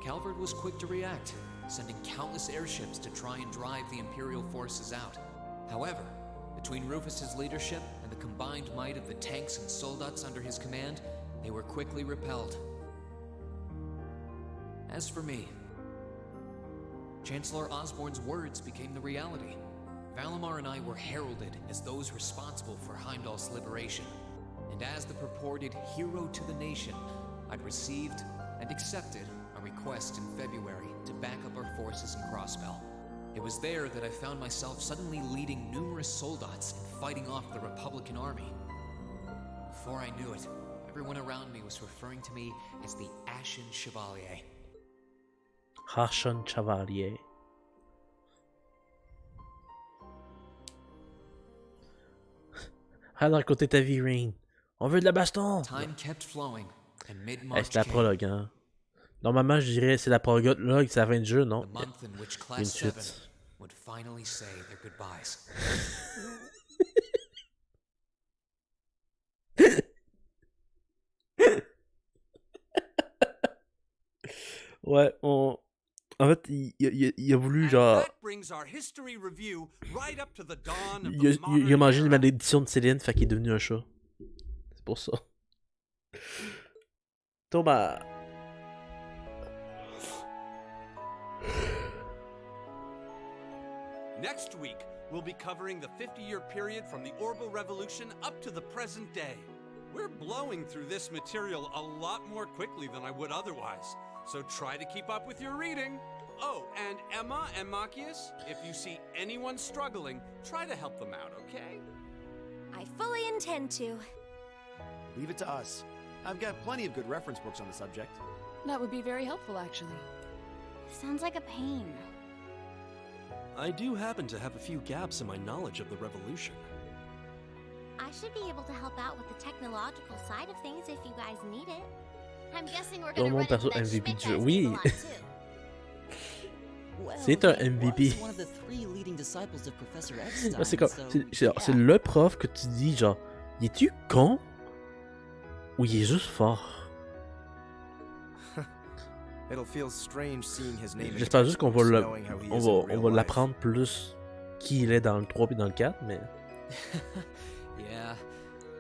Calvard was quick to react, sending countless airships to try and drive the Imperial forces out. However, between Rufus's leadership and the combined might of the tanks and soldats under his command, they were quickly repelled. As for me, Chancellor Osborne's words became the reality. Valimar and I were heralded as those responsible for Heimdall's liberation. And as the purported hero to the nation, I'd received and accepted a request in February to back up our forces in Crossbell. It was there that I found myself suddenly leading numerous soldats and fighting off the Republican army. Before I knew it, everyone around me was referring to me as the Ashen Chevalier. Ashen Chevalier. Ah, d'un côté ta vie, Rain. On veut de la baston! Time kept flowing, and Hey, mid-March c'est la came. prologue, hein. Normalement, je dirais c'est la prologue, c'est la fin du jeu, non? The month in which Il y a Class une 7 suite. would finally say their goodbyes. Ouais, en fait, il a voulu, genre... That brings our history review right up to the dawn of Il a, the modern il a mangé era. une malédiction de Céline, fait qu'il est devenu un chat. C'est pour ça. Thomas. Next week, we'll be covering the 50-year period from the Orbital Revolution up to the present day. We're blowing through this material a lot more quickly than I would otherwise, so try to keep up with your reading. Oh, and Emma and Machias, if you see anyone struggling, try to help them out, okay? I fully intend to. Leave it to us. I've got plenty of good reference books on the subject. That would be very helpful, actually. Sounds like a pain. I do happen to have a few gaps in my knowledge of the Revolution. I should be able to help out with the technological side of things if you guys need it. I'm guessing we're Tout le gonna run monde into perso that MVP Schmidt du jeu. guy's Oui. name a lot too. C'est un MVP. One of the 3 leading disciples of Professor Epstein. C'est comme, so, c'est le prof que tu dis, genre, il est-tu con? Ou il est juste fort? It'll feel strange seeing his name. J'espère juste qu'on va l'apprendre plus qui il est dans le 3 et dans le 4, mais... Yeah,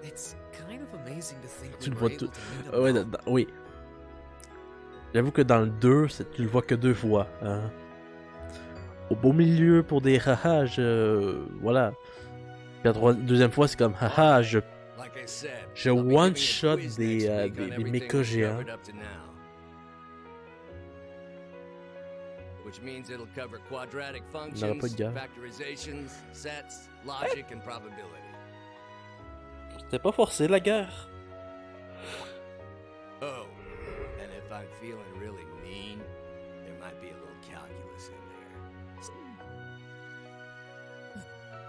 it's kind of amazing to think Tu we le were vois tout... able to meet him Ouais, now. oui. J'avoue que dans le 2, tu le vois que 2 fois. Hein? Au beau milieu pour des haha, voilà. Puis la deuxième fois, c'est comme haha, je one-shot des mechas géants. Which means it'll cover quadratic Il n'aura functions, pas de gars. factorizations, sets, logic, and probability. C'était pas forcé la guerre. Oh, and if I'm feeling really mean, there might be a little calculus in there.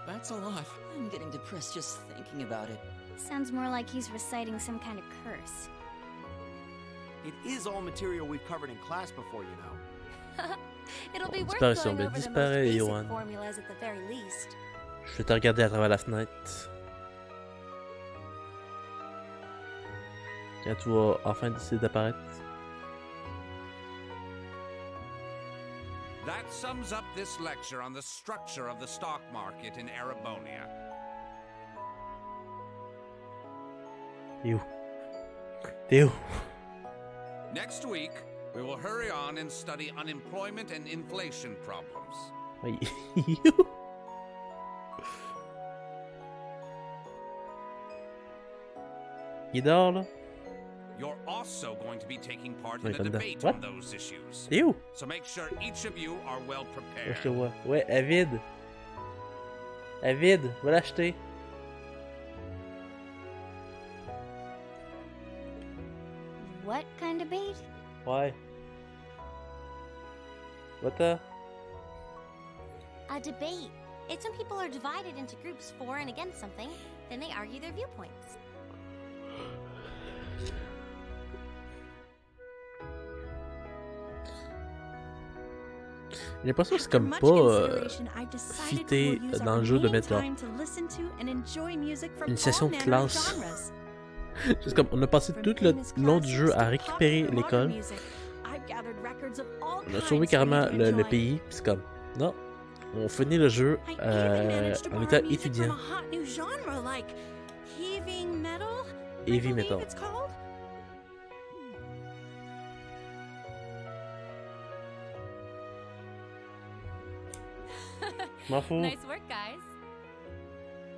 That's a lot. I'm getting depressed just thinking about it. Sounds more like he's reciting some kind of curse. It is all material we've covered in class before, you know. It'll be worth Disparition, going mais over the most disparaît, basic Johan. formulas at the very least. Je vais te regarder à travers la fenêtre. Quand tu vas enfin décider d'apparaître. That sums up this lecture on the structure of the stock market in Erebonia. T'es où? T'es où? Next week, we will hurry on and study unemployment and inflation problems. Oui. Il est dehors, là? You're also going to be taking part Oui, in a comme debate What? on those issues. T'es où? So make sure each of you are well Ouais, prepared. je te vois. Ouais, elle est vide. Elle est vide. Va l'acheter. What kind of bait? Ouais. What the? A debate. It's when people are divided into groups for and against something, then they argue their viewpoints. J'ai l'impression que c'est comme pas fité dans le jeu de mettre genre une session de classe. C'est comme on a passé tout le long du jeu à récupérer l'école. On a sauvé carrément le pays. Puis c'est comme non, on finit le jeu en étant étudiant. Heavy metal. M'en fous. Nice work, guys.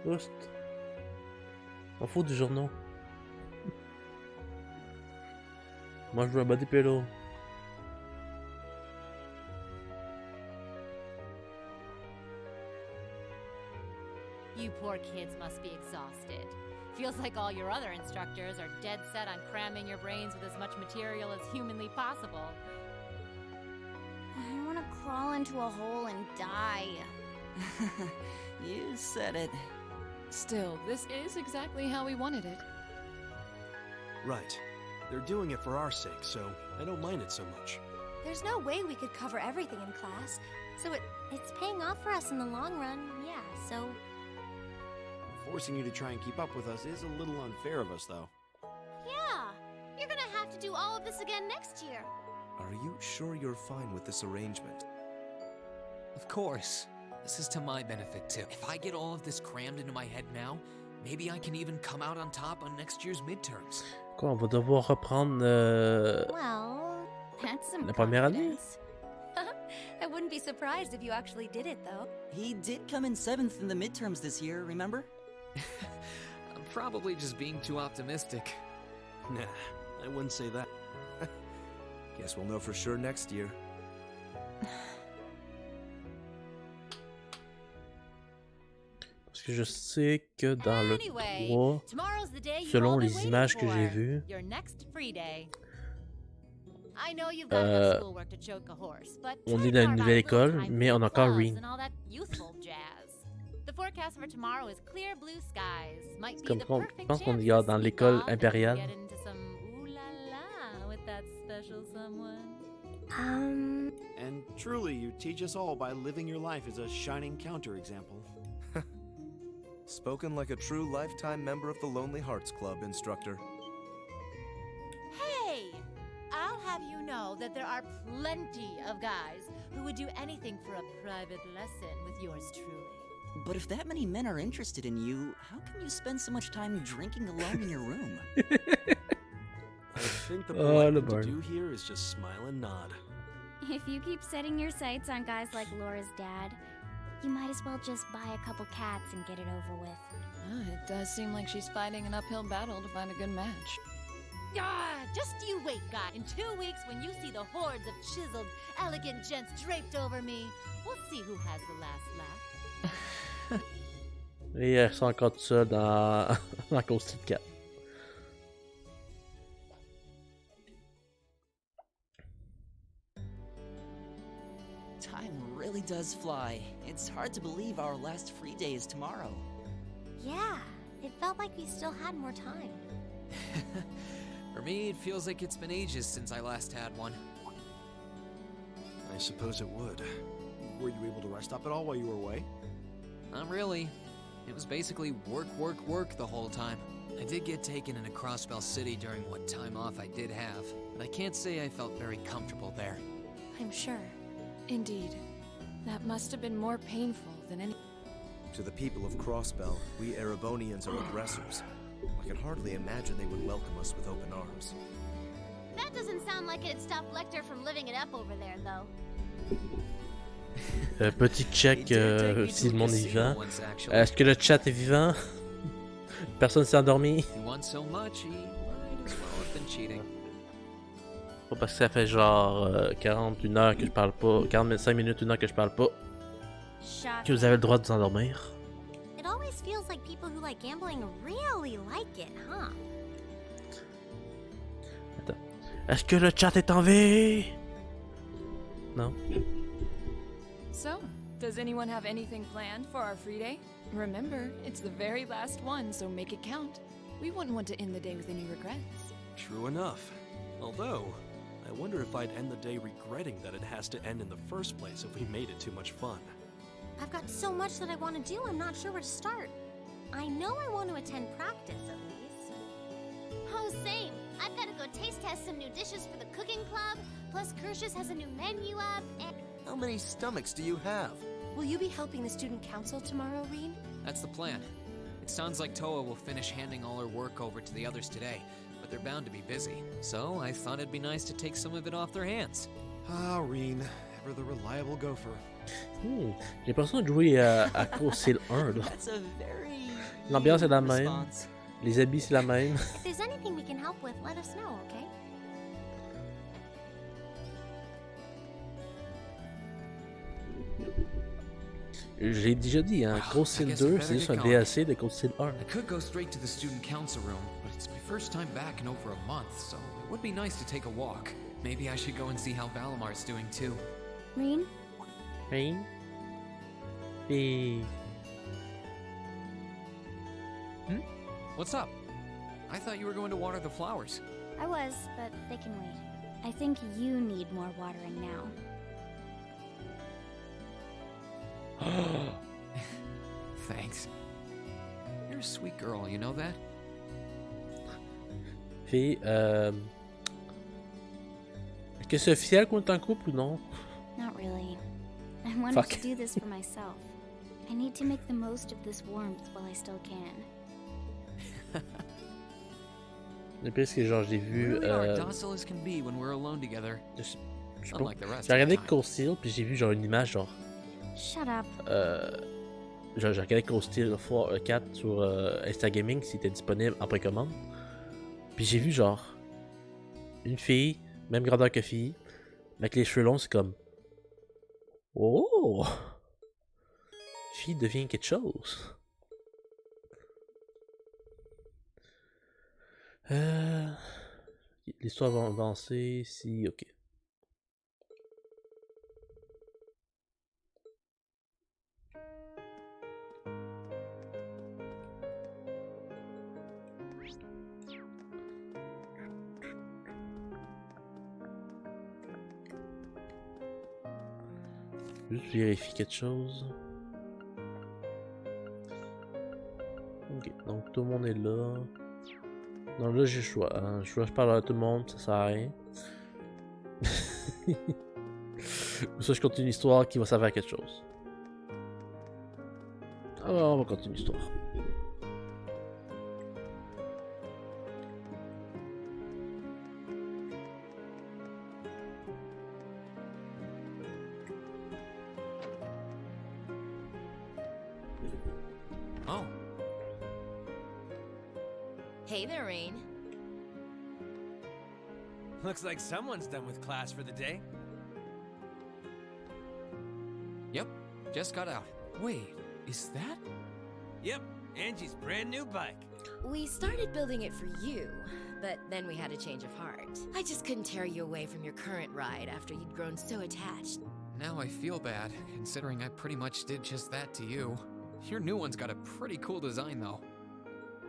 Oust. M'en fous du journaux. Moi je veux un body pillow. You poor kids must be exhausted. Feels like all your other instructors are dead set on cramming your brains with as much material as humanly possible. I want to crawl into a hole and die. You said it. Still, this is exactly how we wanted it. Right. They're doing it for our sake, so I don't mind it so much. There's no way we could cover everything in class, so it's paying off for us in the long run, yeah, so... Forcing you to try and keep up with us is a little unfair of us, though. Yeah! You're gonna have to do all of this again next year. Are you sure you're fine with this arrangement? Of course. This is to my benefit, too. If I get all of this crammed into my head now, maybe I can even come out on top on next year's midterms. Quoi, on va devoir reprendre Well, that's some la première année? confidence. I wouldn't be surprised if you actually did it, though. He did come in 7th in the midterms this year, remember? I'm probably just being too optimistic. Nah, I wouldn't say that. Guess we'll know for sure next year. Parce que je sais que dans le Anyway, 3, tomorrow's the day you've selon all been les waiting images que j'ai for. vues, Your next free day. I know you've got enough schoolwork to choke a horse, but on try est to dans carve une out nouvelle a école, little time mais for on a encore clubs Reen. and all that youthful jazz. The forecast for tomorrow is clear blue skies. Might be Comme the quand, je perfect pense qu'on chance y a to dans sneak l'école off and impériale. get into some ooh la la with that special someone. And truly, you teach us all by living your life as a shining counterexample. Spoken like a true lifetime member of the Lonely Hearts Club, instructor. Hey! I'll have you know that there are plenty of guys who would do anything for a private lesson with yours truly. But if that many men are interested in you, how come you spend so much time drinking alone in your room? I think the Oh, polite the thing to burn. do here is just smile and nod. If you keep setting your sights on guys like Laura's dad, you might as well just buy a couple cats and get it over with. It does seem like she's fighting an uphill battle to find a good match. Ah, just you wait, God. In 2 weeks, when you see the hordes of chiseled, elegant gents draped over me, we'll see who has the last laugh. Et elles sont encore tout ça dans, dans Coastal 4. Time really does fly. It's hard to believe our last free day is tomorrow. Yeah, it felt like we still had more time. For me, it feels like it's been ages since I last had one. I suppose it would. Were you able to rest up at all while you were away? Not really. It was basically work, work, work the whole time. I did get taken into Crossbell City during what time off I did have, but I can't say I felt very comfortable there. I'm sure. Indeed. That must have been more painful than any... To the people of Crossbell, we Erebonians are aggressors. I can hardly imagine they would welcome us with open arms. That doesn't sound like it'd stop Lecter from living it up over there, though. Petit check si le monde est vivant. Est-ce que le chat est vivant? Personne s'est endormi? He won so much, he might as well have been cheating. Pas parce que ça fait genre 41 heures que je parle pas, 45 minutes, 1 heure que je parle pas, que vous avez le droit de vous endormir. It always feels like people who like gambling really like it, huh? Attends. Est-ce que le chat est en vie? Non. So, does anyone have anything planned for our free day? Remember, it's the very last one, so make it count. We wouldn't want to end the day with any regrets. True enough. Although, I wonder if I'd end the day regretting that it has to end in the first place if we made it too much fun. I've got so much that I want to do, I'm not sure where to start. I know I want to attend practice, at least. Oh, same. I've got to go taste test some new dishes for the cooking club, plus Kirsch's has a new menu up, and... How many stomachs do you have? Will you be helping the student council tomorrow, Reen? That's the plan. It sounds like Toa will finish handing all her work over to the others today, but they're bound to be busy. So I thought it'd be nice to take some of it off their hands. Ah, Reen, ever the reliable gopher. J'ai l'impression de jouer à Coastal 1 là. L'ambiance est la même. Les habits c'est la même. If there's anything we can help with, let us know, okay? J'ai déjà dit, hein, Coastal 2 c'est juste un DLC de Coastal 1. I could go straight to the student council room, but it's my first time back in over a month, so it would be nice to take a walk. Maybe I should go and see how Valamar's doing too. Reen? Reen? Hey. What's up? I thought you were going to water the flowers. I was, but they can wait. I think you need more watering now. Thanks. You're a sweet girl, you know that? Fille, est-ce que c'est officiel qu'on est en couple ou non? Not really. I wanted Fuck. to do this for myself. I need to make the most of this warmth while I still can. Le pire, c'est que genre, j'ai vu. Really are docile as can be when we're alone together. Je sais Unlike pas. the rest J'ai of the regardé time. Cold Steel, puis j'ai vu genre une image genre. Shut up. Genre, j'ai regardé Cold Steel 4 sur Instagaming s'il était disponible en précommande. Puis j'ai vu genre une fille, même grandeur que fille, avec les cheveux longs, c'est comme. Oh! Fille devient quelque chose. L'histoire va avancer si. Ok. Juste vérifier quelque chose. Ok, donc tout le monde est là. Donc là j'ai le choix. Hein. Je parle à tout le monde, ça sert à rien. Ou ça je continue l'histoire qui va servir à quelque chose. Alors on va continuer l'histoire. Oh, Hey there, Rain. Looks like someone's done with class for the day. yep. Just got out. Wait, is that? Yep, Angie's brand new bike. We started building it for you, but then we had a change of heart. I just couldn't tear you away from your current ride after you'd grown so attached. Now I feel bad, considering I pretty much did just that to you. Your new one's got a pretty cool design, though.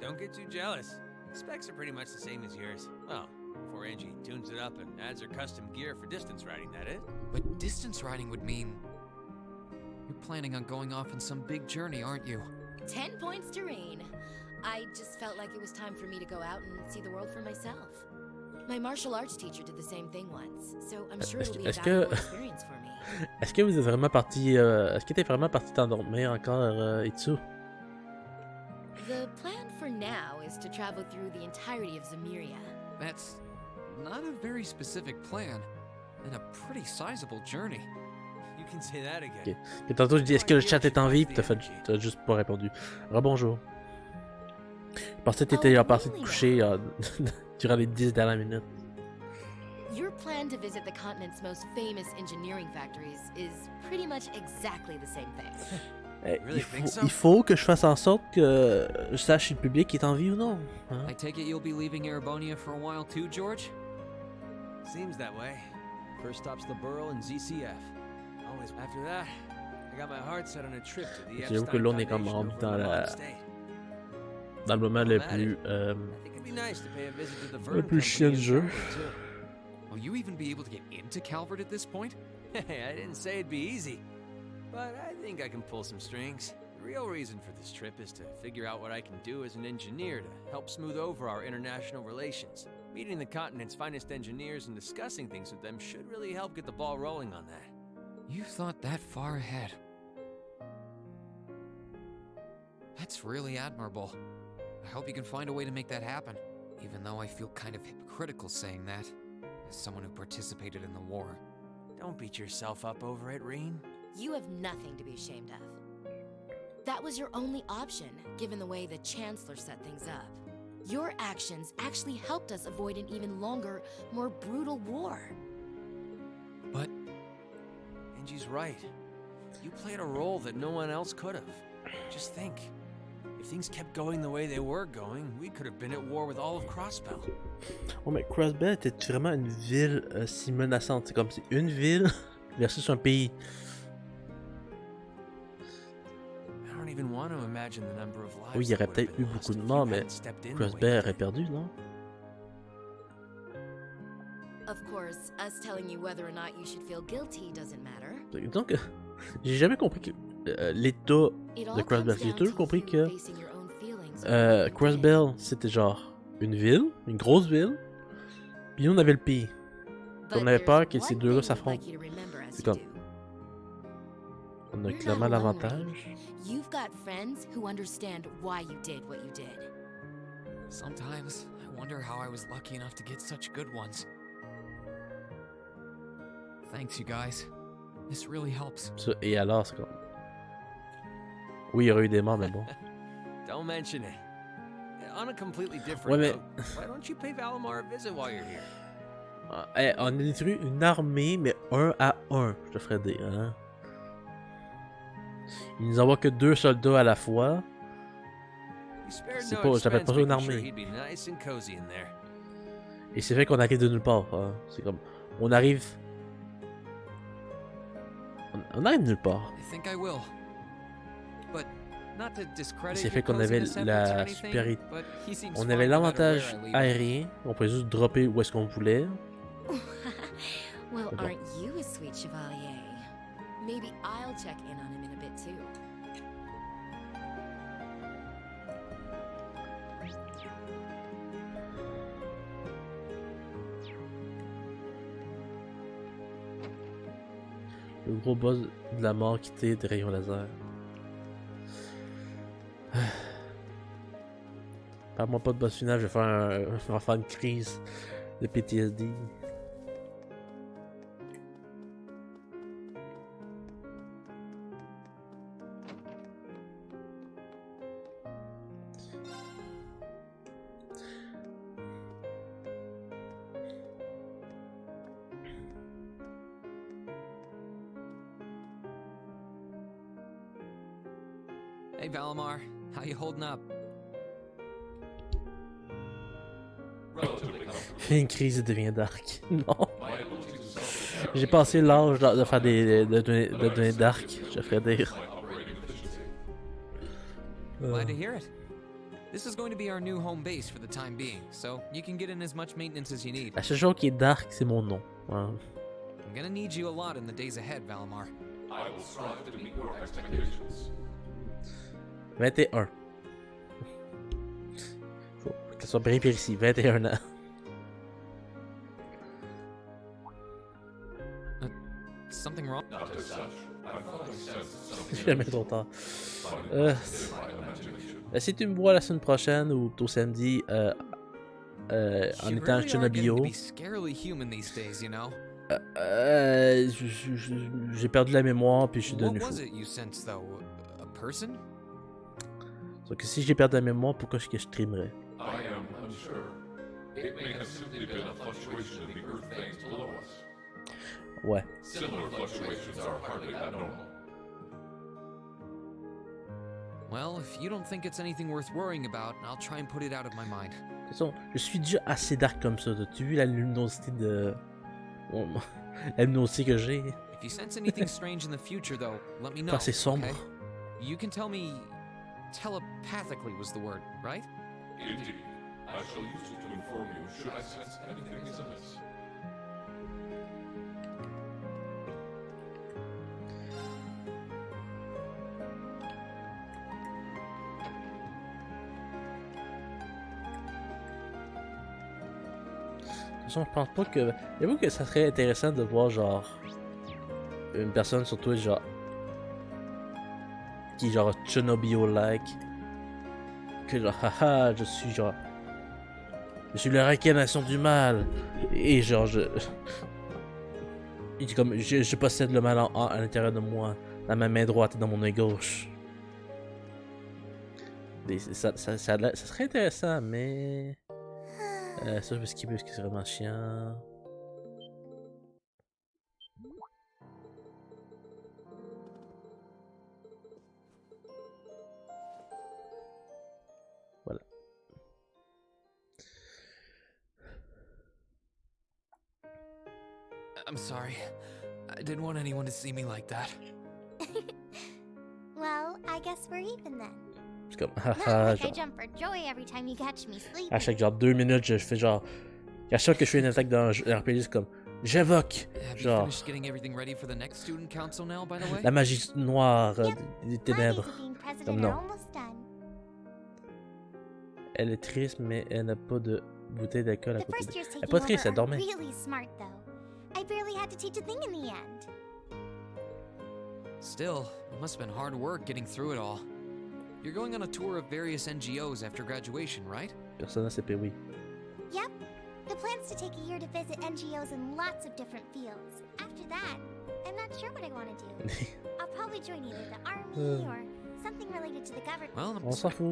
Don't get too jealous. Specs are pretty much the same as yours. Well, before Angie tunes it up and adds her custom gear for distance riding, that is. But distance riding would mean... You're planning on going off on some big journey, aren't you? 10 points to Rain. I just felt like it was time for me to go out and see the world for myself. My martial arts teacher did the same thing once, so I'm sure it'll be a valuable experience for me. Est-ce que vous êtes vraiment parti. Est-ce que t'es vraiment parti t'endormir encore, Itsu? The plan for now is to travel through the entirety of Zamiria. That's not a very specific plan, and a pretty sizable journey. You can say that again. Ok. Et tantôt je dis est-ce que le chat est en vie? Puis t'as juste pas répondu. Rebonjour. Je pensais que t'étais parti te coucher durant les 10 dernières minutes. Your plan to visit the continent's most famous engineering factories is pretty much exactly the same thing. Il faut que je fasse en sorte que je sache si le public est en vie ou non. Hein? I take it you'll be leaving Erebonia for a while too, George? Seems that way. First stop's the Burrow and ZCF. Always after that, I got my heart set on a trip to the J'avoue que là on est comme rendu dans le moment le plus chiant du jeu. Will you even be able to get into Calvert at this point? Hey, I didn't say it'd be easy, but I think I can pull some strings. The real reason for this trip is to figure out what I can do as an engineer to help smooth over our international relations. Meeting the continent's finest engineers and discussing things with them should really help get the ball rolling on that. You've thought that far ahead. That's really admirable. I hope you can find a way to make that happen, even though I feel kind of hypocritical saying that, as someone who participated in the war. Don't beat yourself up over it, Reen. You have nothing to be ashamed of. That was your only option, given the way the Chancellor set things up. Your actions actually helped us avoid an even longer, more brutal war. But... Angie's right. You played a role that no one else could have. Just think. If things kept going the way they were going, we could have been at war with all of Crossbell. Oh mais Crossbell était vraiment une ville si menaçante. C'est comme si une ville versus un pays. I don't even want to imagine the number of lives. Oui, il y aurait peut-être eu beaucoup de morts, mais Crossbell aurait perdu, non? Of course, us telling you whether or not you should feel guilty doesn't matter. Donc, j'ai jamais compris que l'état de Crossbell. J'ai toujours compris que Crossbell, c'était genre une ville, une grosse ville, puis on avait le pays. Puis on avait peur que ces deux-là s'affrontent. C'est comme... On a clairement l'avantage. You've got friends who understand why you did what you did. Sometimes I wonder how I was lucky enough to get such good ones. Thanks, you guys. This really helps. Ça, et alors, c'est comme... Oui, il y aurait eu des morts, mais bon. Don't mention it. On a completely different Ouais, mais... note, why don't you pay Valimar a visit while you're here? On a détruit une armée, mais 1 à 1, je te ferais dire. Hein? Il nous envoie que 2 soldats à la fois. C'est pas, j'appelle pas ça une armée. Et c'est vrai qu'on arrive de nulle part. Hein? C'est comme, on arrive... On arrive de nulle part. C'est fait qu'on avait la supériorité. On avait l'avantage aérien. On pouvait juste dropper où est-ce qu'on voulait. Well, aren't you a sweet chevalier? Maybe I'll check in on him in a bit too. Le gros boss de la mort quitté des rayons laser. Parle-moi pas de boss final, je vais faire une crise de PTSD. Hey Valimar, how you holding up? Fais une crise et devient dark. Non. J'ai passé l'âge de faire de devenir dark, je ferais dire. Glad to hear it. This is going to be our new home base for the time being, so you can get in as much maintenance as you need. La seule chose qui est dark, c'est mon nom. Hein. I'm gonna need you a lot in the days ahead, Valimar. I will strive to meet your expectations. 21. Faut que ça soit bien précis, 21 ans. Something wrong? Not as such. I thought I sensed something. Jamais trop tard. Si tu me vois la semaine prochaine ou au samedi en étant à Chernobio, j'ai perdu la mémoire puis je suis devenu fou. Donc si j'ai perdu la mémoire, pourquoi est-ce que je streamerais? I am unsure. It may have simply been a fluctuation in the earth things below us. Ouais. Similar fluctuations are hardly abnormal. Well, if you don't think it's anything worth worrying about, I'll try and put it out of my mind. De toute façon, je suis déjà assez dark comme ça. As-tu vu la luminosité de... la luminosité que j'ai? If you sense anything strange in the future, though, let me know. Enfin, c'est sombre. Okay? You can tell me telepathically was the word, right? Indeed. I shall use it to inform you should I sense anything is amiss. De toute façon, je pense pas que... J'avoue que ça serait intéressant de voir, genre... Une personne sur Twitch, genre... Qui, genre, Chernobyo-like. Que, genre, haha, je suis, genre... Je suis la réincarnation du mal. Et, genre, Il dit comme, je possède le mal à l'intérieur de moi. Dans ma main droite et dans mon œil gauche. Ça serait intéressant, mais... ça, je vais skipper parce que c'est vraiment chiant. Voilà. I'm sorry. I didn't want anyone to see me like that. Well, I guess we're even then. C'est comme, Not haha, like I genre... jump for joy every time you catch me sleeping. À chaque genre 2 minutes, je fais genre À chaque fois que je fais une attaque dans un RPG, c'est comme j'invoque, Have you genre finished getting everything ready for the next student council now, by the way? la magie noire des ténèbres. Being president Comme are non. almost done. Elle est triste, mais elle n'a pas de bouteille d'alcool à The côté first d'elle. years Elle est taking pas over triste, elle are dormait. really smart though. I barely had to teach a thing in the end. Still, it must have been hard work getting through it all. You're going on a tour of various NGOs after graduation, right? Personnage c'est oui. Yep. The plan's to take a year to visit NGOs in lots of different fields. After that, I'm not sure what I want to do. I'll probably join either the army or something related to the government. Well, On s'en fout.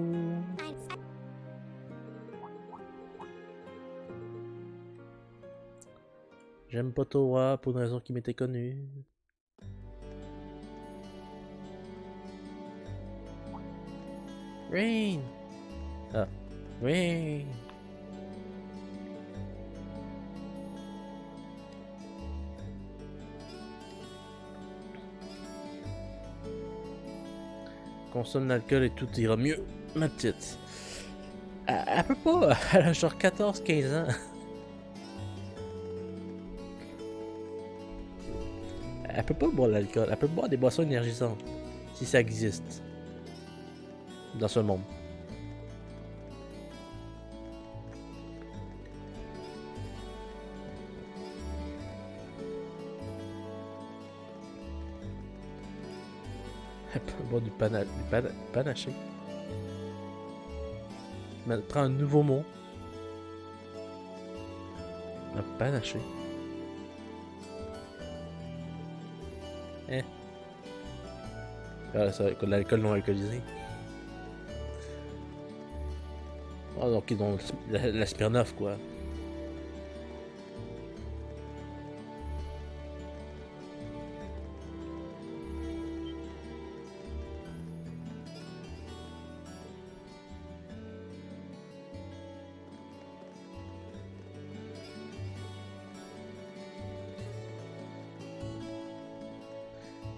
J'aime pas Toa pour une raison qui m'était connue. Rain! Ah, Rain! Consomme l'alcool et tout ira mieux, ma petite. Elle peut pas, elle a genre 14-15 ans. Elle peut pas boire de l'alcool, elle peut boire des boissons énergisantes, si ça existe. Dans ce monde. Elle peut boire du panaché. Mais prends un nouveau mot. Un panaché. Ah, ça, de l'alcool non alcoolisé. Oh, donc ils ont la Smirnoff, quoi.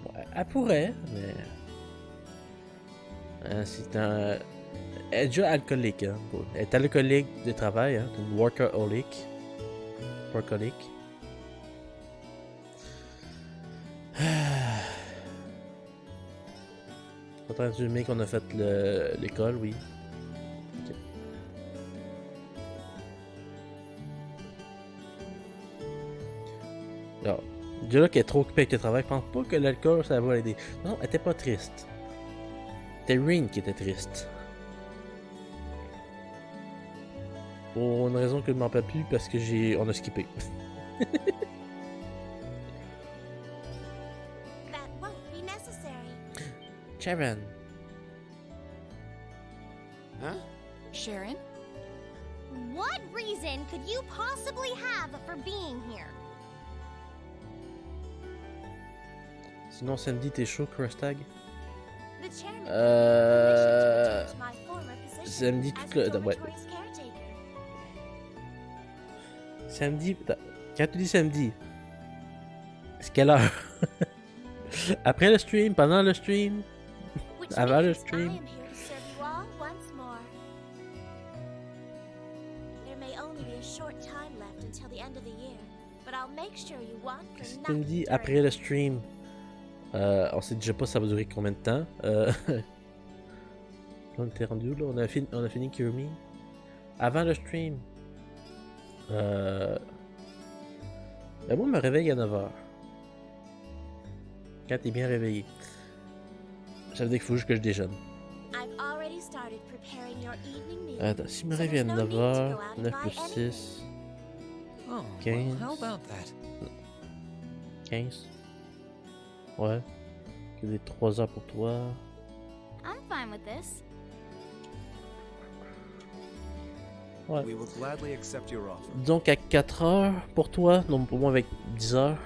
Bon, elle pourrait, mais... c'est un... Elle est déjà alcoolique, hein. Elle est alcoolique de travail, hein. Une workaholic. Workaholic. En train d'assumer qu'on a fait l'école, oui. Ok. Alors, déjà là qu'elle est trop occupée avec le travail, je pense pas que l'alcool ça va l'aider. Non, elle était pas triste. C'était Rin qui était triste. Pour une raison que je m'en rappelle plus, parce que on a skippé. That won't be necessary. Sharon. Huh? Sharon? What reason could you possibly have for being here? Sinon, samedi, t'es chaud, Crustag? The chairman my former position Samedi, as tout le... the Ouais. dormitory's caretaker. Samedi... Quand tu dis samedi, c'est quelle heure? Après le stream? Pendant le stream? Which Avant le means I stream? am here to serve you all once more. There may only be a short time left until the end of the year, but I'll make sure you want for Si tu me nothing dis during après le stream, on sait déjà pas ça va durer combien de temps. On était rendu où là? On a fini Kirby. Avant le stream. Ben moi, je me réveille à 9h. Quand t'es bien réveillé. Ça veut dire qu'il faut juste que je déjeune. I've already started preparing your evening meal. Attends, si je me so réveille à there's no need to 9h, go out and 9 buy plus anything. 6, Oh, 15. well, how about that? 15. Ouais. Que des 3 heures pour toi. I'm fine with this. Ouais. We will gladly accept your offer. Donc à 4 heures pour toi, donc pour moi avec 10 heures.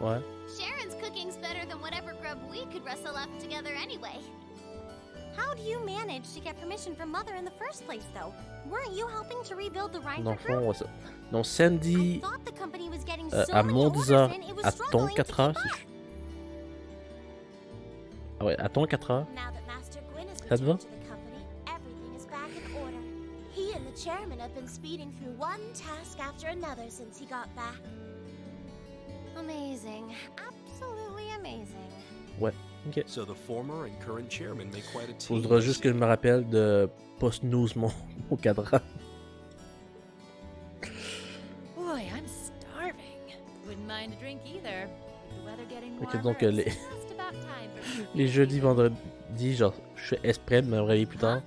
Ouais. Sharon's cooking's better than whatever grub we could rustle up together anyway. How do you manage to get permission from Mother in the first place, though? Weren't you helping to rebuild the Dans Rhineford le fond, group? ouais, ça. Donc samedi, Thought the company was getting so à many mon orders 10 heures, in, it was à ton struggling to 4 heures, keep si up. je... Ah ouais, à ton 4 heures. Now that Master Gwyn has Ça te va? returned to the company, I've been speeding through one task after another since he got back. Amazing. Absolutely amazing. Ouais, ok. So the former and current chairman make quite a team. Faudra juste que je me rappelle de pas snooze mon cadran. Boy, I'm starving. Wouldn't mind a drink either. With the weather getting Ok, warmer, donc it's les, just about time for les jeudis, vendredis, genre, je fais exprès de me réveiller plus tard.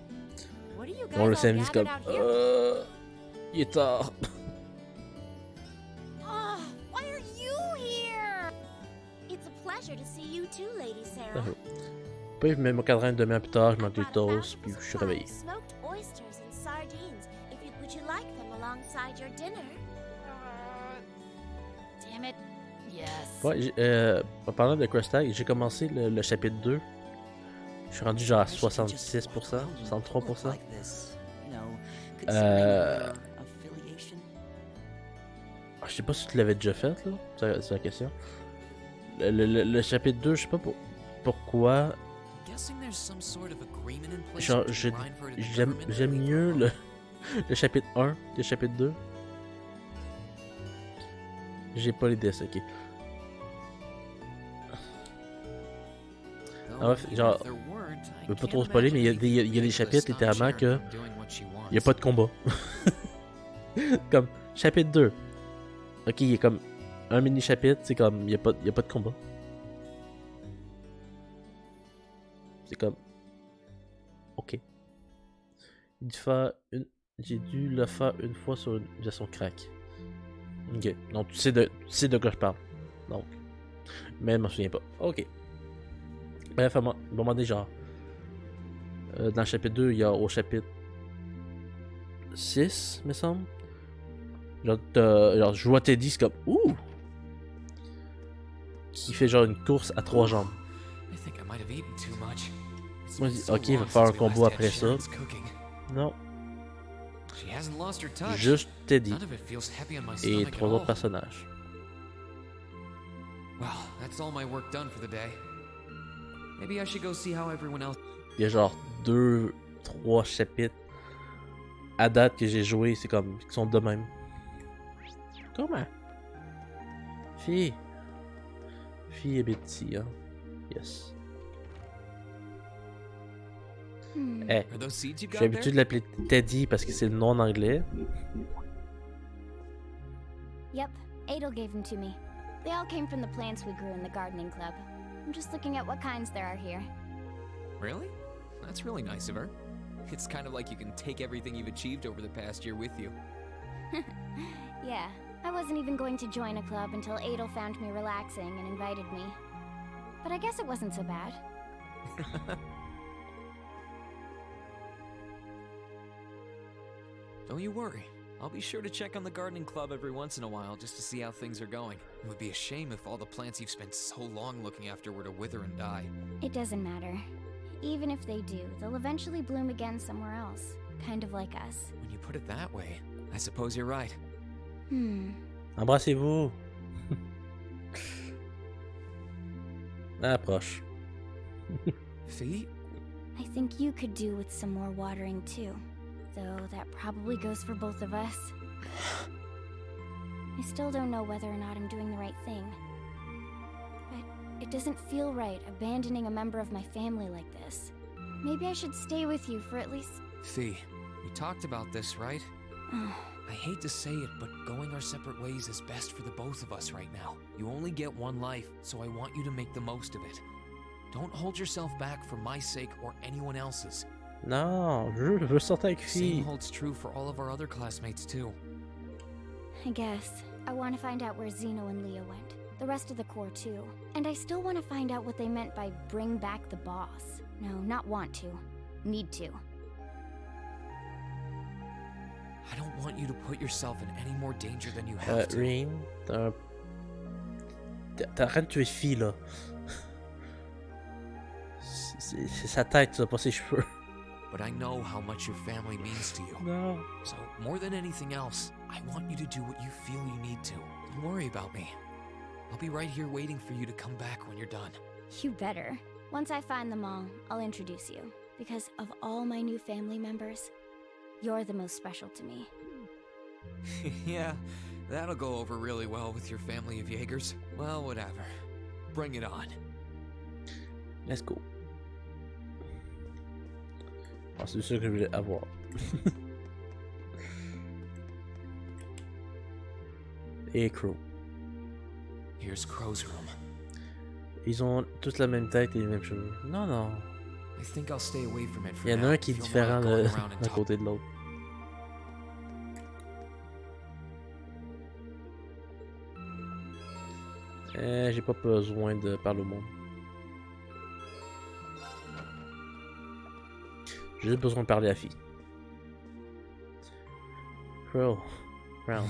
Bon, le samedi, c'est comme. Il est tard. Oh, why are you here? It's a pleasure to see you too, Lady Sarah. Puis je mets mon cadran demain plus tard, je mange des toasts, puis je suis réveillé. Smoked oysters and sardines. Would you like them alongside your dinner? Damn it. Yes. Ouais, en parlant de Crustal, j'ai commencé le chapitre 2. Je suis rendu genre à 66%, 63%. Je sais pas si tu l'avais déjà fait, là. C'est la question. Le chapitre 2, je sais pas pourquoi. Genre, j'aime mieux le chapitre 1 que le chapitre 2. J'ai pas l'idée, ça, ok. En fait, genre, je veux pas trop spoiler, mais il y a des chapitres littéralement que il y a pas de combat. Comme chapitre 2. Ok, il y a comme un mini chapitre, c'est comme il y a pas de combat. C'est comme ok. J'ai dû le faire une fois sur une version crack. Ok, donc tu sais de quoi je parle. Donc, mais je m'en souviens pas. Ok. Bref, à un moment donné, genre, dans le chapitre 2, il y a au chapitre 6, me semble. Genre, je vois Teddy, c'est comme ouh! Qui fait genre une course à 3 jambes. Moi, je dis, ok, il va faire un combo après ça. Non. Juste Teddy. Et 3 autres personnages. Well, that's all my work done for the day. Maybe I should go see how everyone else. Il y a genre 2-3 chapitres à date que j'ai joué, c'est comme qui sont de même. Comment? Fille et Betty, hein. Yes. Hey, j'ai l'habitude de l'appeler Teddy parce que c'est le nom en anglais. Yep, Adel gave them to me. They all came from the plants we grew in the gardening club. I'm just looking at what kinds there are here. Really? That's really nice of her. It's kind of like you can take everything you've achieved over the past year with you. Yeah, I wasn't even going to join a club until Adel found me relaxing and invited me. But I guess it wasn't so bad. Don't you worry. I'll be sure to check on the gardening club every once in a while just to see how things are going. It would be a shame if all the plants you've spent so long looking after were to wither and die. It doesn't matter. Even if they do, they'll eventually bloom again somewhere else. Kind of like us. When you put it that way, I suppose you're right. Embrassez-vous. Approche. Feet? I think you could do with some more watering too. Though that probably goes for both of us. I still don't know whether or not I'm doing the right thing. But it doesn't feel right abandoning a member of my family like this. Maybe I should stay with you for at least... Fee, we talked about this, right? I hate to say it, but going our separate ways is best for the both of us right now. You only get one life, so I want you to make the most of it. Don't hold yourself back for my sake or anyone else's. Non, je veux sortir avec Fille. Same holds true for all of our other classmates too. I guess. I want to find out where Zeno and Leah went. The rest of the Corps too. And I still want to find out what they meant by bring back the boss. No, not want to. Need to. I don't want you to put yourself in any more danger than you have to. Rin, t'es en train de tuer Fille là. C'est sa tête, ça, pas ses cheveux. But I know how much your family means to you. No. So, more than anything else, I want you to do what you feel you need to. Don't worry about me. I'll be right here waiting for you to come back when you're done. You better. Once I find them all, I'll introduce you. Because of all my new family members, you're the most special to me. Yeah, that'll go over really well with your family of Jaegers. Well, whatever. Bring it on. Let's go. Ah, c'est ça que je voulais avoir. Et Crow. Here's Crow's room. Ils ont tous la même tête et les mêmes cheveux. Non, non. I think I'll stay away from it for Il y en a now. un qui est Feel more différent like going d'un around and talk. côté de l'autre. J'ai pas besoin de parler au monde. J'ai juste besoin de parler à la fille. Crow. Crow.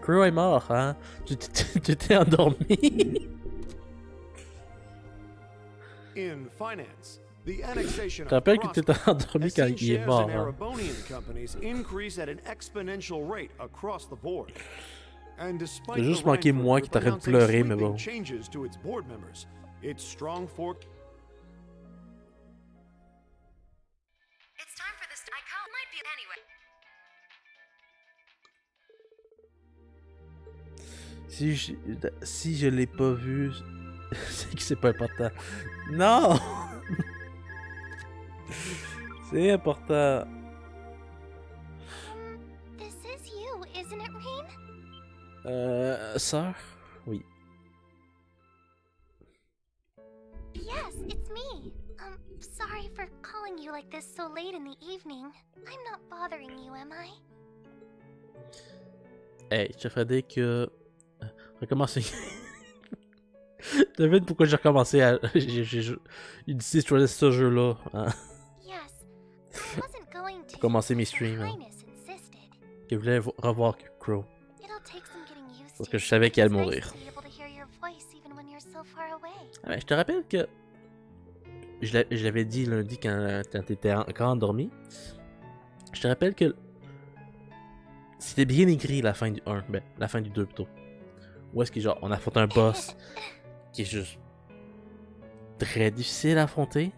Crow est mort, hein? Tu t'es endormi. In finance, the annexation Je te of rappelle que tu t'es Crossbell endormi has quand seen il est shares mort. in Hein? Erebonian companies increase at an exponential rate across the board. And despite T'as juste the manqué Rhineford moi Group qui t'arrête de announcing pleurer, mais sweeping bon. changes to its board members, its strong fork. It's time for this. I can't. Might be anyway. Si je l'ai pas vu, c'est que c'est pas important. Non! C'est important. This is you, isn't it, Reem? Sœur? Oui. Yes, it's me. Sorry for calling you like this so late in the evening. I'm not bothering you, am I? Hey, je te ferais dire que... Recommencer. Devine pourquoi j'ai recommencé à... Il dit si je choisis ce jeu-là. Hein? Yes. I wasn't going to. Pour commencer mes streams. Hein? Je voulais revoir Crow. It'll take some getting used Parce to. que je savais qu'il allait It's mourir. nice to be able to hear your voice even when you're so far away. Ah ben, je te rappelle que... Je l'avais dit lundi quand t'étais encore endormi. Je te rappelle que... C'était bien écrit la fin du 1. Ben, la fin du 2 plutôt. Où est-ce que genre, on affronte un boss qui est juste... très difficile à affronter.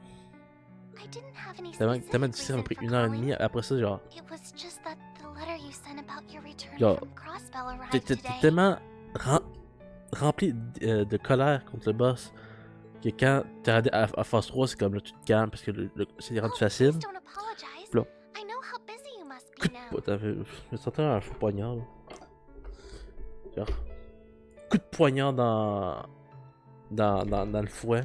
Tellement difficile, ça m'a pris 1h30. Après ça, genre... It was just that the letter you sent about your return Genre... from Crossbell arrived T'es today. tellement rempli de colère contre le boss que quand t'es rendu à phase 3, c'est comme là, tu te calmes parce que c'est rendu facile. Puis là, I know how busy you must be coup de now. je me sentais un faux poignard. Là. Genre, coup de poignard dans le fouet.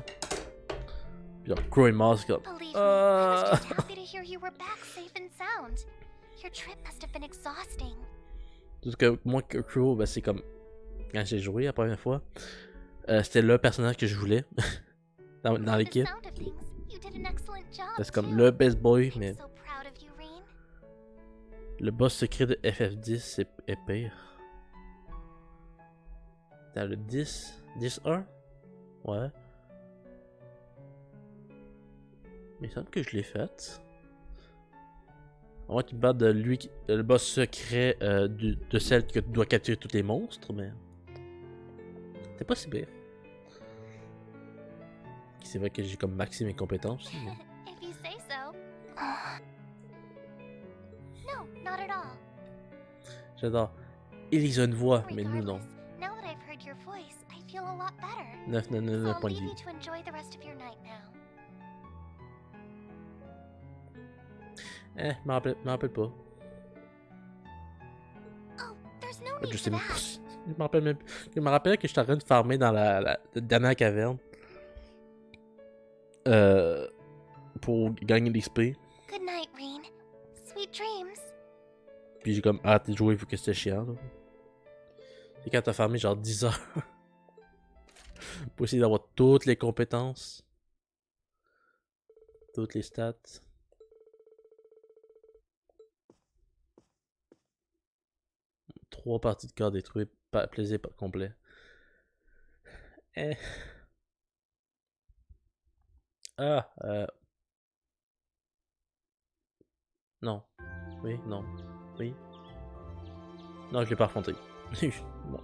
Puis genre, Crow est mort, c'est comme... Believe me, I was just happy to hear you were back safe and sound. Your trip must have been exhausting. Tout que moi, Crow, ben, c'est comme... Quand j'ai joué la première fois, c'était le personnage que je voulais dans l'équipe. C'est comme le best boy, mais... Le boss secret de FF10 est pire. Dans le 10? 10-1? Ouais. Mais il semble que je l'ai fait. On va te battre de lui, le boss secret de celle que tu dois capturer tous les monstres, mais... C'est pas si pire. C'est vrai que j'ai comme maxi mes compétences. Mais... If you say so. No, not at all. J'adore. Elise a une voix, mais nous non. Now that I've heard your voice, I feel a lot better. 9 points de I'll leave vie. you to enjoy the rest of your night now. Je m'en rappelle pas. Oh, there's no need Je sais for même pas. that. Je me rappelle que j'étais en train de farmer dans la dernière caverne. Pour gagner l'XP. Good night, Reen. Sweet dreams. Puis j'ai comme arrêté de jouer vu que c'était chiant. Là. Et quand t'as farmé genre 10 heures. Pour essayer d'avoir toutes les compétences. Toutes les stats. Trois parties de corps détruites. Plaisir pas complet. Non. Oui, non. Oui. Non, je l'ai pas affronté. Non.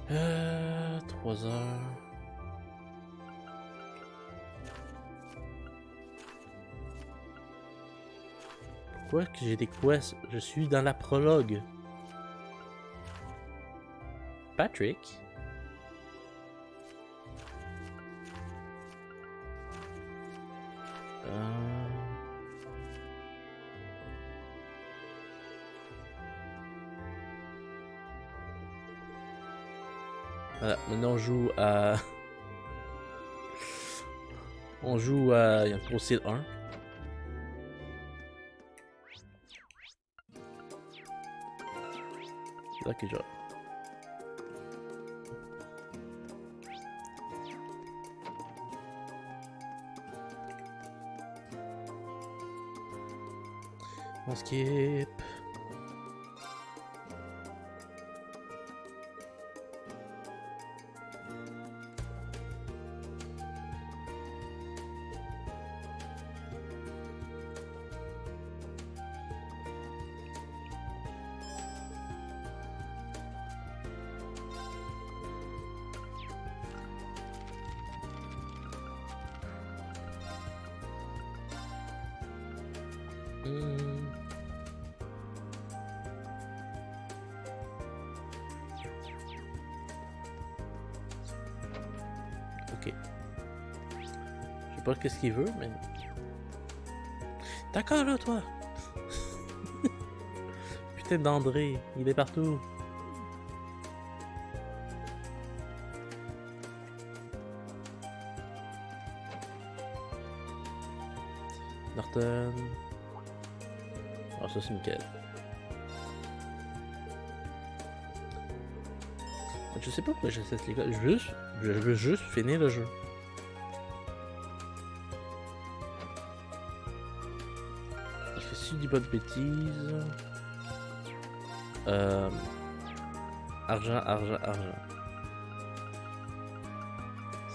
3 heures. Pourquoi que j'ai des quests? Je suis dans la prologue. Patrick? Voilà, maintenant on joue à... On joue à... Il y a un Procil 1. C'est là que j'ai... On skip. Ok. Je sais pas qu'est-ce qu'il veut, mais... D'accord là, toi! Putain d'André, il est partout! Norton... Ah, ça c'est nickel. Je sais pas pourquoi j'ai cette ligue-là. Je veux juste finir le jeu. Parce que si je dis pas de bêtises... Argent.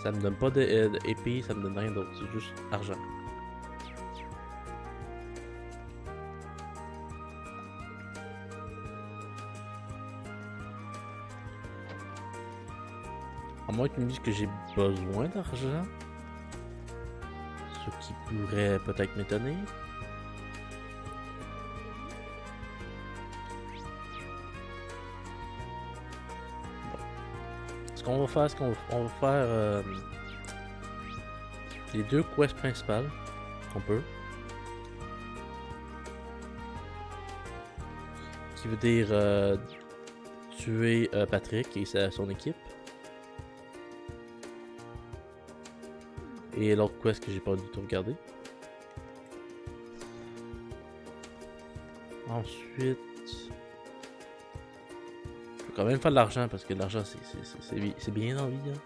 Ça me donne pas d'épée, ça me donne rien d'autre. C'est juste argent. À moins qu'ils me disent que j'ai besoin d'argent. Ce qui pourrait peut-être m'étonner. Bon. Ce qu'on va faire, les deux quests principales qu'on peut. Qui veut dire tuer Patrick et son équipe. Et l'autre quest que j'ai pas du tout regardé. Ensuite... Je vais quand même faire de l'argent parce que l'argent c'est bien dans la vie. Hein.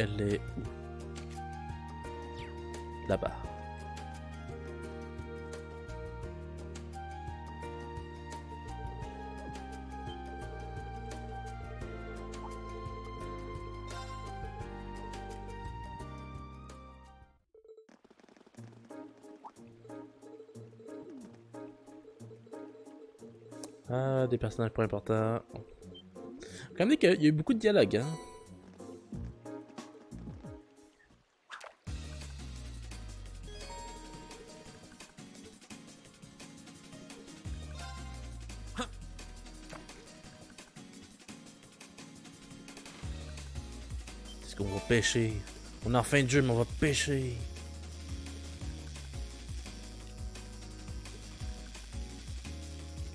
Elle est où? Là-bas. Ah, des personnages pas importants. Quand même qu'il y a eu beaucoup de dialogues, hein. On va pêcher. On est en fin de jeu, mais on va pêcher.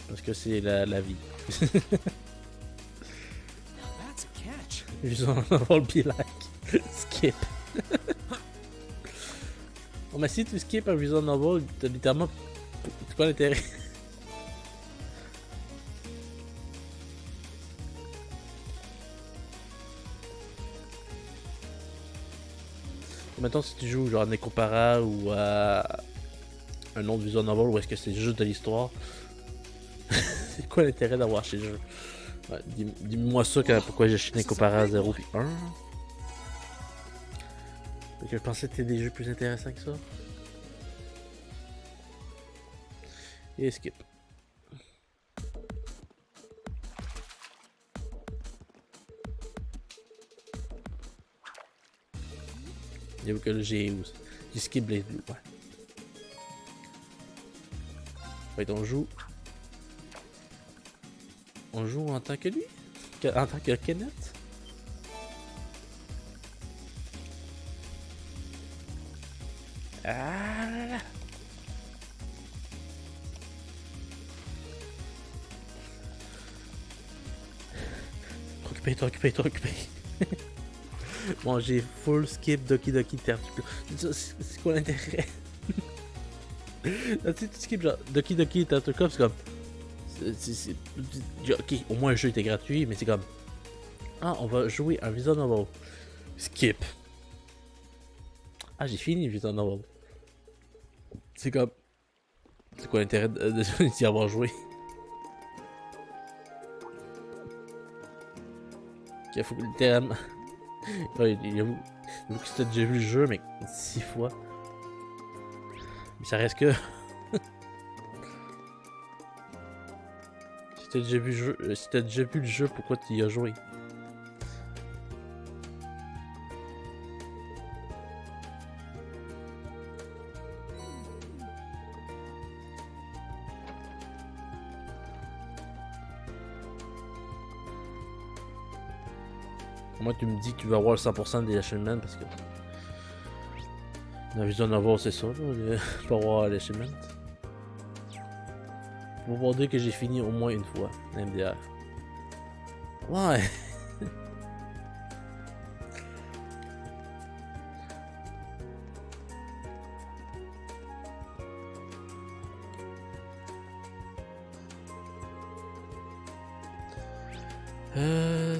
Parce que c'est la vie. Ils ont le pied like. Skip. Oh, mais si tu skip un Visual Novel, t'as littéralement. C'est quoi l'intérêt? mettons si tu joues genre à Necopara ou à un autre visual novel ou est-ce que c'est juste de l'histoire? C'est quoi l'intérêt d'avoir ces jeux? Ouais, dis-moi ça pourquoi j'ai acheté Necopara 0 puis 1. Donc je pensais que c'était des jeux plus intéressants que ça. Et skip. J'avoue que là j'ai skip Blaze Blue, ouais. Fait on joue. On joue en tant que lui? En tant que Kenneth? Ah là là. T'es occupé. Bon, j'ai full skip Doki Doki Terre du Club. C'est quoi l'intérêt? Tu skip genre Doki Doki Terre du Club, c'est comme. Ok, au moins le jeu était gratuit, mais c'est comme. Ah, on va jouer un visual novel. Skip. Ah, j'ai fini le visual novel. C'est comme. C'est quoi l'intérêt d'y avoir joué? Il faut littéralement. Ouais, j'avoue que tu as déjà vu le jeu, mais 6 fois. Mais ça reste que. Si t'as déjà vu le jeu, pourquoi tu y as joué? Moi, tu me dis que tu vas avoir le 100% des achievements parce que. Dans la vision novel, c'est ça, là. Je peux avoir l'achievement. Faut pouvoir dire que j'ai fini au moins une fois, MDR. Ouais!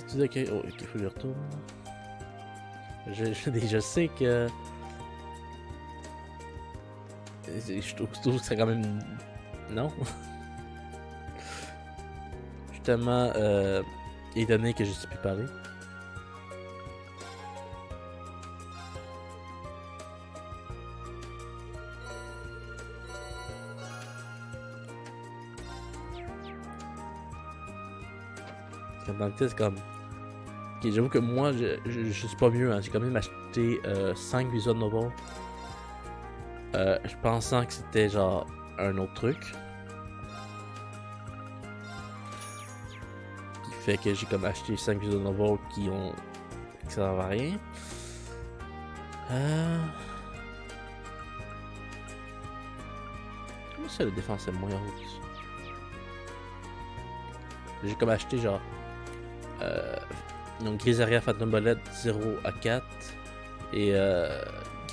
Tu dis ok, oh, ok, faut que je retourne. Je sais que. Je trouve que c'est quand même. Non? Je suis tellement étonné que je ne sais plus parler. Comme dans le test, c'est comme. Ok, j'avoue que moi, je suis pas mieux. Hein. J'ai quand même acheté 5 visual novels. Je pensant que c'était genre un autre truc. Qui fait que j'ai comme acheté 5 visual novels qui servent à rien. Comment ça, la défense est moins haute? J'ai comme acheté genre. Donc Grisaria Phantom Bullet 0 à 4 et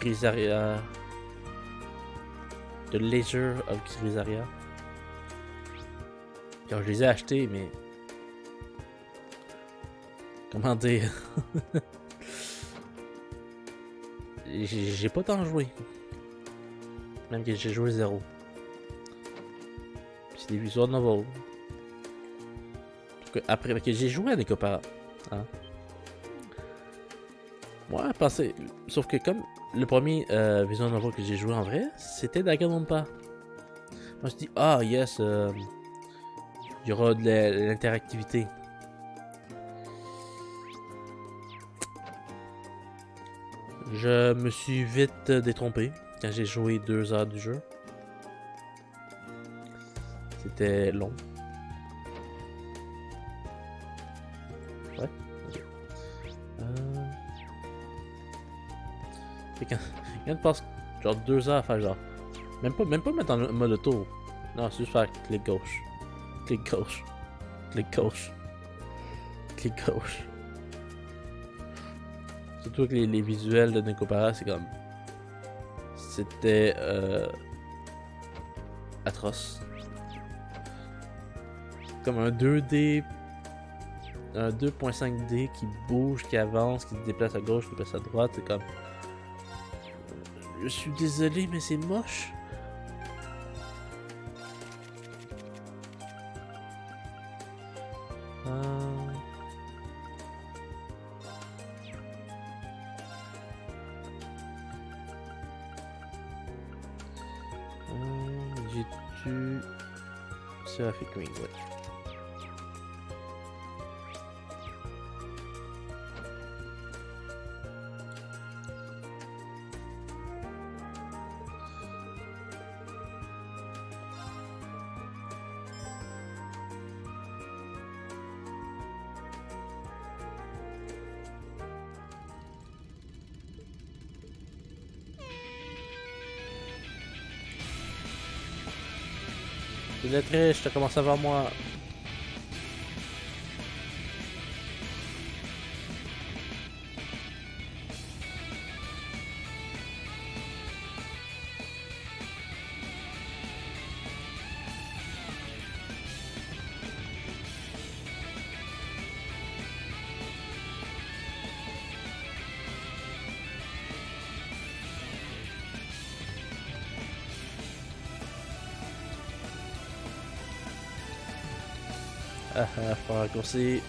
Grisaria The Leisure of Grisaria. Quand je les ai achetés, mais comment dire? J'ai pas tant joué. Même que j'ai joué 0. C'est des visual novels. Après que j'ai joué à Necopara. Hein? Ouais, pensez. Sauf que comme le premier visual novel que j'ai joué en vrai, c'était Danganronpa. Moi je me suis dit, ah yes, il y aura de l'interactivité. Je me suis vite détrompé quand j'ai joué 2 heures du jeu. C'était long. Ouais. Okay. Quand tu passes genre 2 heures à faire genre. Même pas mettre en mode auto. Non, c'est juste faire clic gauche. Clic gauche. Clic gauche. Clic gauche. Surtout avec les visuels de Necopara, c'est comme. C'était atroce. Comme un 2D. Un 2.5D qui bouge, qui avance, qui se déplace à gauche, qui se déplace à droite, c'est comme. Je suis désolé, mais c'est moche. J'ai dû... Seraphic Ring, ouais. C'est de la triche, t'as commencé avant moi. Faut raccourcir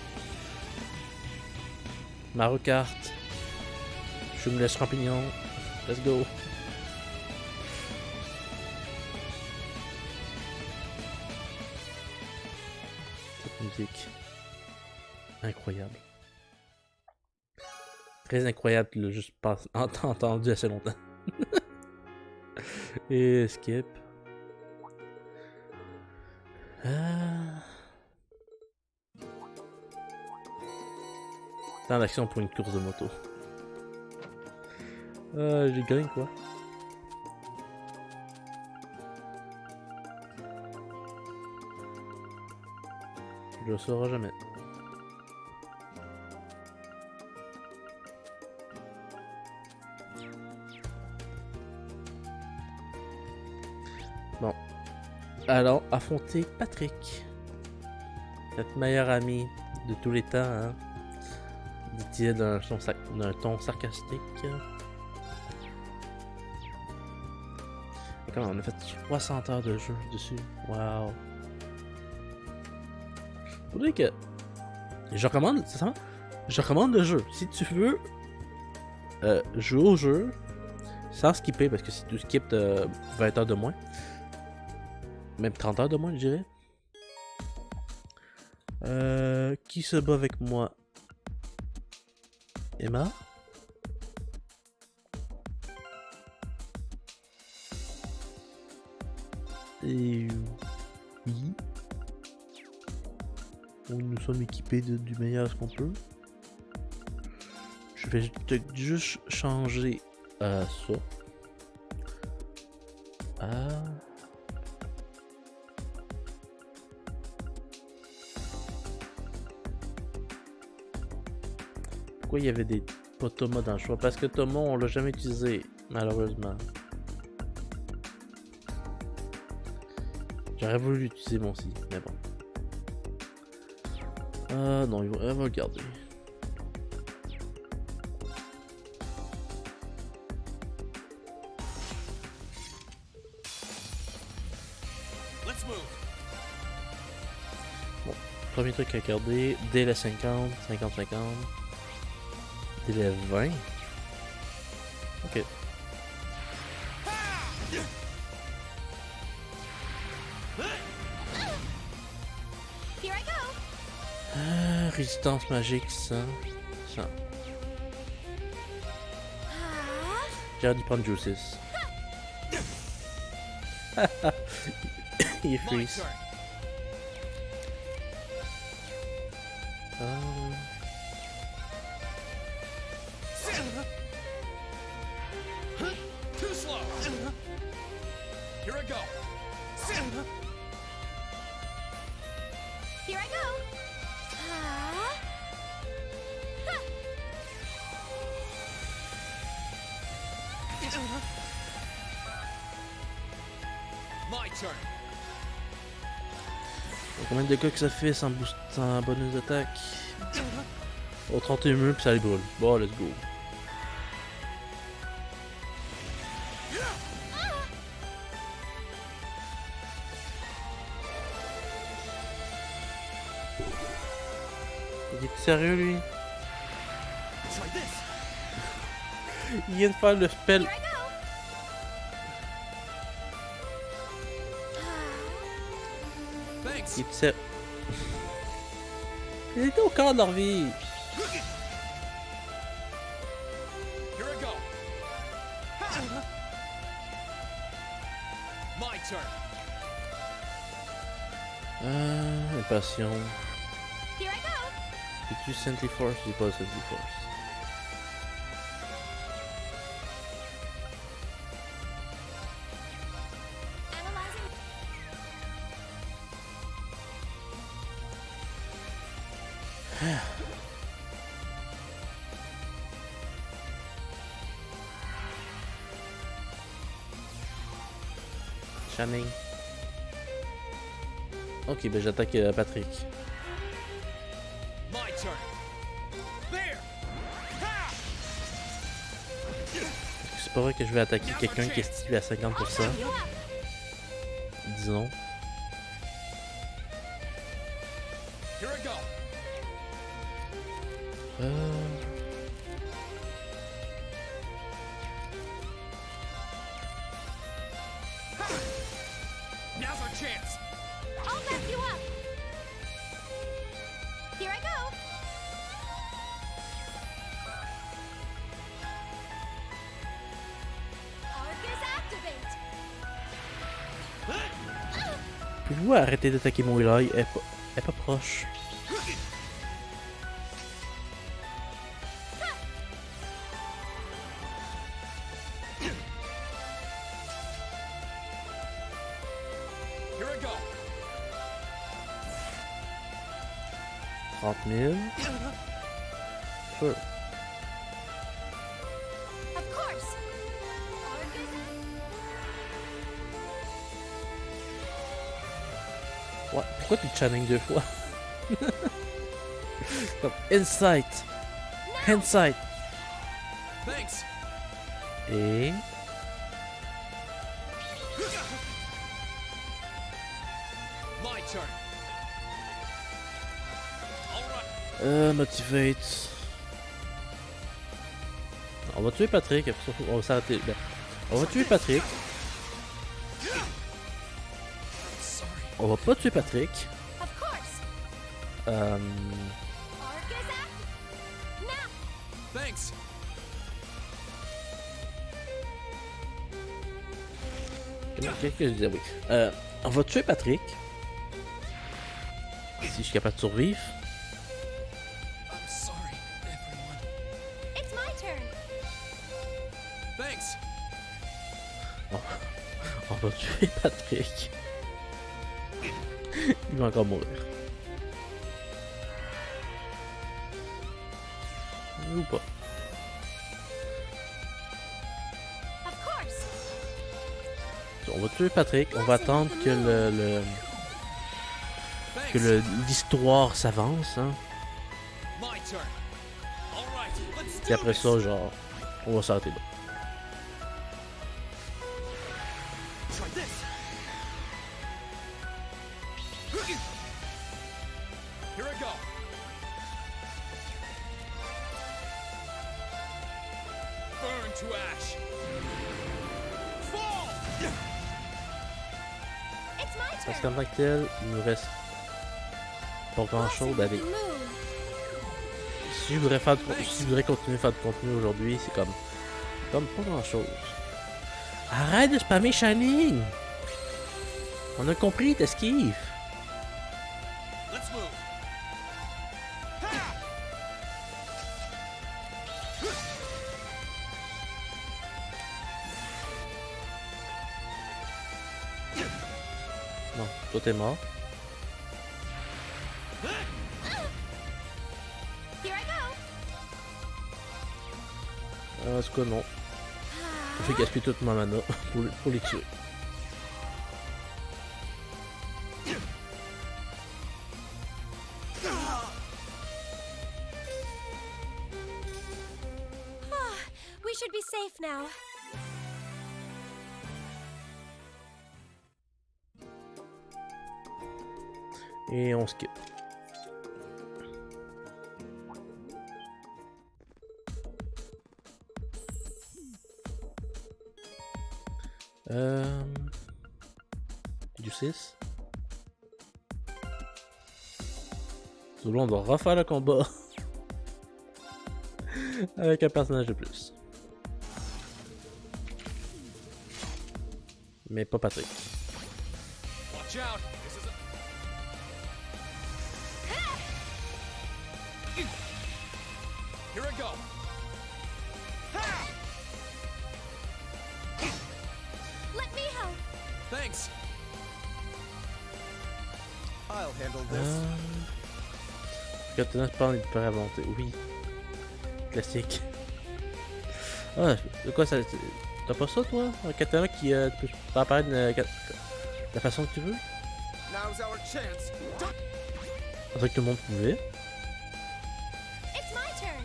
ma recarte. Je me laisse champignon. Let's go. Cette musique incroyable. Très incroyable, tu l'as juste pas entendu assez longtemps. Et skip. Dans l'action pour une course de moto. J'ai gagné quoi? Je le saurai jamais. Bon. Alors, affronter Patrick. Notre meilleur ami de tous les temps, hein. Dit-il d'un ton sarcastique. Et comment on a fait 60 heures de jeu dessus. Wow. Faut dire que je recommande, sincèrement, je recommande le jeu. Si tu veux jouer au jeu sans skipper, parce que si tu skippes 20 heures de moins, même 30 heures de moins, je dirais. Qui se bat avec moi? Emma? Et oui. Nous sommes équipés du meilleur ce qu'on peut. Je vais juste changer ça. Pourquoi il y avait pas Thomas dans le choix? Parce que Thomas, on l'a jamais utilisé, malheureusement. J'aurais voulu l'utiliser moi aussi, mais bon. Ah non, elle va le garder. Bon, premier truc à garder, délai 50, 50-50. Délai 20. Ok. Résistance magique 100. J'ai hâte d'y prendre Justice. Il freeze. Too slow. Here I go. Here I go. My turn. Combien de dégâts que ça fait sans bonus d'attaque? Oh, 31 minutes puis ça les brûle. Bon, let's go. Il est sérieux lui? Il vient de faire le spell. Il est sérieux. Ils étaient au corps de leur vie. Impatient. Es-tu Sentry Force? J'ai pas Sentry Force. Channing. Ok, ben j'attaque Patrick. C'est pas vrai que je vais attaquer quelqu'un qui est stylé à 50%. Disons. Pouvez-vous arrêter d'attaquer mon Eli? Elle est pas proche. $30 000. Sure. Ouais, pourquoi tu channing deux fois? Comme Insight, Hindsight. Et Motivate. On va tuer Patrick, on va s'arrêter. Ben, on va tuer Patrick. On va pas tuer Patrick. Qu'est-ce que je disais? Oui. On va tuer Patrick. Si je suis capable de survivre. On va tuer Patrick. Il va encore mourir. Ou pas. On va tuer Patrick. On va attendre que l'histoire s'avance. Hein. Et après ça, genre, on va s'arrêter là. Parce qu'en tant que tel, il nous reste pas grand chose avec. Si je voudrais continuer à faire du contenu aujourd'hui, c'est comme pas grand chose. Arrête de spammer Shining! On a compris, t'esquives! Non, toi t'es mort. En tout cas, non. Ça fait gaspiller toute ma mana pour les tuer. We should be safe now. Et on skip. Du 6. Donc là, on doit refaire le combat avec un personnage de plus. Mais pas Patrick. Watch out. This is a... Here I go. Let me help. Thanks. I'll handle this. Katana se prend une peur à volonté. Oui. Classique. Ah, de quoi ça. T'as pas ça toi? Un katana qui peut apparaître de la façon que tu veux? Now's our chance. On dirait que tout le monde pouvait. It's my turn.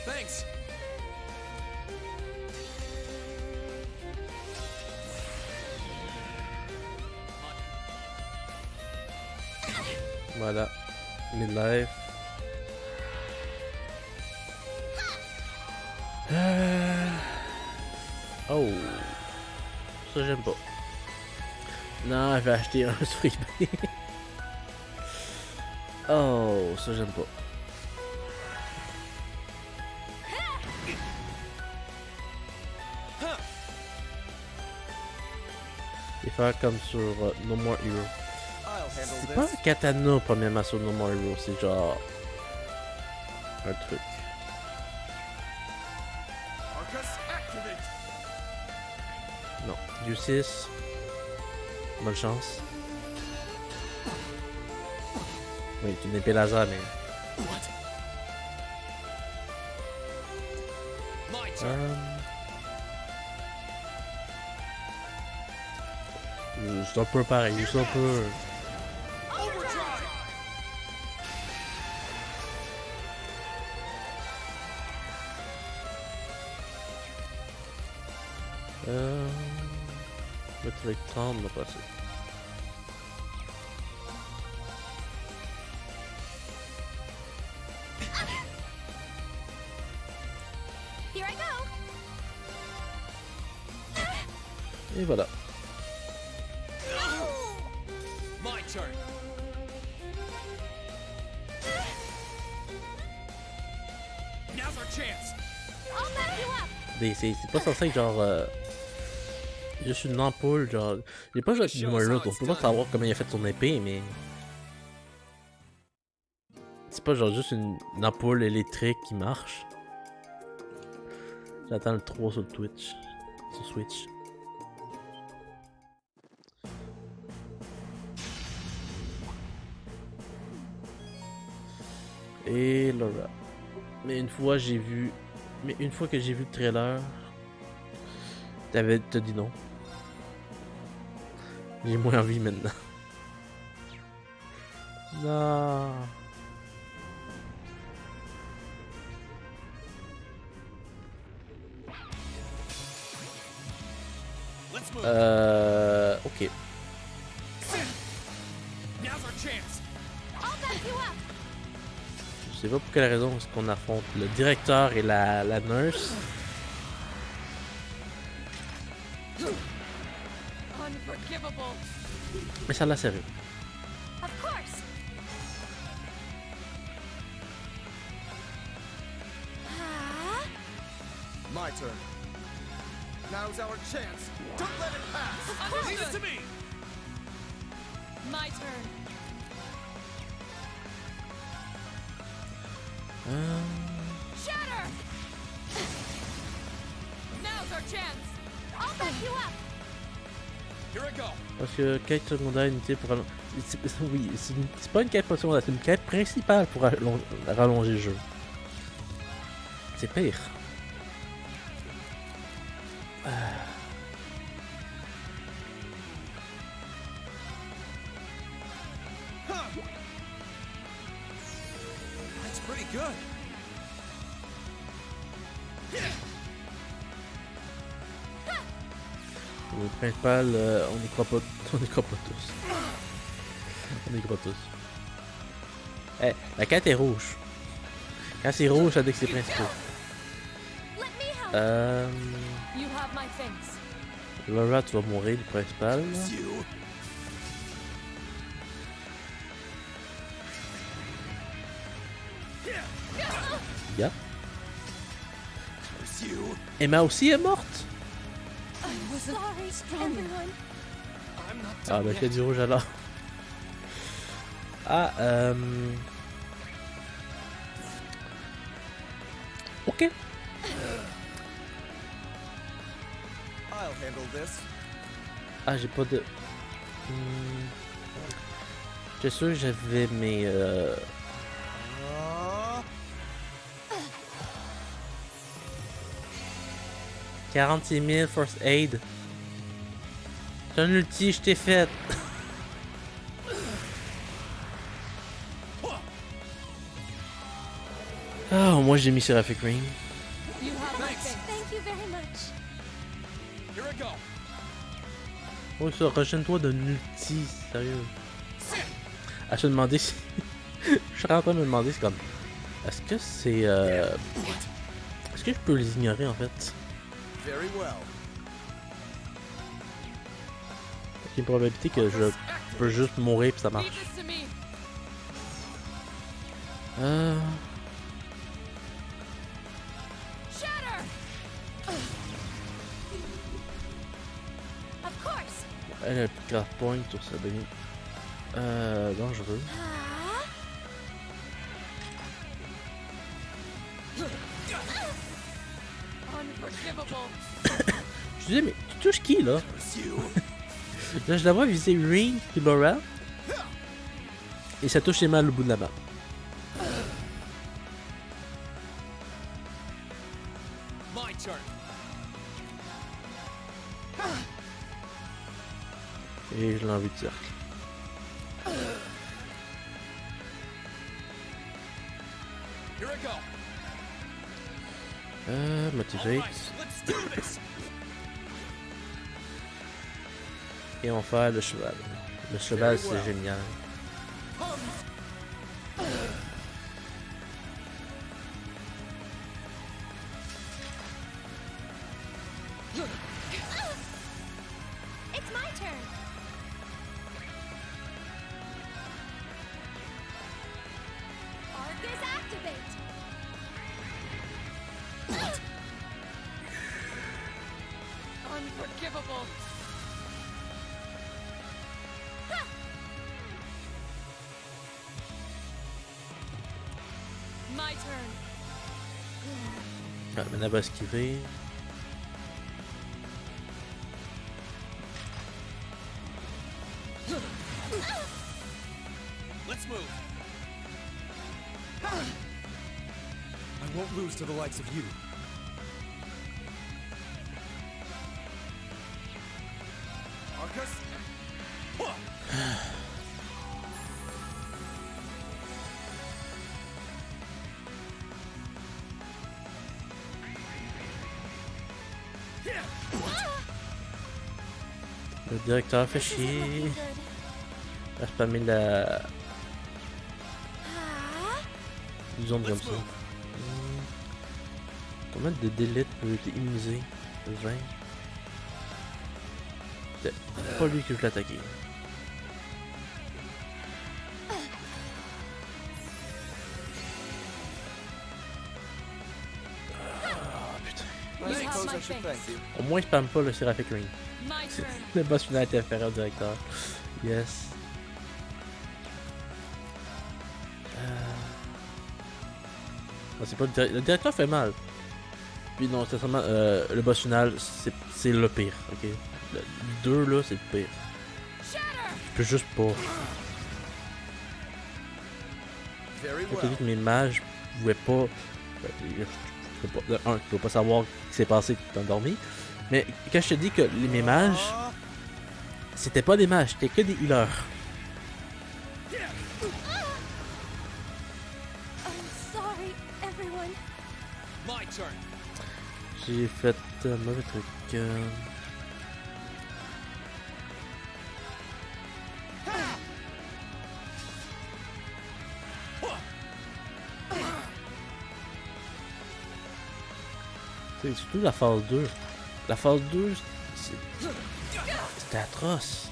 Thanks. Voilà. Midlife. Oh. Ça j'aime pas. Non, je vais acheter un sur eBay. Oh, ça j'aime pas. Et faire comme sur No More Hero. C'est pas un katana premièrement sur No More Hero, c'est genre un truc. Non, du 6. Bonne chance. Oui, c'est une épée laser, mais. C'est un peu pareil, c'est un peu. Tu vas être 30, non pas assez. Here I go. Et voilà. My turn. Now's our chance. I'll back you up. C'est pas censé être genre. Juste une ampoule, genre. J'ai pas joué avec No More Hero, donc je peux pas savoir comment il a fait son épée, mais. C'est pas genre juste une ampoule électrique qui marche. J'attends le 3 sur Twitch. Sur Switch. Et Laura. Mais une fois j'ai vu. Mais une fois que j'ai vu le trailer. T'as dit non. J'ai moins envie maintenant. Non. Ok. Je sais pas pour quelle raison est-ce qu'on affronte le directeur et la nurse. Mais ça l'a servi. Of course. My turn. Now's our chance. Don't let it pass. Leave it to me. My turn. Shatter. Now's our chance. I'll back you up. Here I go. Parce que quête secondaire inutile pour rallonger. Oui, c'est pas une quête secondaire, c'est une quête principale pour rallonger le jeu. C'est pire. That's pretty good. Le principal, on n'y croit pas, on n'y croit pas tous. On n'y croit tous. Eh, la carte est rouge. Quand c'est rouge, ça dit que c'est principal. You have my thanks. Laura, tu vas mourir du principal. Là. Yep. Emma aussi est morte. Ah ben qu'il y a du rouge alors. Ah ok. Ah j'ai pas de... J'étais sûr que j'avais mes... 46 000 first aid. J'ai un ulti, je t'ai fait. Ah, moi j'ai mis Seraphic Ring. Thank you very much. Oh ça, rechène-toi d'un ulti, sérieux. Ah, je me demandais si... je suis en train de me demander, c'est comme... Est-ce que c'est... Est-ce que je peux les ignorer en fait? Very well. Il y a une probabilité que je peux juste mourir puis ça marche. Elle a plus de craft point sur ça devient dangereux. Je disais mais tu touches qui là? Là je la vois viser Ring puis Laura. Et ça touche mal le bout de la map. Et je l'ai envie de cercle. Motivate. Et on fait le cheval. Le cheval c'est génial. It's my turn. Arcus activate. Unforgivable. My turn. Ah, maintenant elle va esquiver. Let's move. I won't lose to the likes of you. Arcus? Le directeur fait chier. Il a spammé la zone comme ça. Combien de d'élite peut être immunisé? 20. C'est pas lui que je voulais attaquer. Au moins, je spamme pas le Seraphic Ring. Le boss final était inférieur au directeur. Yes. Non, c'est pas le directeur fait mal. Puis non, c'est seulement le boss final, c'est le pire. Ok. Le 2 là, c'est le pire. Je peux juste pas. J'ai dit que mes mages pouvaient pas. De un, tu peux pas savoir ce qui s'est passé quand t'as dormi. Mais quand je te dis que mes mages, c'était pas des mages, c'était que des healers. J'ai fait un mauvais truc. C'est surtout la phase 2. La phase 2, C'était atroce.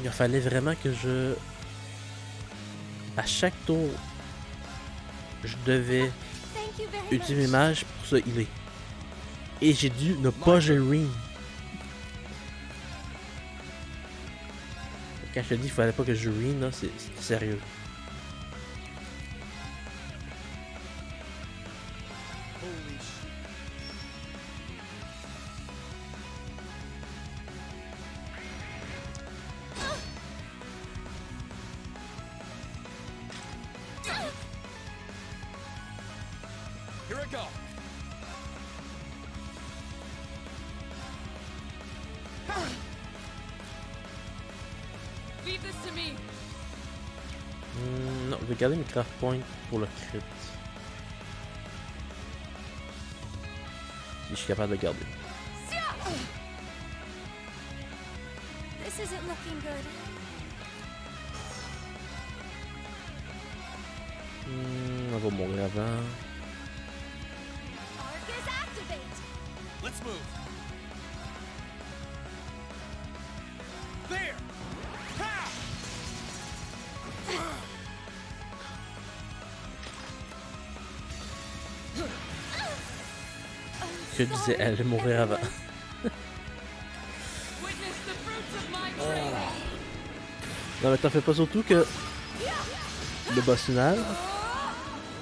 Il fallait vraiment que je... À chaque tour, je devais utiliser mes mages pour se healer. Et j'ai dû ne pas gérer. Quand je te dis qu'il fallait pas que je ruine, là, c'est sérieux. Here I go. Leave this to me. Non, je vais garder mes craft points pour le crit. Si je suis capable de le garder. This isn't looking good. On va mourir avant. Arcus activate. Let's move. There. Je disais, elle allait mourir avant. Non mais t'en fais pas, surtout que le boss final,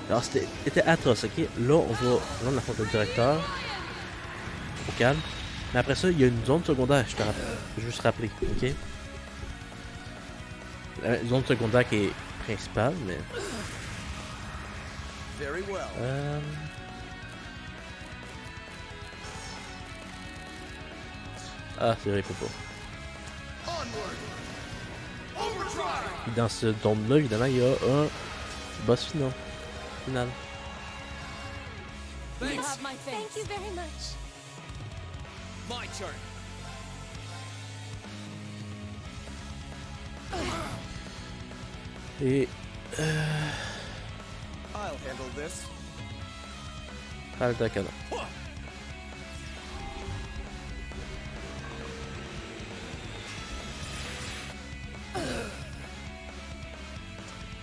alors c'était atroce, ok? Là on affronte le directeur, au calme, mais après ça il y a une zone secondaire, je veux juste rappeler, ok? La zone secondaire qui est principale, mais... Ah, c'est vrai, il faut pas. Puis dans ce dôme-là, évidemment, il y a un boss final. Thank you very much. My turn. Et... I'll handle this. Halte à canon.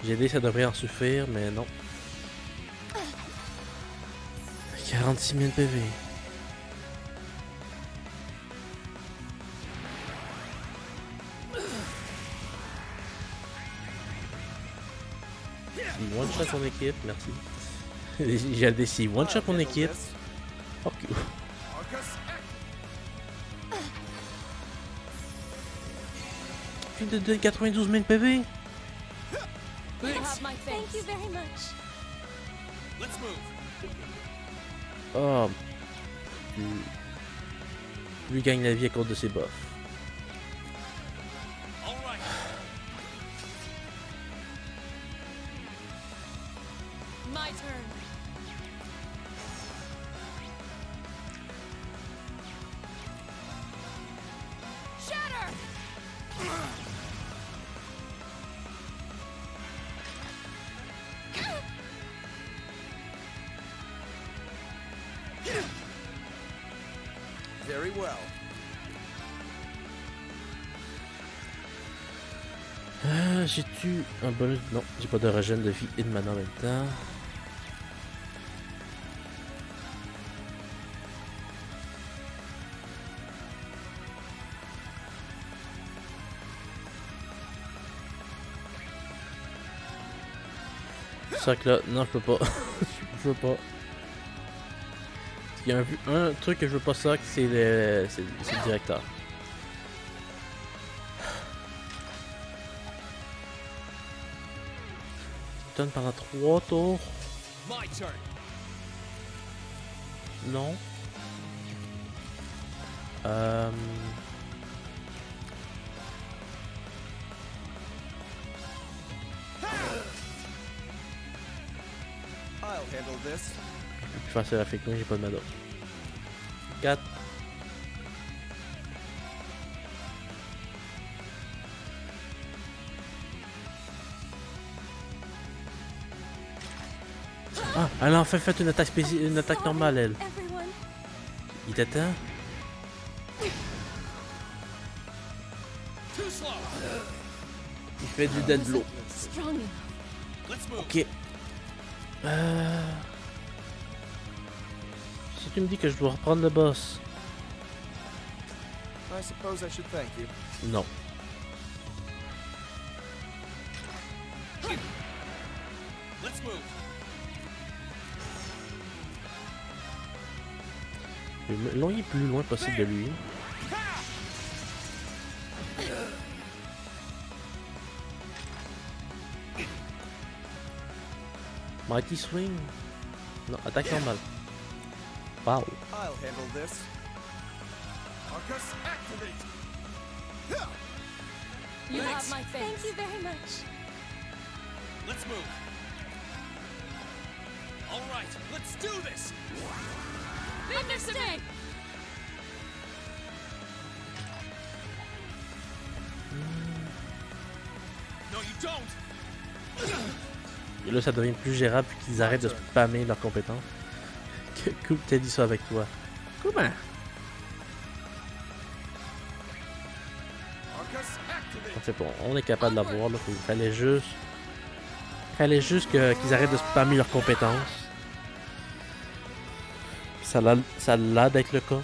J'ai dit que ça devrait en suffire, mais non. 46 000 PV. Si one shot mon équipe, merci. J'ai dit si one shot mon équipe. Ok. Plus de 92 000 PV. Thank you very much. Let's move. Oh. Lui gagne la vie à cause de ses buffs. My turn. Shatter. Very well. J'ai-tu un bonus? Non, j'ai pas de régène de vie et de mana en même temps. C'est ça que là, non, je peux pas. Je peux pas. Il y a un truc que je veux pas ça, c'est le directeur. Donne pendant 3 tours. Non. I'll handle this. Plus facile à faire que moi, j'ai pas de mana. 4. Ah, elle a enfin fait une attaque normale, elle. Il était temps. Il fait du dead blow. Strong enough. Ok. Si tu me dis que je dois reprendre le boss. I suppose I should thank you. Non. Let's move. Je vais m'éloigner le plus loin possible de lui. Mighty Swing. Non, attaque normale. Wow. I'll handle this. Arcus, activate! You have my face. Thank you very much. Let's move. All right, let's do this. Leave this to me. No, you don't. Et là, ça devient plus gérable puis qu'ils arrêtent de spammer leurs compétences. Cool, t'as dit ça avec toi. Comment? C'est bon, on est capable de l'avoir. Il fallait juste qu'ils arrêtent de spammer leurs compétences. Ça l'a d'être le cas.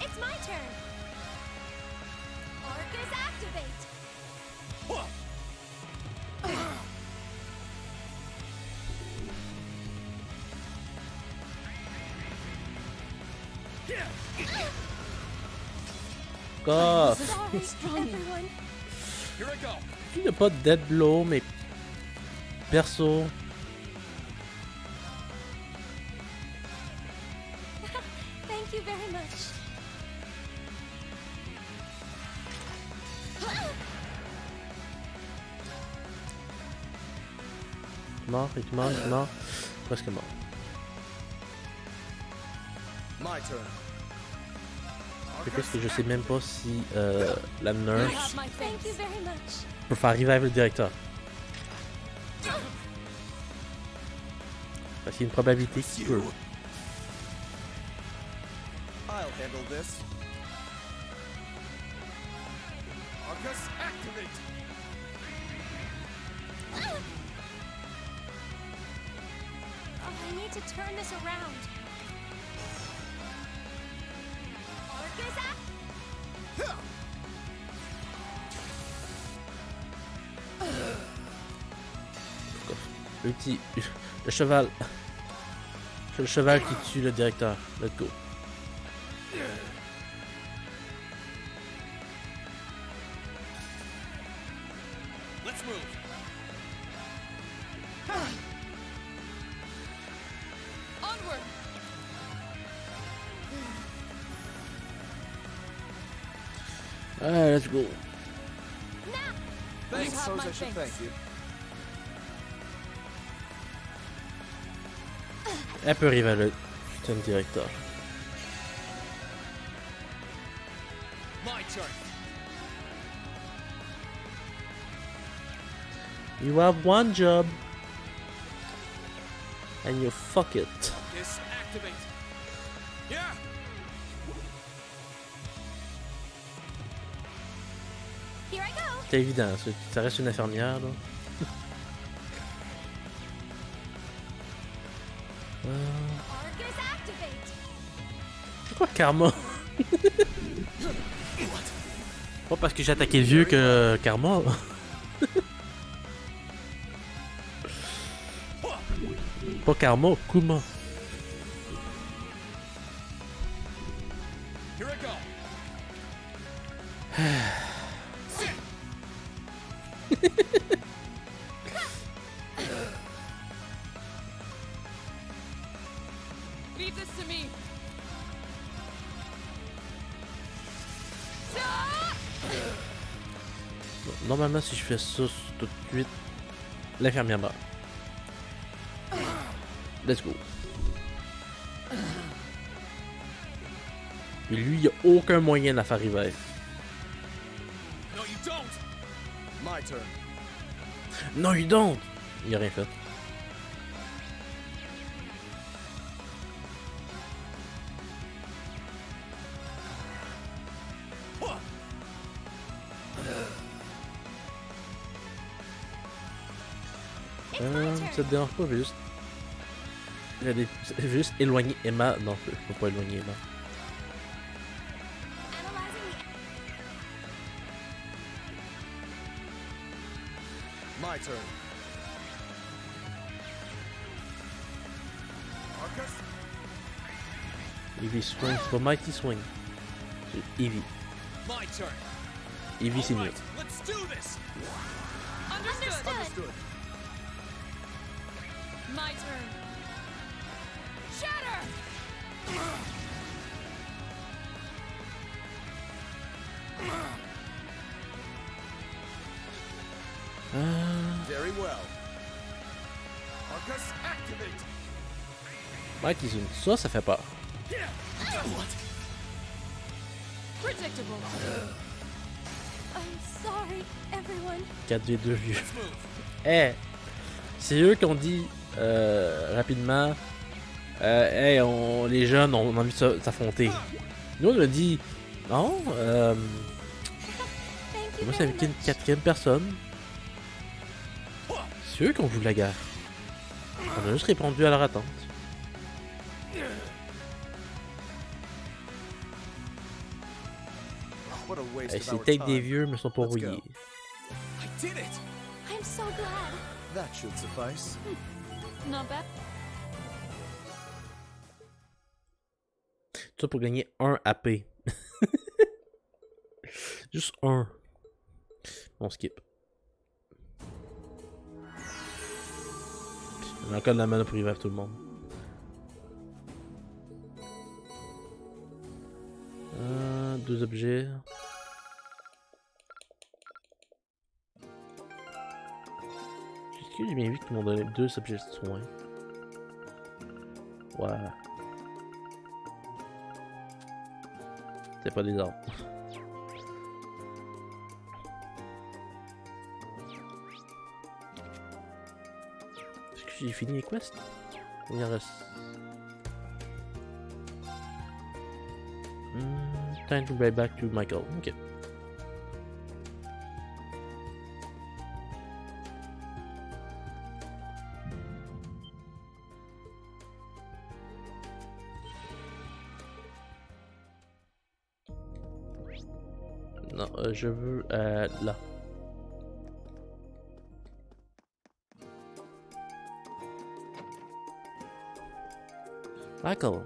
It's my turn. Arcus, activate. God. Sorry, everyone. Here I go. Il n'y a pas de dead blow, mais perso. Thank you very much. Mort, il est mort, il est mort. Presque mort. My turn. Parce que je sais même pas si la nurse Thank you very much. peut faire revive le directeur. Parce qu'il y a une probabilité qu'il peut. I'll handle this. Arcus, activate! Oh, I need to turn this around. Arcus, Le petit... Le cheval. C'est le cheval qui tue le directeur. Let's go. Let's move. Onward. Let's go. Thanks, suppose I should thank you. Elle peut revive le putain de directeur. My turn. You have one job. And you fuck it. Yes, activate. Yeah. Here I go. C'est évident, ça reste une infirmière là. Arcus, activate. Pourquoi Karma? Pas parce que j'ai attaqué le vieux que Karma. Pas Karma, Kuma. Here I go. Leave this to me. Normalement, si je fais ça tout de suite, l'infirmière meurt. Let's go. Et lui, il n'y a aucun moyen de la faire revive. No, you don't. My turn. Non, you don't! Il a rien fait. Ça te dérange pas, juste. Je vais juste éloigner Emma. Non, je peux pas éloigner Emma. My turn. Marcus? Eevee swing, c'est pas Mighty swing. C'est Eevee. My turn. Eevee c'est mieux. Right, let's do this. Understood. My turn. Shatter! Very well. Marcus, activate. Mighty swing, ça fait peur. Predictable. I'm sorry, everyone. 4v2 vieux. Eh! C'est eux qui ont dit rapidement hey, les jeunes ont envie de s'affronter. Nous on a dit non, moi c'est avec une quatrième personne. C'est eux qui ont voulu la guerre. On a juste répondu à leur attente. Hey, ces takes des vieux me sont pas rouillés. I did it. I'm so glad. That should suffice. Not bad. Tout ça pour gagner 1 AP. Juste 1. On skip. On a encore de la mana pour revive tout le monde. Deux objets. Est-ce que j'ai bien vu que tout le monde donnait 2 objets de soins? Voilà. C'est pas des arbres. Est-ce que j'ai fini les quests? Il en reste. Time to bring back to Michael. Ok. Non, je veux là. Michael.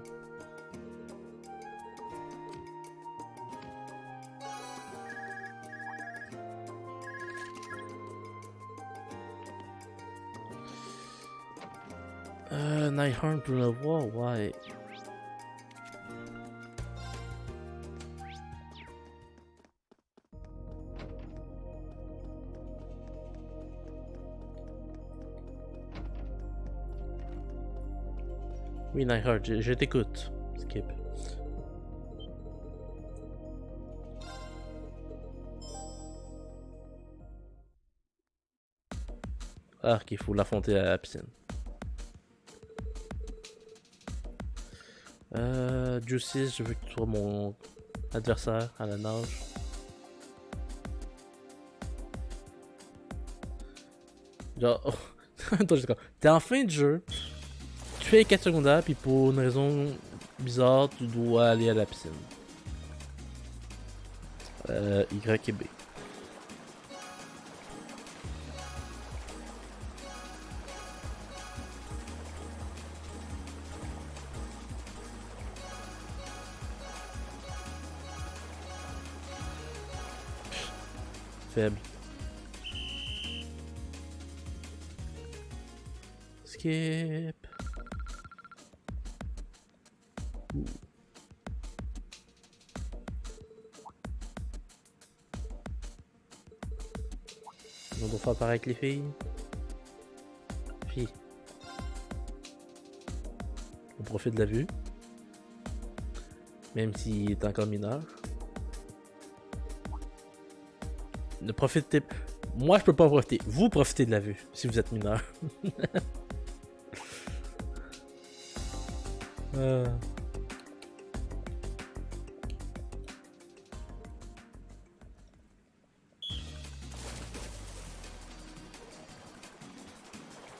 Nighthorn pour le voir, ouais. Oui, Nighthorn, je t'écoute. Skip. Ah, qu'il faut l'affronter à la piscine. Justice, je veux que tu sois mon adversaire à la nage. Genre, oh. T'es en fin de jeu, tu fais les 4 secondaires, puis pour une raison bizarre, tu dois aller à la piscine. Y et B. Faible. Skip. On doit faire pareil avec les filles. Filles. On profite de la vue. Même s'il est encore mineur. Ne profitez. Moi, je peux pas profiter. Vous profitez de la vue si vous êtes mineur.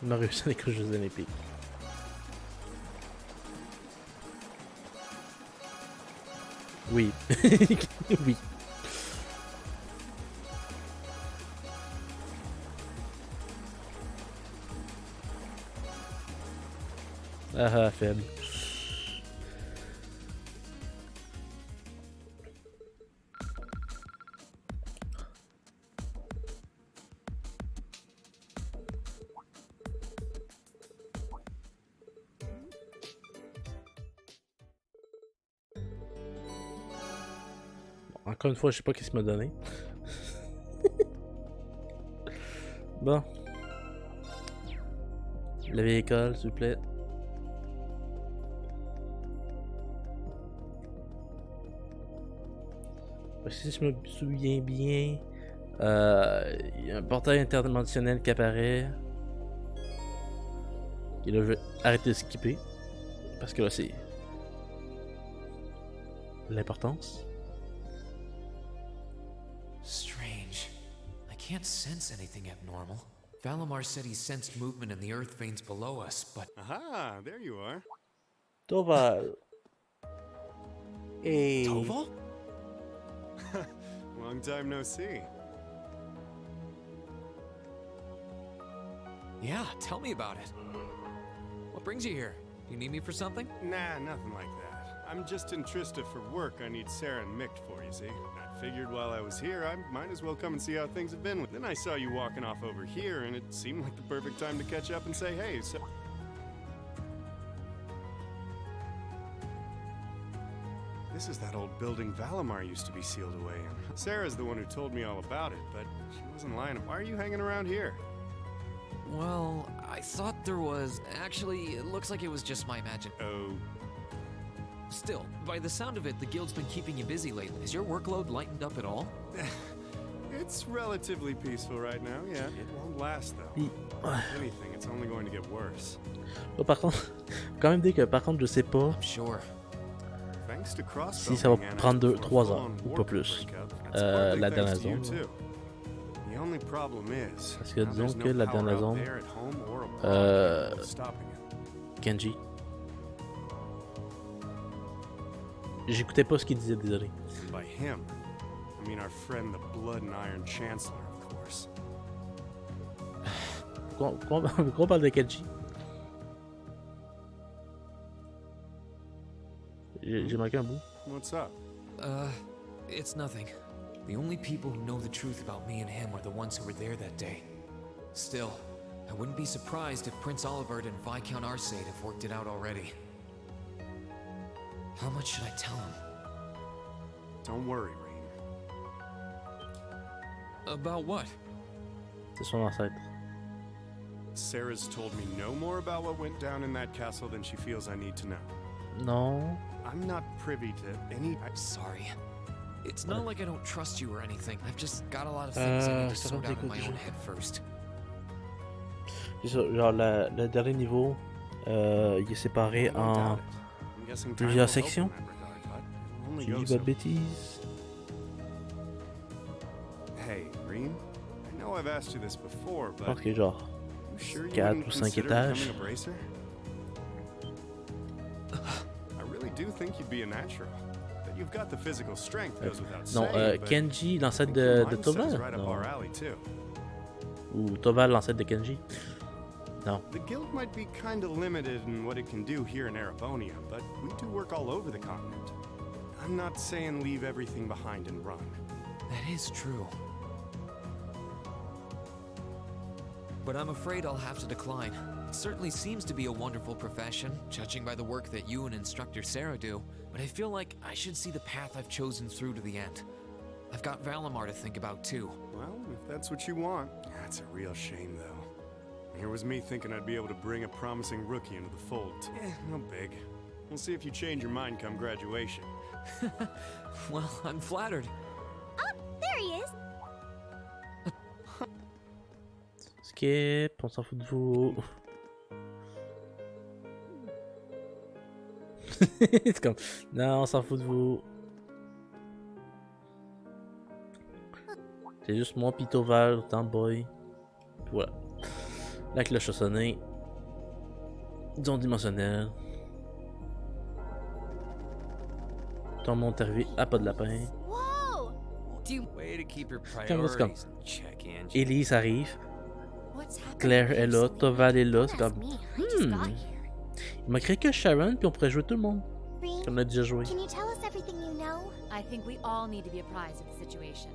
Il m'a réussi à l'école Jeux Olympiques. Oui. Oui. Ah, faible. Encore une fois, je sais pas qu'est-ce qu'il m'a donné. Bon. La vieille école, s'il vous plaît. Si je me souviens bien, il y a un portail interdimensionnel qui apparaît. Et là, je vais arrêter de skipper. Parce que là, c'est l'importance. Strange. I can't sense anything abnormal. Valimar said he sensed movement in the earth veins below us, but... Aha, there you are. Toval. Hey. Toval? Long time no see. Yeah, tell me about it. What brings you here? You need me for something? Nah, nothing like that. I'm just in Trista for work I need Sarah and Mick for, you see. I figured while I was here, I might as well come and see how things have been. Then I saw you walking off over here, and it seemed like the perfect time to catch up and say hey, so... This is that old building Valimar used to be sealed away in. Sarah's the one who told me all about it, but she wasn't lying. Why are you hanging around here? Well, I thought there was... Actually, it looks like it was just my imagination. Oh. Still, by the sound of it, the guild's been keeping you busy lately. Is your workload lightened up at all? It's relatively peaceful right now, yeah. It won't last, though. If anything, it's only going to get worse. Oh, par contre, quand même dire que par contre, je sais pas si ça va prendre 3 heures ou pas plus. La dernière zone. Parce que disons que la dernière zone, Kenji. J'écoutais pas ce qu'il disait, désolé. By him, I mean our friend the Blood and Iron Chancellor, of course. Pourquoi on parle de Kenji? J'ai manqué un bout. What's up? It's nothing. The only people who know the truth about me and him are the ones who were there that day. Still, I wouldn't be surprised if Prince Olivert and Viscount Arcade have worked it out already. How much should I tell him? Don't worry, Rean. About what? C'est son ancêtre. Sarah's told me no more about what went down in that castle than she feels I need to know. No. I'm not privy to any... I'm sorry. It's not like I don't trust you or anything. I've just got a lot of things I need to sort out in my own head first. Genre, le dernier niveau, il est séparé en plusieurs sections. Si je dis pas de bêtises. Hey, Rean, I know I've asked you this before, but... Ok, genre 4 ou 5 étages. I really do think you'd be a natural. That you've got the physical strength goes without Non, saying, Kenji, l'ancêtre de Toval? right up our alley too. Ou Toval, l'ancêtre de Kenji? No. The guild might be kind of limited in what it can do here in Erebonia, but we do work all over the continent. I'm not saying leave everything behind and run. That is true. But I'm afraid I'll have to decline. It certainly seems to be a wonderful profession, judging by the work that you and Instructor Sarah do, but I feel like I should see the path I've chosen through to the end. I've got Valimar to think about too. Well, if that's what you want, that's a real shame though. Here was me thinking I'd be able to bring a promising rookie into the fold. No big. We'll see if you change your mind come graduation. Well, I'm flattered. Oh, there he is. Skip, on s'en fout de vous. C'est comme, non, on s'en fout de vous. C'est juste moi pis Toval, Tomboy. Voilà. La cloche a sonné. Don dimensionnel. Ton monde est arrivé à pas de lapin. Whoa! Way to keep your Comme priorities in check, Angie. Elise arrive. What's happening Claire est là. here, Toval est là. Don't C'est ask comme. me, I just got here. Il manquerait que Sharon, puis on pourrait jouer tout le monde. Reem, Comme on a déjà joué. can you tell us everything you know? I think we all need to be apprised of the situation.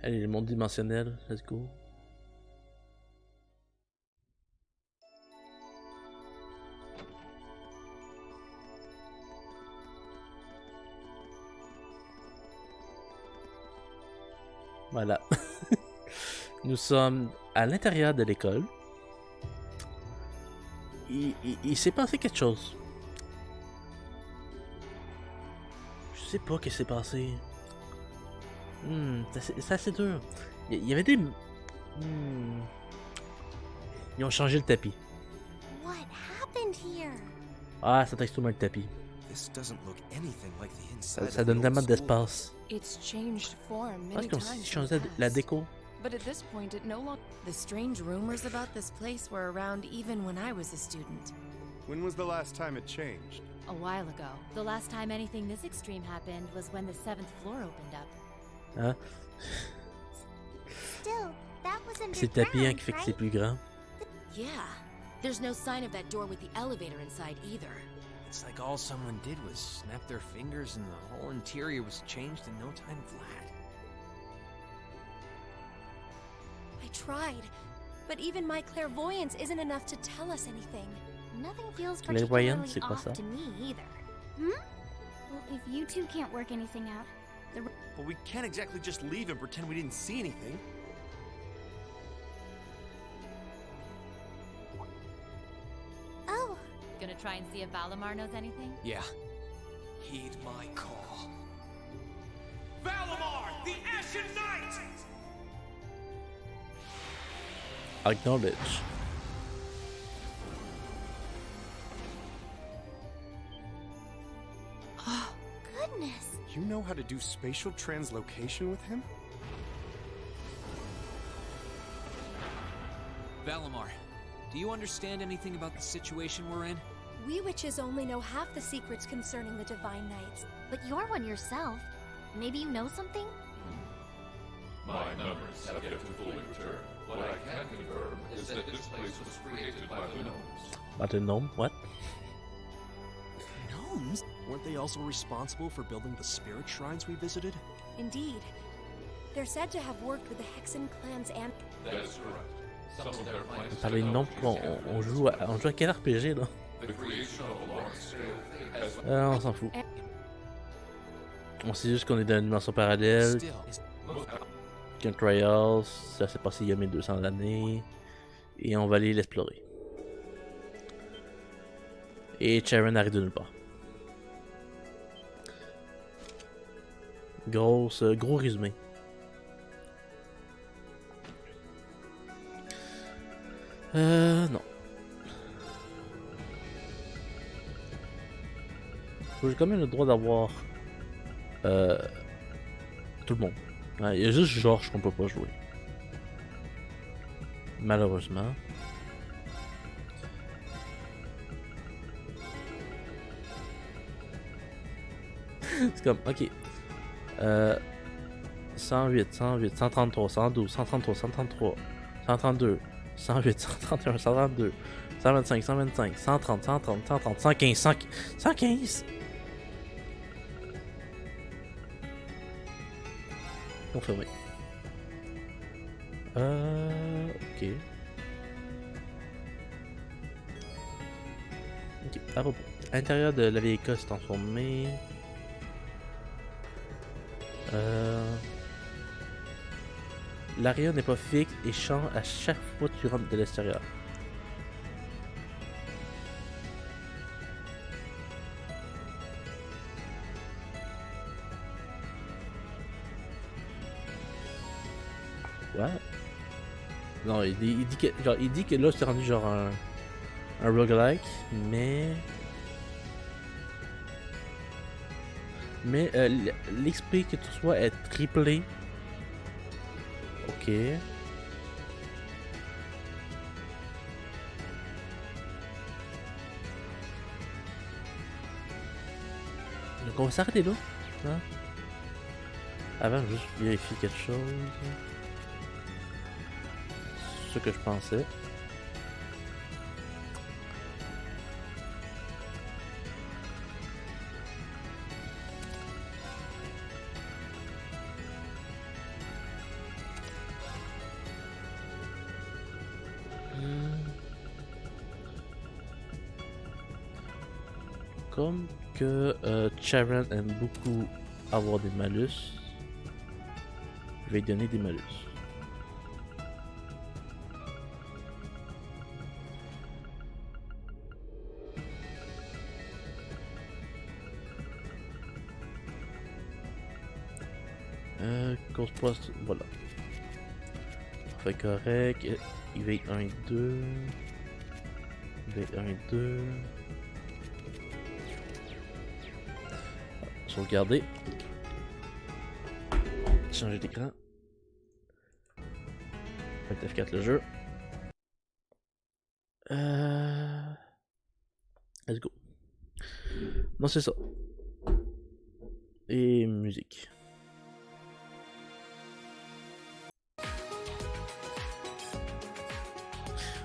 Allez, le monde dimensionnel, let's go. Voilà. Nous sommes à l'intérieur de l'école. Il s'est passé quelque chose. Je sais pas ce qui s'est passé. C'est assez dur. Il y avait des... Ils ont changé le tapis. What happened here? Ah, ça texte tout le tapis. This doesn't look anything like the inside Ça of donne the tellement old d'espace. It's changed form Ah, many c'est comme times. si je in the changeais la past. déco. But at this point, it no longer. The strange rumors about this place were around even when I was a student. When was the last time it changed? A while ago. The last time anything this extreme happened was when the 7th floor opened up. Hein? Still, that was C'est le tapis hein, qui fait que c'est plus grand. Yeah. There's no sign of that door with the elevator inside either. It's like all someone did was snap their fingers and the whole interior was changed in no time flat. I tried, but even my clairvoyance isn't enough to tell us anything. Nothing feels particularly Clairvoyance, c'est quoi off ça? to me either. Hmm? Well, if you two can't work anything out, But we can't exactly just leave and pretend we didn't see anything. Oh, Gonna try and see if Valimar knows anything? Yeah. Heed my call. Valimar, the Ashen Knight! Acknowledge. goodness. You know how to do spatial translocation with him? Valimar, do you understand anything about the situation we're in? We witches only know half the secrets concerning the Divine Knights. But you're one yourself. Maybe you know something? My numbers have yet to fully return. What I can confirm is that this place was created by the gnomes. By the gnome? What? Gnomes? Weren't they also responsible for building the spirit shrines we visited? Indeed. They're said to have worked with the Hexen clans and... That is correct. Some of their plans Parler de gnome, on joue à quel RPG là? The creation of a large-scale thing has... On s'en fout. On sait juste qu'on est dans une dimension parallèle. Qu'un Trials, ça s'est passé il y a 1200 années. Et on va aller l'explorer. Et Sharon arrive de nulle part. Gros résumé. Non. J'ai quand même le droit d'avoir tout le monde. Il y a juste Georges qu'on peut pas jouer. Malheureusement. C'est comme, ok. 108, 108, 133, 112, 133, 133, 132, 108, 131, 132, 125, 125, 130, 130, 130, 115, 115! Confirmé. Ok. Ok, à propos. À l'intérieur de la vieille école s'est transformé. L'area n'est pas fixe et change à chaque fois que tu rentres de l'extérieur. Ouais. Non, il dit que là, c'est rendu genre un roguelike, mais l'XP que tu reçois est triplé. Ok. Donc on va s'arrêter là. Hein? Avant, je vais juste vérifier quelque chose. Ce que je pensais. Comme que Charon aime beaucoup avoir des malus, je vais lui donner des malus. Cause poste, voilà. Fait correct. Il va être 1 et 2. Il va être 1 et 2. Sauvegarder. Changer d'écran. Faites F4 le jeu. Let's go. Non, c'est ça. Et musique.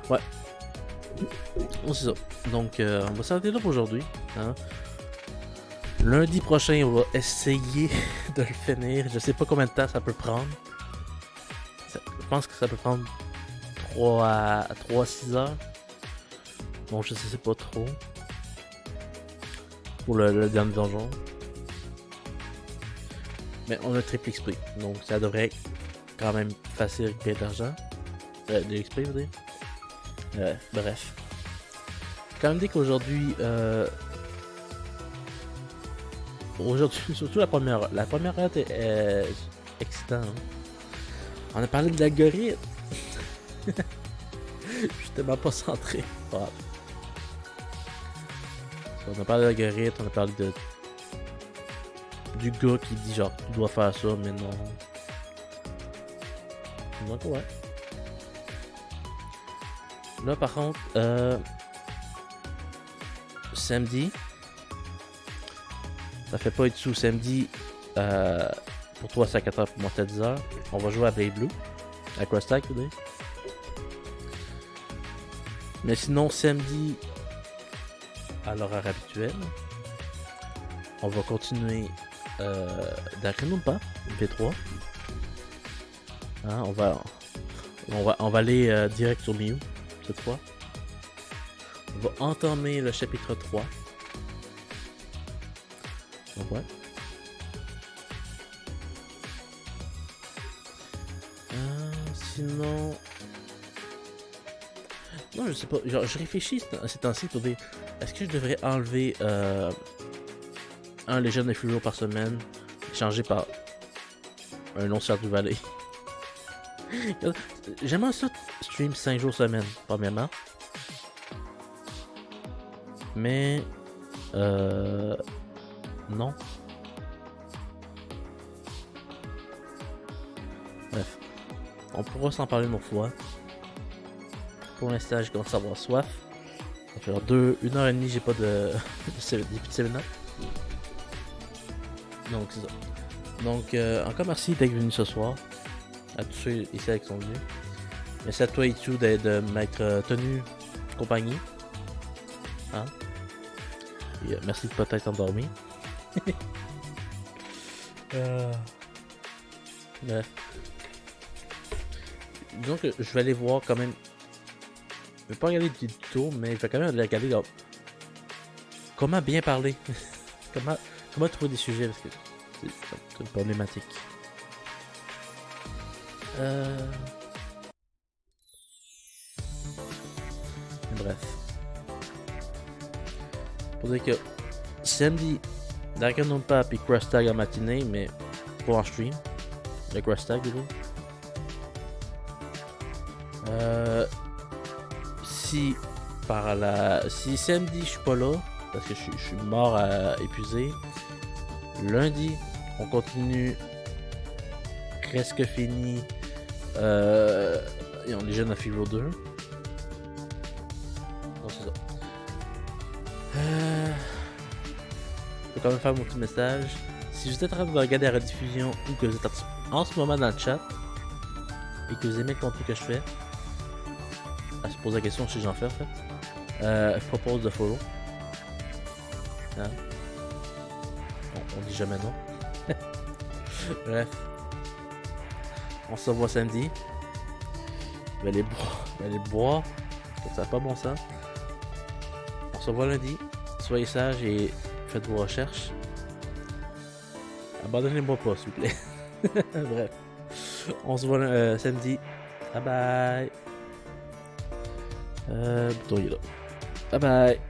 Ouais. Non, c'est ça. Donc, on va s'arrêter là pour aujourd'hui. Hein? Lundi prochain, on va essayer de le finir. Je sais pas combien de temps ça peut prendre. Je pense que ça peut prendre 3 à 6 heures. Bon, je sais pas trop. Pour le dernier donjon. Mais on a triple XP. Donc ça devrait être quand même facile de récupérer de l'argent. De l'XP, je veux dire. Bref. Quand même dit qu'aujourd'hui... Aujourd'hui, surtout la première heure était excitante. Hein? On a parlé de l'algorithme. Justement pas centré. Voilà. On a parlé de l'algorithme, on a parlé du gars qui dit genre tu dois faire ça, mais non. Donc ouais. Là par contre, samedi. Ça fait pas être sous samedi. Pour toi, c'est à 4h, pour moi, c'est à 10h. On va jouer à Blade Blue. À Cross-Tag, tu dis. Mais sinon, samedi, à l'horaire habituel, on va continuer Danganronpa, V3. Hein, on va aller direct sur Miu, cette fois. On va entamer le chapitre 3. Donc ouais. Sinon... Non, je sais pas. Genre, je réfléchis ces temps-ci pour dire... Est-ce que je devrais enlever un Legend of Hero par semaine, changer par un long Stardew Valley? J'aimerais ça stream 5 jours semaine, premièrement. Mais... non. Bref. On pourra s'en parler une autre fois. Pour l'instant, je commence à avoir soif. Ça fait 1h30, j'ai pas de 7-up. Donc, c'est ça. Donc, encore merci d'être venu ce soir. À tous ceux ici qui sont venus. Merci à toi, Itu, de m'être tenu compagnie. Hein? Et, merci de peut-être endormi. Bref. Disons que je vais aller voir quand même. Je vais pas regarder des tutos, mais je vais quand même aller regarder là, comment bien parler. comment trouver des sujets, parce que c'est une problématique. Bref. Pour dire que samedi, Danganronpa puis Cross-Tag en matinée, mais pas en stream. Le Cross-Tag, du coup. Si si samedi je suis pas là, parce que je suis mort épuisé, lundi on continue presque fini et on est jeunes à Fever 2. Non, c'est ça. Je peux quand même faire mon petit message. Si vous êtes en train de regarder la rediffusion ou que vous êtes en ce moment dans le chat et que vous aimez le contenu que je fais, à se poser la question si j'en fais en fait, je propose de follow. Hein? On dit jamais non. Bref. On se revoit samedi. Je vais aller boire. Parce que ça n'a pas bon sens. On se revoit lundi. Soyez sages et faites vos recherches. Abandonnez-moi pas, s'il vous plaît. Bref. On se voit samedi. Bye bye. Bouton est là. Bye bye.